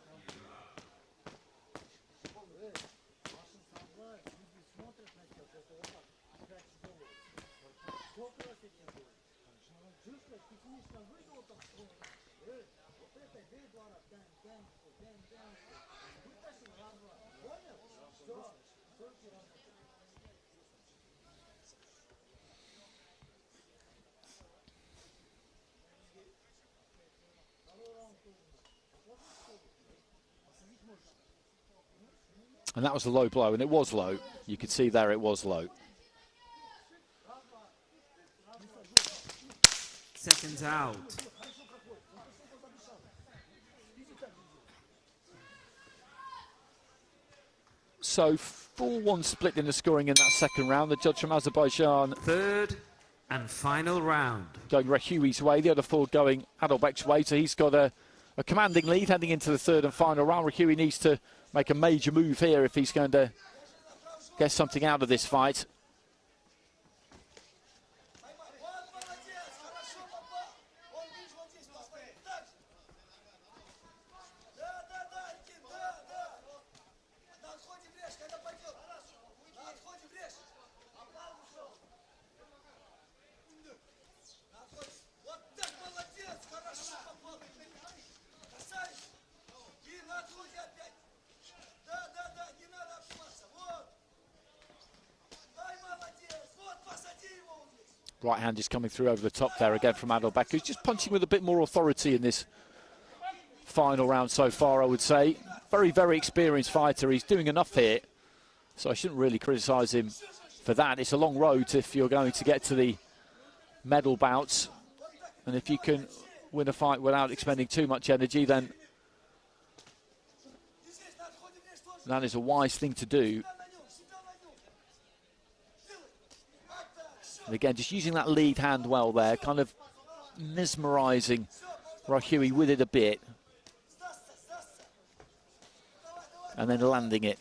And that was a low blow, and it was low. You could see there it was low. Seconds out. So 4-1 split in the scoring in that second round. The judge from Azerbaijan. Third and final round. Going Rahui's way, the other four going Adilbek's way. So he's got a commanding lead heading into the third and final round. Rahui needs to make a major move here if he's going to get something out of this fight. Right hand is coming through over the top there again from Adilbek, who's just punching with a bit more authority in this final round so far, I would say. Very, very experienced fighter. He's doing enough here, so I shouldn't really criticise him for that. It's a long road if you're going to get to the medal bouts. And if you can win a fight without expending too much energy, then that is a wise thing to do. And again, just using that lead hand well there, kind of mesmerising Rahui with it a bit. And then landing it.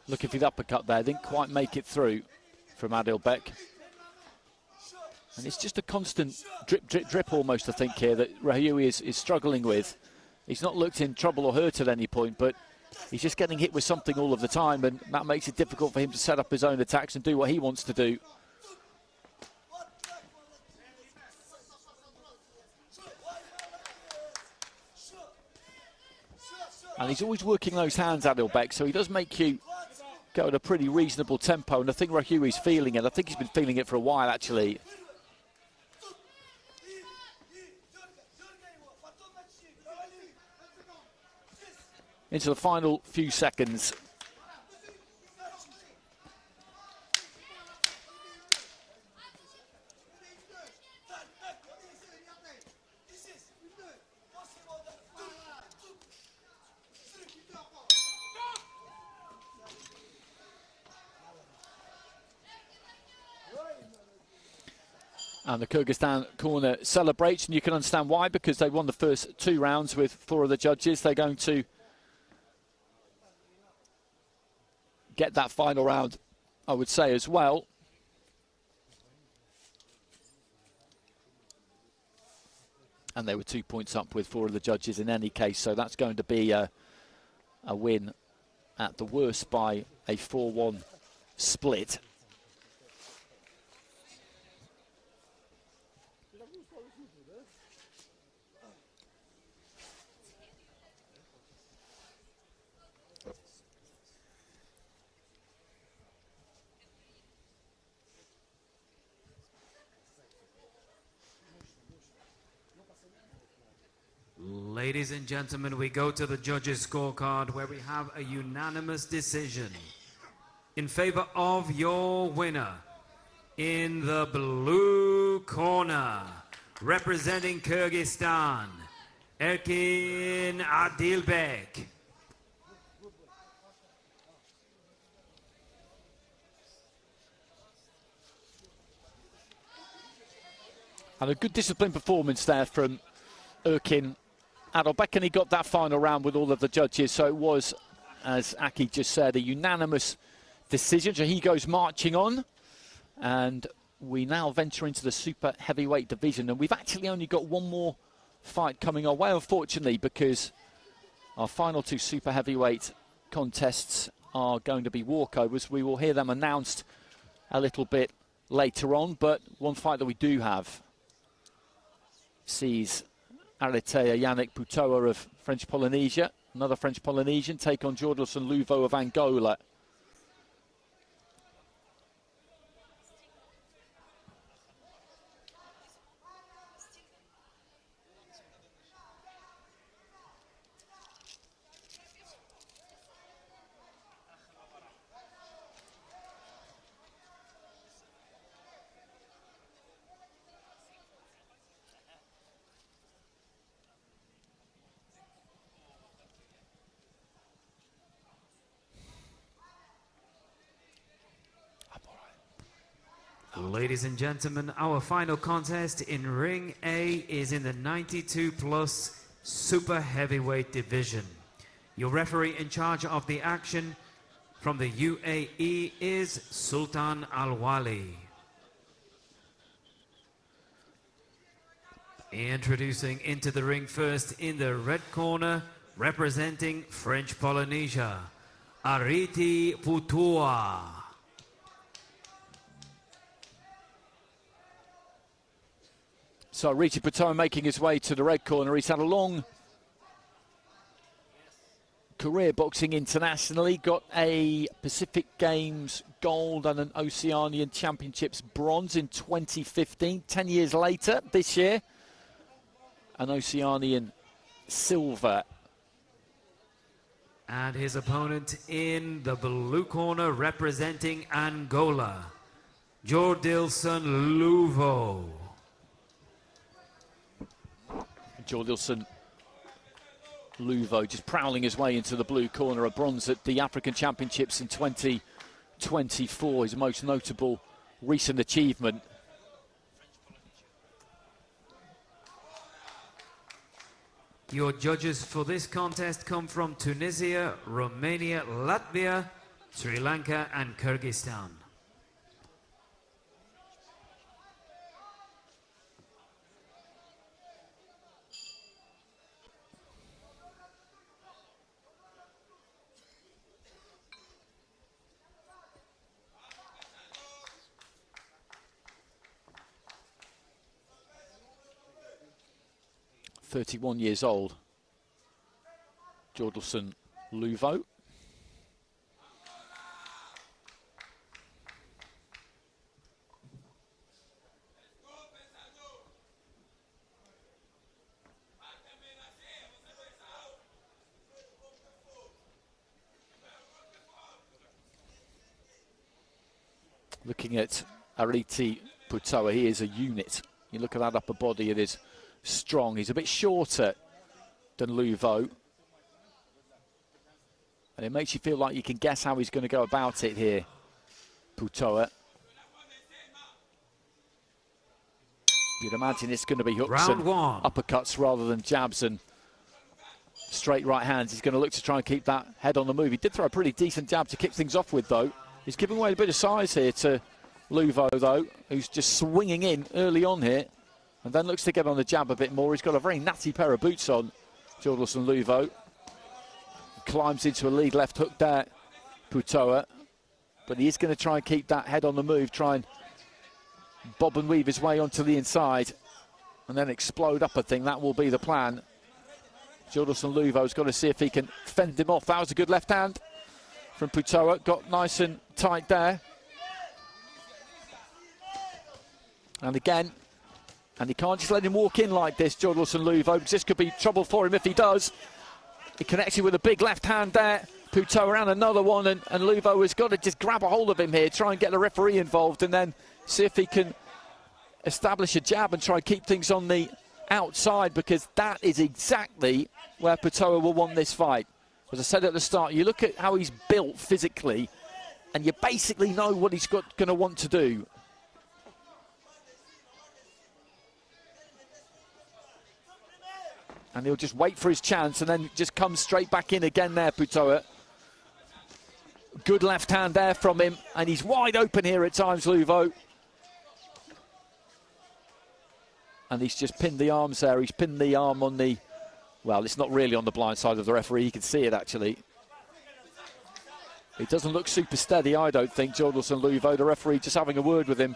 Looking for the uppercut there, didn't quite make it through from Adilbek. And it's just a constant drip, drip, drip almost, I think, here that Rahui is struggling with. He's not looked in trouble or hurt at any point, but he's just getting hit with something all of the time, and that makes it difficult for him to set up his own attacks and do what he wants to do. And he's always working those hands, Adilbek, so he does make you go at a pretty reasonable tempo, and I think Rahui's feeling it. I think he's been feeling it for a while, actually. Into the final few seconds. And the Kyrgyzstan corner celebrates, and you can understand why, because they won the first 2 rounds with 4 of the judges. They're going to get that final round, I would say, as well. And they were 2 points up with 4 of the judges in any case, so that's going to be a win at the worst by a 4-1 split. Ladies and gentlemen, we go to the judges' scorecard where we have a unanimous decision in favor of your winner. In the blue corner, representing Kyrgyzstan, Erkin Adilbek. And a good disciplined performance there from Erkin Adilbek, and he got that final round with all of the judges. So it was, as Aki just said, a unanimous decision. So he goes marching on, and we now venture into the super heavyweight division. And we've actually only got one more fight coming our way, unfortunately, because our final two super heavyweight contests are going to be walkovers. We will hear them announced a little bit later on, but one fight that we do have sees Aritea Yannick Putoa of French Polynesia, another French Polynesian, take on Jordelson Luvo of Angola. Ladies and gentlemen, our final contest in Ring A is in the 92+ super heavyweight division. Your referee in charge of the action from the UAE is Sultan Al-Wali. Introducing into the ring first in the red corner, representing French Polynesia, Ariti Putua. So Ariti Putoa making his way to the red corner. He's had a long career boxing internationally, got a Pacific Games gold and an Oceanian Championships bronze in 2015. 10 years later, this year, an Oceanian silver. And his opponent in the blue corner, representing Angola, Jordelson Luvo. Jordelson Luvo just prowling his way into the blue corner, a bronze at the African Championships in 2024, his most notable recent achievement. Your judges for this contest come from Tunisia, Romania, Latvia, Sri Lanka and Kyrgyzstan. .31 years old, Jordelson Luvo. Looking at Ariti Putoa, he is a unit. You look at that upper body, it is strong. He's a bit shorter than Luvo, and it makes you feel like you can guess how he's going to go about it here, Putoa. You'd imagine it's going to be hooks Round and one. uppercuts rather than jabs and straight right hands. He's going to look to try and keep that head on the move. He did throw a pretty decent jab to kick things off with, though. He's giving away a bit of size here to Luvo, though, who's just swinging in early on here. And then looks to get on the jab a bit more. He's got a very natty pair of boots on, Jordelson Luvo. Climbs into a lead left hook there, Putoa. but he is going to try and keep that head on the move, try and bob and weave his way onto the inside, and then explode up, I think. That will be the plan. Gilderson Luvo's got to see if he can fend him off. That was a good left hand from Putoa. Got nice and tight there. And again, and he can't just let him walk in like this, Gilderson Luvo, because this could be trouble for him if he does. He connected with a big left hand there. Putoa and another one, and Luvo has got to just grab a hold of him here, try and get the referee involved, and then see if he can establish a jab and try and keep things on the outside, because that is exactly where Putoa will want this fight. As I said at the start, you look at how he's built physically, and you basically know what he's going to want to do. And he'll just wait for his chance and then just come straight back in again there, Putoa. Good left hand there from him, and he's wide open here at times, Luvo. And he's just pinned the arms there. He's pinned the arm on the, well, it's not really on the blind side of the referee. You can see it, actually. It doesn't look super steady, I don't think, Gilderson Luvo. The referee just having a word with him.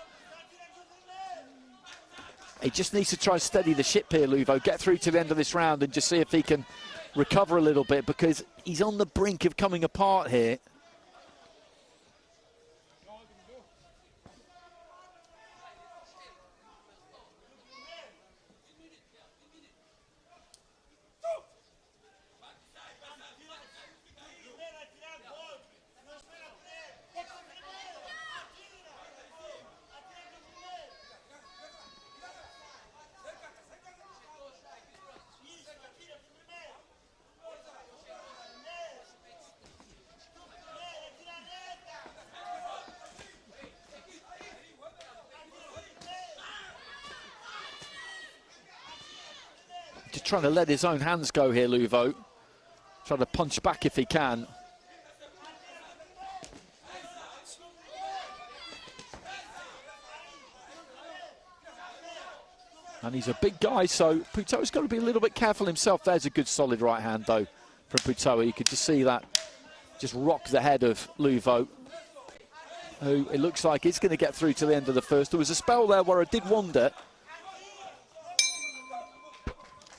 He just needs to try and steady the ship here, Luvo. Get through to the end of this round and just see if he can recover a little bit, because he's on the brink of coming apart here. Just trying to let his own hands go here, Luvo. Trying to punch back if he can. And he's a big guy, so Putoa's got to be a little bit careful himself. There's a good solid right hand, though, from Putoa. You could just see that just rock the head of Luvo, who it looks like is going to get through to the end of the first. There was a spell there where I did wonder.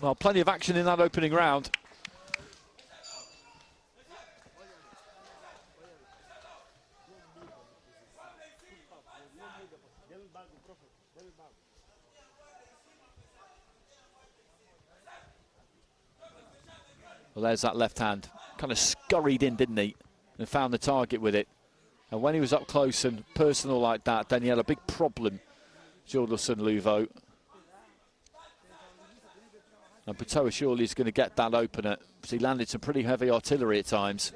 Well, plenty of action in that opening round. Well, there's that left hand. Kind of scurried in, didn't he? And found the target with it. And when he was up close and personal like that, then he had a big problem, Gilderson Luvo. And Putoa surely is going to get that opener, because he landed some pretty heavy artillery at times.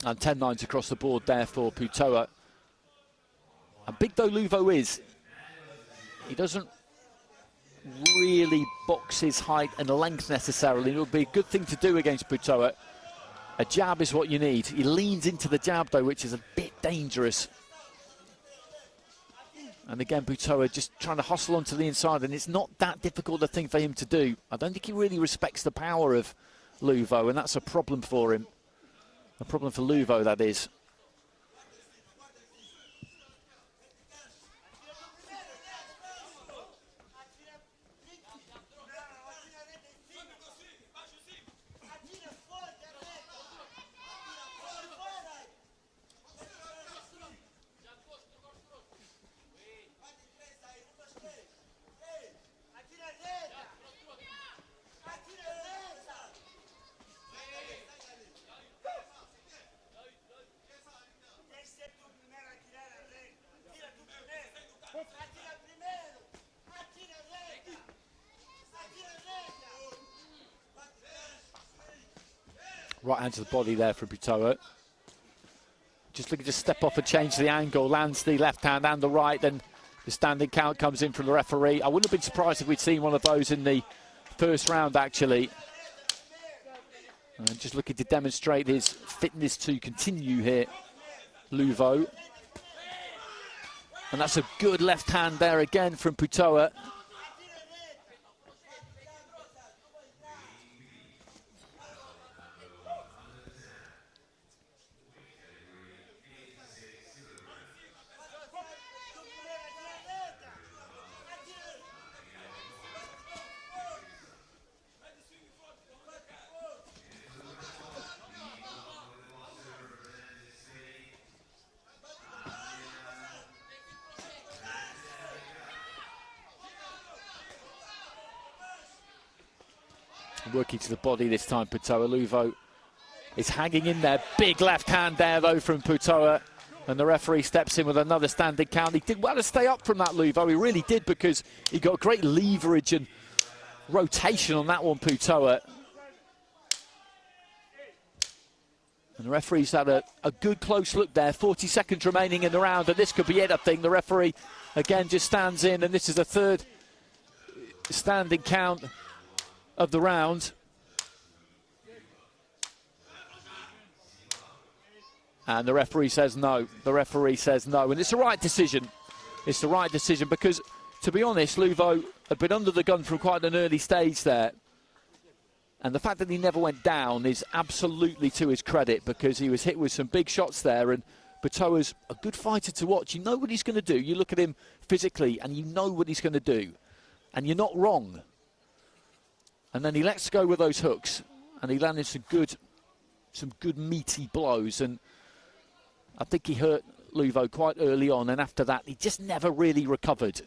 And 10-9s across the board there for Putoa. And big though Luvo is, he doesn't really box his height and length necessarily. It would be a good thing to do against Putoa. A jab is what you need. He leans into the jab though, which is a bit dangerous. And again, Putoa just trying to hustle onto the inside, and it's not that difficult a thing for him to do. I don't think he really respects the power of Luvo, and that's a problem for him. A problem for Luvo, that is. Right hand to the body there from Putoa. Just looking to step off and change the angle. Lands the left hand and the right. Then the standing count comes in from the referee. I wouldn't have been surprised if we'd seen one of those in the first round, actually. And just looking to demonstrate his fitness to continue here, Luvo. And that's a good left hand there again from Putoa. Working to the body this time, Putoa. Luvo is hanging in there. Big left hand there, though, from Putoa. And the referee steps in with another standing count. He did well to stay up from that, Luvo. He really did, because he got great leverage and rotation on that one, Putoa. And the referee's had a good close look there. 40 seconds remaining in the round, and this could be it, I think. The referee, again, just stands in, and this is the third standing count of the round. And the referee says no. The referee says no. And it's the right decision. It's the right decision because, to be honest, Luvo had been under the gun from quite an early stage there. And the fact that he never went down is absolutely to his credit, because he was hit with some big shots there. And Putoa's a good fighter to watch. You know what he's going to do. You look at him physically and you know what he's going to do. And you're not wrong. And then he lets go with those hooks, and he landed some good meaty blows. And I think he hurt Luvo quite early on, and after that, he just never really recovered.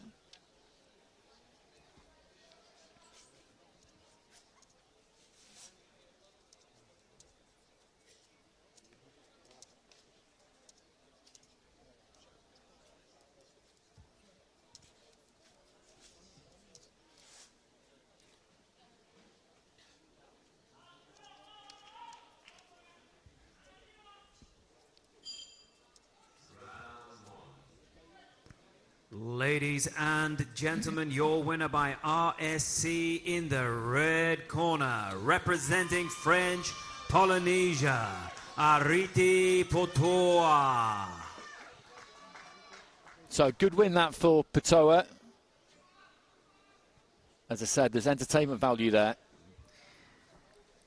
Ladies and gentlemen, your winner by RSC in the red corner, representing French Polynesia, Ariti Putoa. So good win that for Putoa. As I said, there's entertainment value there.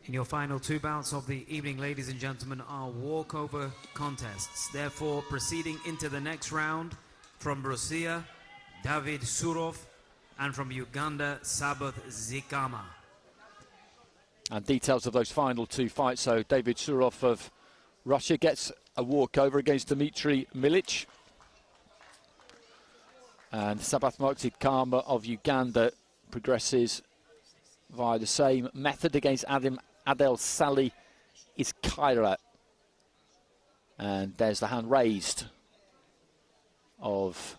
In your final two bouts of the evening, ladies and gentlemen, are walkover contests. Therefore, proceeding into the next round, from Russia, David Surov, and from Uganda, Sabath Zikama. And details of those final two fights. So David Surov of Russia gets a walkover against Dmitry Milic. And Sabath Zikama of Uganda progresses via the same method against Adel Sali Iskaira. And there's the hand raised of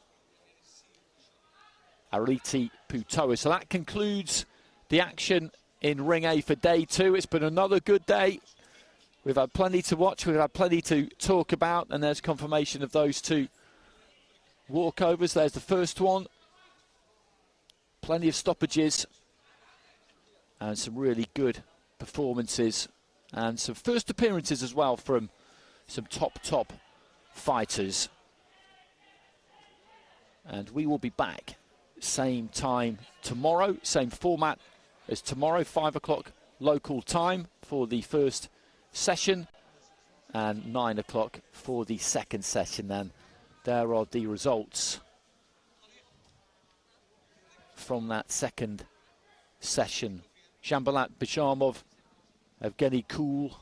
Ariti Putoa. So that concludes the action in Ring A for day two. It's been another good day. We've had plenty to watch, we've had plenty to talk about, and there's confirmation of those two walkovers. There's the first one. Plenty of stoppages and some really good performances and some first appearances as well from some top fighters. And we will be back same time tomorrow, same format as tomorrow, 5 o'clock local time for the first session and 9 o'clock for the second session. And there are the results from that second session. Dzhambulat, Bizhamov, Evgenii, Kool.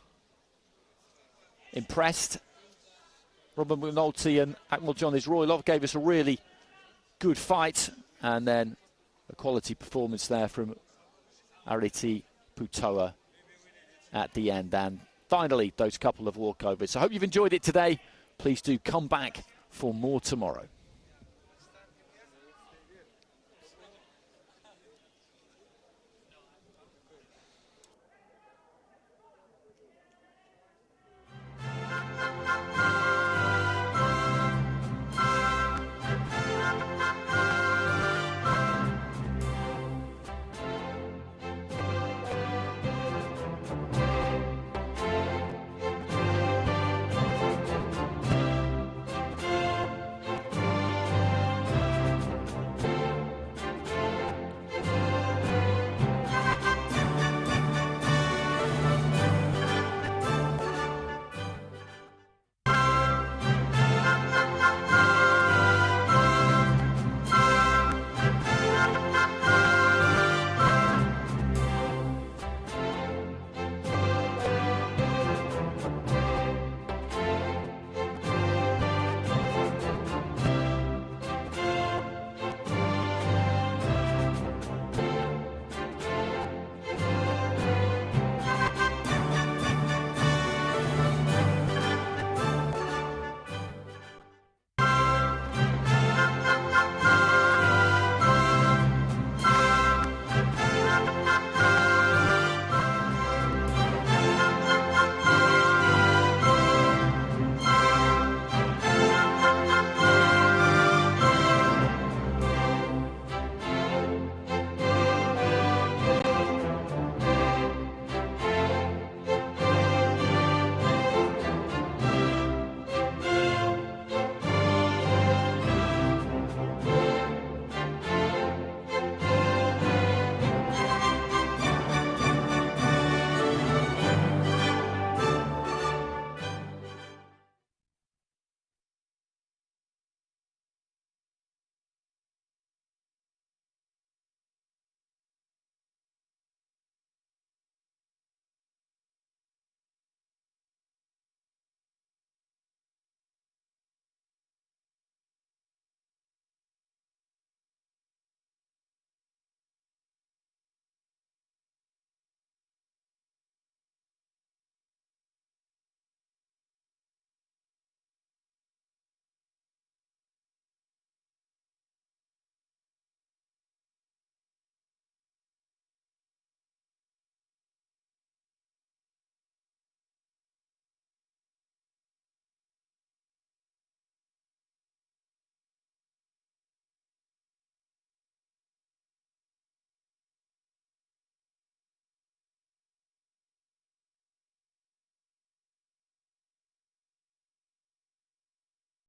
Impressed. Robert McNulty and Akmaljon Isroilov gave us a really good fight, and then a quality performance there from Ariti Putoa at the end. And finally, those couple of walkovers. So I hope you've enjoyed it today. Please do come back for more tomorrow.